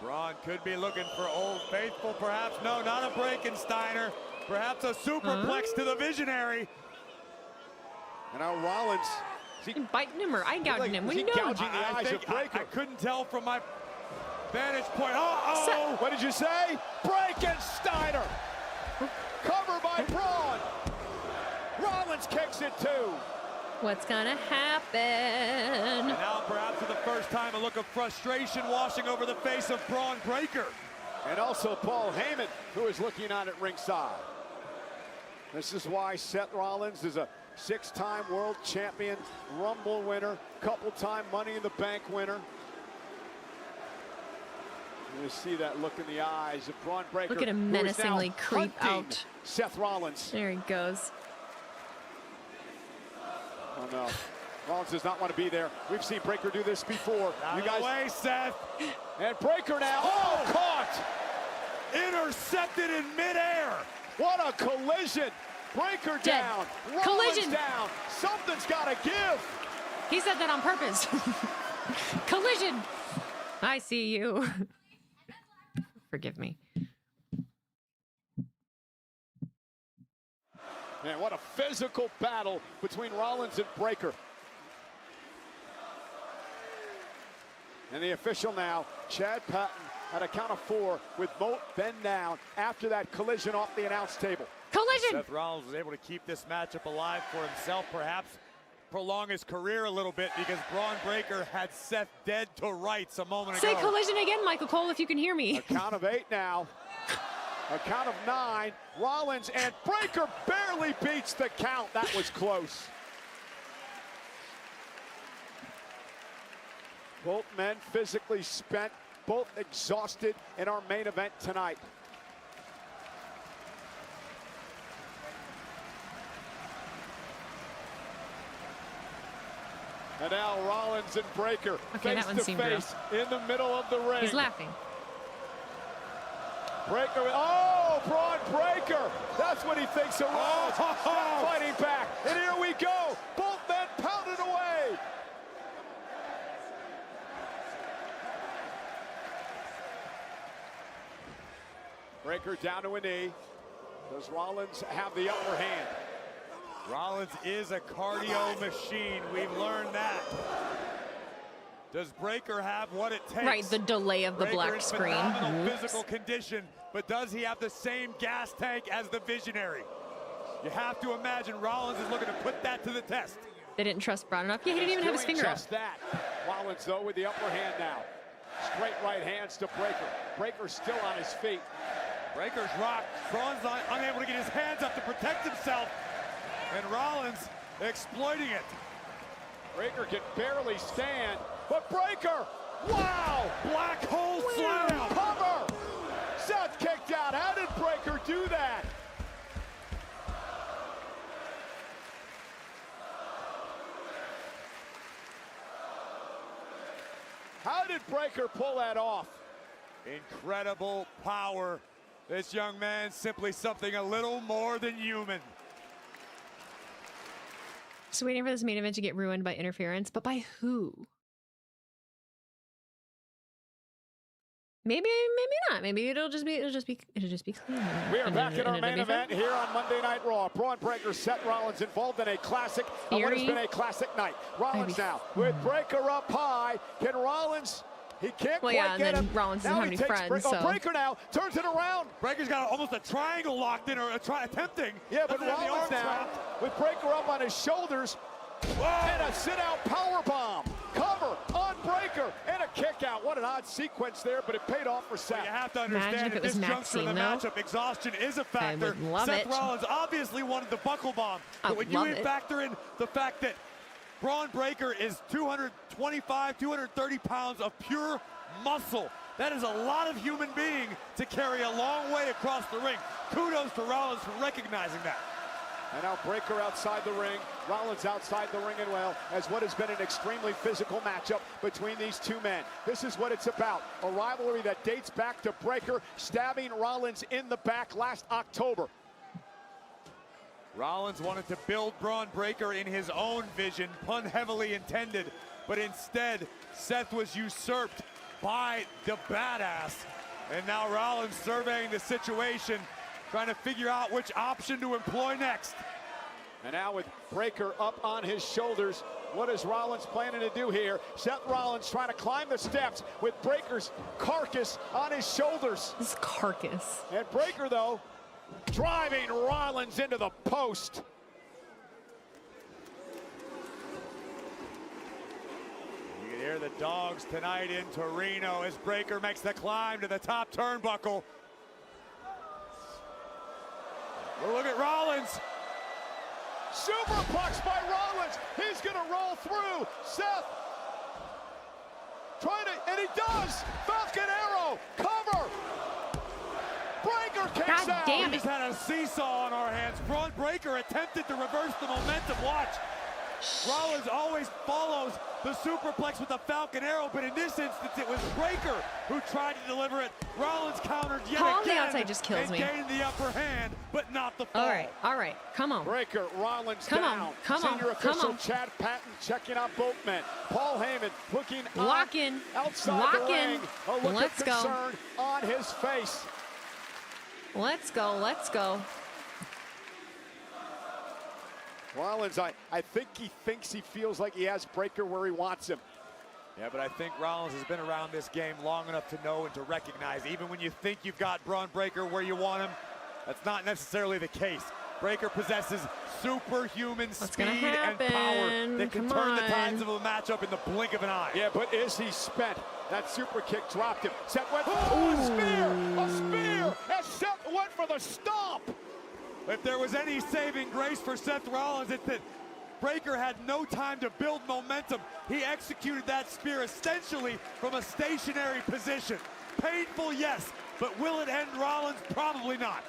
Braun could be looking for Old Faithful, perhaps. No, not a Breakensteiner. Perhaps a superplex to the Visionary. And now Rollins. Is he biting him or eye gouging him? What are you doing? Gouging the eyes of Breaker. I couldn't tell from my vantage point. What did you say? Breakensteiner. Cover by Braun. Rollins kicks it too. What's gonna happen? And now perhaps for the first time a look of frustration washing over the face of Braun Breaker. And also Paul Heyman, who is looking on at ringside. This is why Seth Rollins is a 6-time world champion, Rumble winner, couple-time Money in the Bank winner. You see that look in the eyes of Braun Breaker. Look at him who is menacingly now creep hunting out. Seth Rollins. There he goes. Oh no, Rollins does not want to be there. We've seen Breaker do this before. You guys, way, Seth. And Breaker now. Oh, caught! Intercepted in midair. What a collision! Breaker down. Rollins Collision. down. Something's got to give. He said that on purpose. Collision. I see you. Forgive me. Man, what a physical battle between Rollins and Breaker. And the official now, Chad Patton, at a count of 4 with both bend down after that collision off the announce table. Collision! Seth Rollins was able to keep this matchup alive for himself, perhaps prolong his career a little bit, because Braun Breaker had Seth dead to rights a moment ago. Say collision again, Michael Cole, if you can hear me. A count of 8 now. A count of 9. Rollins and Breaker barely beats the count. That was close. Both men physically spent, both exhausted in our main event tonight. And now Rollins and Breaker face to face in the middle of the ring. He's laughing. Breaker, oh, Braun Breaker. That's what he thinks of Rollins. Fighting back, and here we go. Both men pounded away. Breaker down to a knee. Does Rollins have the upper hand? Rollins is a cardio machine. We've learned that. Does Breaker have what it takes? Right, the delay of the black screen. Phenomenal physical condition, but does he have the same gas tank as the Visionary? You have to imagine Rollins is looking to put that to the test. They didn't trust Braun enough. Yeah, he didn't even have his finger up. Just that. Rollins, though, with the upper hand now. Straight right hands to Breaker. Breaker still on his feet. Breaker's rocked. Braun's unable to get his hands up to protect himself. And Rollins exploiting it. Breaker can barely stand, but Breaker, wow! Black hole slam! Cover! Seth kicked out. How did Breaker do that? How did Breakker pull that off? Incredible power. This young man simply something a little more than human. Just waiting for this main event to get ruined by interference, but by who? Maybe not. Maybe it'll just be clean. We are back in our main event here on Monday Night Raw. Braun Breakker, Seth Rollins involved in a classic, what has been a classic night. Rollins now with Breakker up high. Can Rollins? He can't quite get him. Rollins doesn't have any friends. So. Breakker now turns it around. Breakker's got almost a triangle locked in, or attempting. Yeah, but Rollins now with Breakker up on his shoulders. Whoa. And a sit-out power bomb. Cover on Breakker and a kick out. What an odd sequence there, but it paid off for Seth. Well, you have to understand at this juncture in the matchup, exhaustion is a factor. Seth Rollins obviously wanted the buckle bomb, but when you factor in the fact that Braun Breakker is 225, 230 pounds of pure muscle. That is a lot of human being to carry a long way across the ring. Kudos to Rollins for recognizing that. And now Breakker outside the ring, Rollins outside the ring as well, as what has been an extremely physical matchup between these two men. This is what it's about, a rivalry that dates back to Breakker stabbing Rollins in the back last October. Rollins wanted to build Braun Breakker in his own vision, pun heavily intended, but instead, Seth was usurped by the badass. And now Rollins surveying the situation, trying to figure out which option to employ next. And now with Breakker up on his shoulders, what is Rollins planning to do here? Seth Rollins trying to climb the steps with Breakker's carcass on his shoulders. His carcass. And Breakker, though, driving Rollins into the post. You can hear the dogs tonight in Torino as Breakker makes the climb to the top turnbuckle. Well, look at Rollins. Superplex by Rollins. He's going to roll through. Seth trying to, and he does. Falcon Arrow. Cover. Breakker kicks out. We just had a seesaw on our hands. Braun Breakker attempted to reverse the momentum. Watch. Rollins always follows the superplex with the Falcon Arrow, but in this instance, it was Breakker who tried to deliver it. Rollins countered yet again. The outside just kills me. Gained the upper hand, but not the fall. All right, come on. Breakker, Rollins down. Senior official Chad Patton checking on both men. Paul Heyman looking outside the ring. A look of concern on his face. Let's go. Rollins, I think he thinks he feels like he has Breakker where he wants him. Yeah, but I think Rollins has been around this game long enough to know and to recognize, even when you think you've got Braun Breakker where you want him, that's not necessarily the case. Breakker possesses superhuman speed and power that can turn the tides of a matchup in the blink of an eye. Yeah, but is he spent? That super kick dropped him. Seth went for a spear, and Seth went for the stomp. If there was any saving grace for Seth Rollins, it's that Breakker had no time to build momentum. He executed that spear essentially from a stationary position. Painful, yes, but will it end Rollins? Probably not.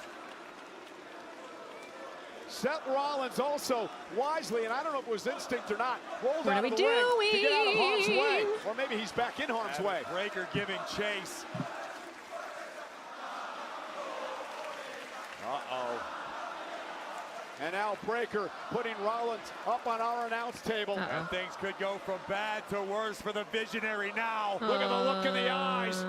Seth Rollins also wisely, and I don't know if it was instinct or not, rolled out of the ring to get out of harm's way. Or maybe he's back in harm's way. Breakker giving chase. And now Breakker putting Rollins up on our announce table. And things could go from bad to worse for the visionary now. Look at the look in the eyes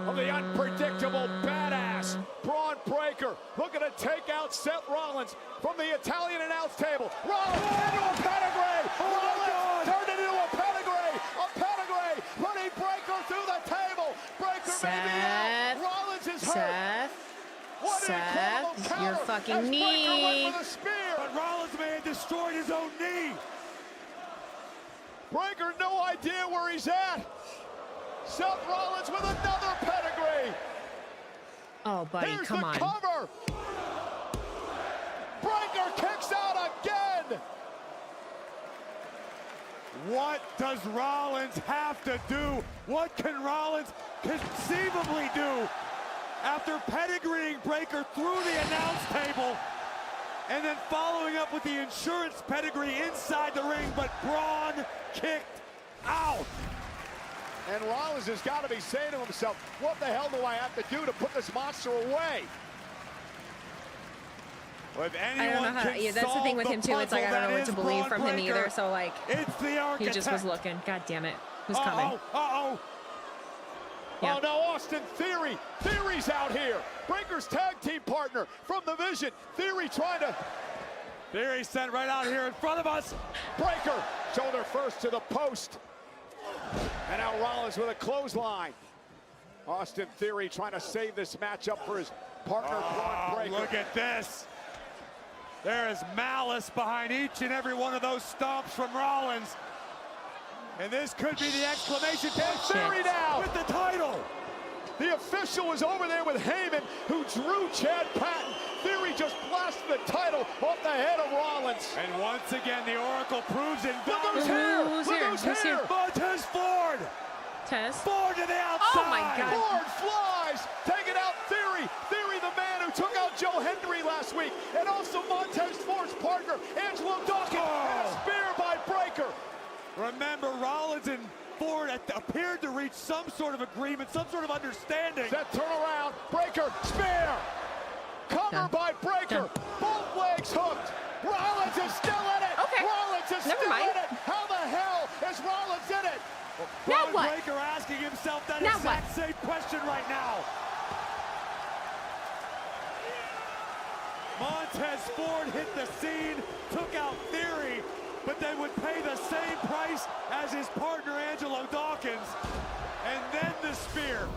of the unpredictable badass Braun Breakker, looking to take out Seth Rollins from the Italian announce table. Rollins into a pedigree. Rollins turned it into a pedigree. A pedigree putting Breakker through the table. Breakker may be out. Rollins is hurt. Seth, your fucking knee. But Rollins may have destroyed his own knee. Breakker, no idea where he's at. Seth Rollins with another pedigree. Oh, buddy, Here's come the on. Cover. Breakker kicks out again. What does Rollins have to do? What can Rollins conceivably do? After pedigreeing Breakker through the announce table and then following up with the insurance pedigree inside the ring, but Braun kicked out. And Rollins has got to be saying to himself, what the hell do I have to do to put this monster away? I don't know how. Yeah, that's the thing with him too. It's like I don't know what to believe from him either. So like, he just was looking. God damn it, who's coming? Yeah. Oh no, Austin Theory. Theory's out here. Breaker's tag team partner from the Vision. Theory trying to. Theory sent right out here in front of us. Breaker, shoulder first to the post. And now Rollins with a clothesline. Austin Theory trying to save this matchup for his partner, Braun Breaker. Look at this. There is malice behind each and every one of those stomps from Rollins. And this could be the exclamation point. Theory now with the title. The official was over there with Heyman, who drew Chad Patton. Theory just blasted the title off the head of Rollins. And once again, the Oracle proves invaluable. Look who's here! Look who's here! Montez Ford! Ford to the outside! Oh my God! Ford flies, taking out Theory. Theory, the man who took out Joe Hendry last week, and also Montez Ford's partner, Angelo Dawkins, and a spear by Breaker. Remember, Rollins and Ford appeared to reach some sort of agreement, some sort of understanding. That turnaround, Breaker, spear! Cover by Breaker, both legs hooked. Rollins is still in it. Okay. Rollins is still in it. How the hell is Rollins in it? Now what? Breaker asking himself that exact same question right now. Montez Ford hit the scene, took out Theory, but they would pay the same price as his partner Angelo Dawkins, and then the spear.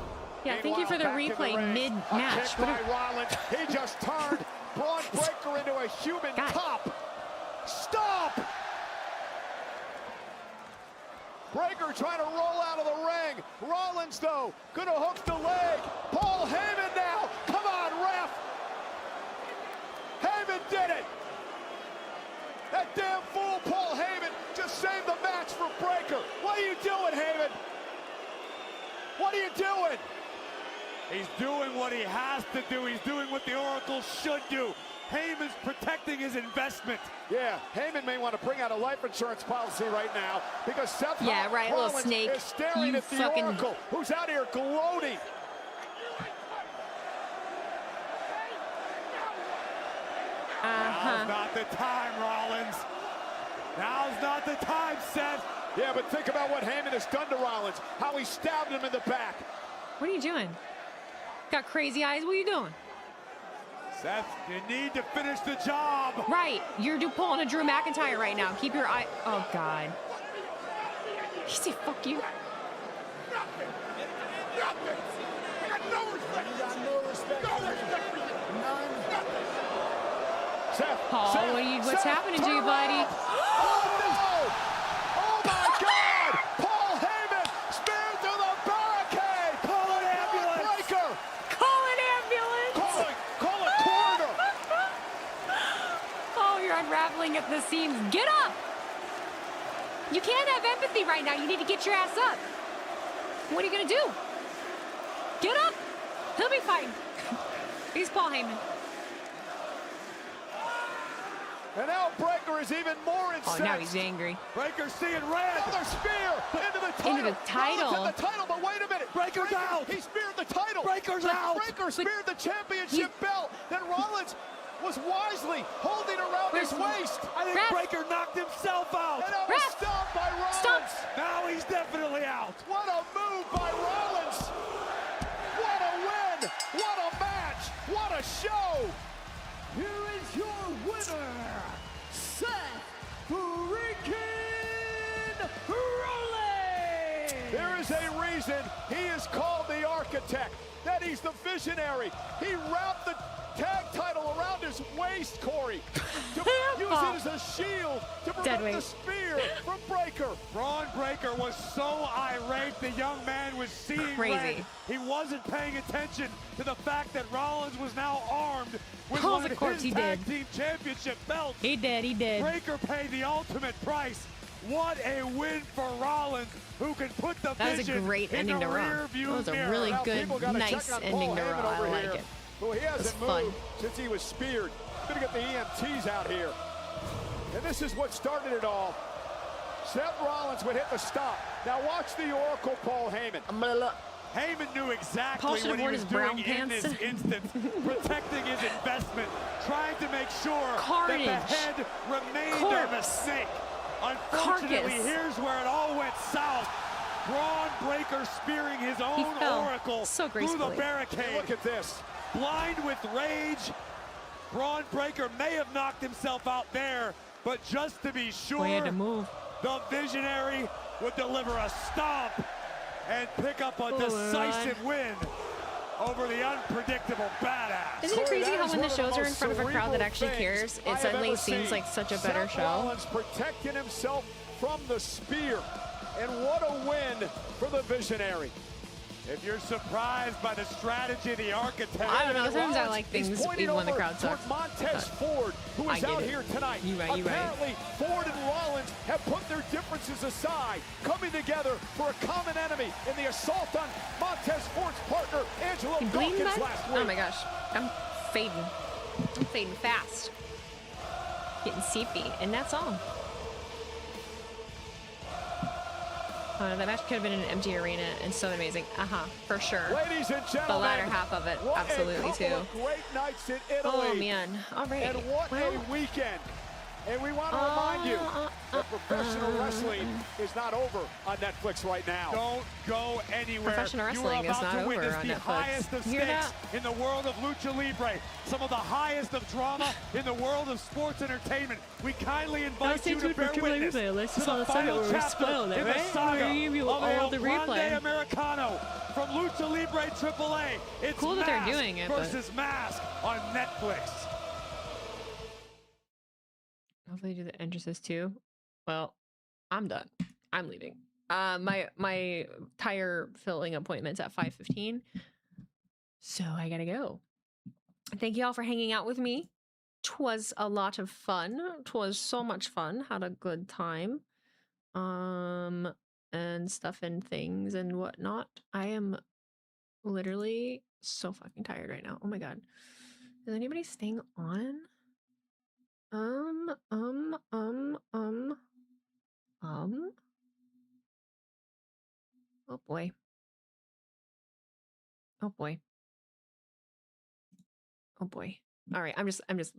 Yeah, thank you for the replay mid-match. Kick by Rollins. He just turned Braun Breaker into a human cop. Stop! Breaker trying to roll out of the ring. Rollins, though, gonna hook the leg. Paul Heyman now. Come on, ref. Heyman did it. That damn fool, Paul Heyman, just saved the match for Breaker. What are you doing, Heyman? What are you doing? He's doing what he has to do. He's doing what the Oracle should do. Heyman's protecting his investment. Yeah, Heyman may want to bring out a life insurance policy right now because Seth Rollins is staring at the Oracle, who's out here gloating. Now's not the time, Rollins. Now's not the time, Seth. Yeah, but think about what Heyman has done to Rollins, how he stabbed him in the back. What are you doing? Got crazy eyes? What are you doing? Seth, you need to finish the job. Right. You're pulling a Drew McIntyre right now. Keep your eye. Oh, God. He said, fuck you. Nothing. I got no respect. You got no respect. No respect for you. None. Nothing. Seth, Paul, what's happening to you, buddy? Oh, no! Oh, my God! Paul Heyman speared through the barricade! Call an ambulance! Breaker! Call an ambulance! Call a coroner! Oh, you're unraveling at the seams. Get up! You can't have empathy right now. You need to get your ass up. What are you going to do? Get up! He'll be fine. He's Paul Heyman. And now Breaker is even more incensed. Oh, now he's angry. Breaker's seeing red. Another spear into the title. Into the title. Rollins had the title, but wait a minute. Breaker's out. He speared the title. Breaker's out. Breaker speared the championship belt. Then Rollins was wisely holding around his waist. I think Breaker knocked himself out. And now a stomp by Rollins. Stop. Now he's definitely out. What a move by Rollins. What a win. What a match. What a show. Here is your winner, Seth freaking Rollins! There is a reason he is called the Architect, that he's the visionary. He wrapped the tag title around his waist, Corey, to use it as a shield to prevent the spear from Breaker. Braun Breaker was so irate, the young man was seeing red. He wasn't paying attention to the fact that Rollins was now armed with one of his tag team championship belts. He did. Breaker paid the ultimate price. What a win for Rollins, who can put the That was a great ending to Raw. That was a really good, nice ending to Raw. I like it. Well, he hasn't moved since he was speared. Gonna get the EMTs out here. And this is what started it all. Seth Rollins would hit the stop. Now watch the Oracle, Paul Heyman. Heyman knew exactly Paul should what have he worn was his brown doing in pants. this instance, protecting his investment, trying to make sure Carnage. that the head remained Corpse. on the snake. Unfortunately, Carcass. here's where it all went south. Braun Breaker spearing his own fell Oracle so through the gracefully. barricade. Look at this. Blind with rage, Braun Breaker may have knocked himself out there, but just to be sure, We had to move. the Visionary would deliver a stomp and pick up a decisive win over the unpredictable badass. Isn't it crazy how when the shows are in front of a crowd that actually cares, it suddenly seems like such a better Seth show? Rollins protecting himself from the spear. And what a win for the Visionary. If you're surprised by the strategy of the architect, I don't know, sometimes I Rollins like things is pointing even when the over crowd toward sucks. Montez Ford, who I is get out it. here tonight. You right. Apparently, Ford and Rollins have put their differences aside, coming together for a common enemy in the assault on Montez Ford's partner, Angelo You bleeding, Dawkins, bud? last week. Oh my gosh, I'm fading. I'm fading fast. Getting seepy, and that's all. That match could have been in an empty arena and so amazing. For sure. Ladies and gentlemen, The latter half of it, what absolutely a couple too. of great nights in Italy. Oh man, all right. And what Well, a weekend. And we want to remind you that professional wrestling is not over on Netflix right now. don't go anywhere. Professional You wrestling are is about not to over witness on the Netflix. highest of Hear stakes that? in the world of Lucha Libre. Some of the highest of drama in the world of sports entertainment. We kindly invite you to bear witness to the final chapter in the saga of El Grande Americano from Lucha Libre AAA. It's Cool that they're Mask doing it, but- versus Mask on Netflix. Hopefully do the entrances too. Well, I'm done. I'm leaving. My tire filling appointment's at 5:15. So I gotta go. Thank you all for hanging out with me. 'Twas a lot of fun. 'Twas so much fun. Had a good time. And stuff and things and whatnot. I am literally so fucking tired right now. Oh my god. Is anybody staying on? Oh boy. Oh boy. Oh boy. All right, I'm just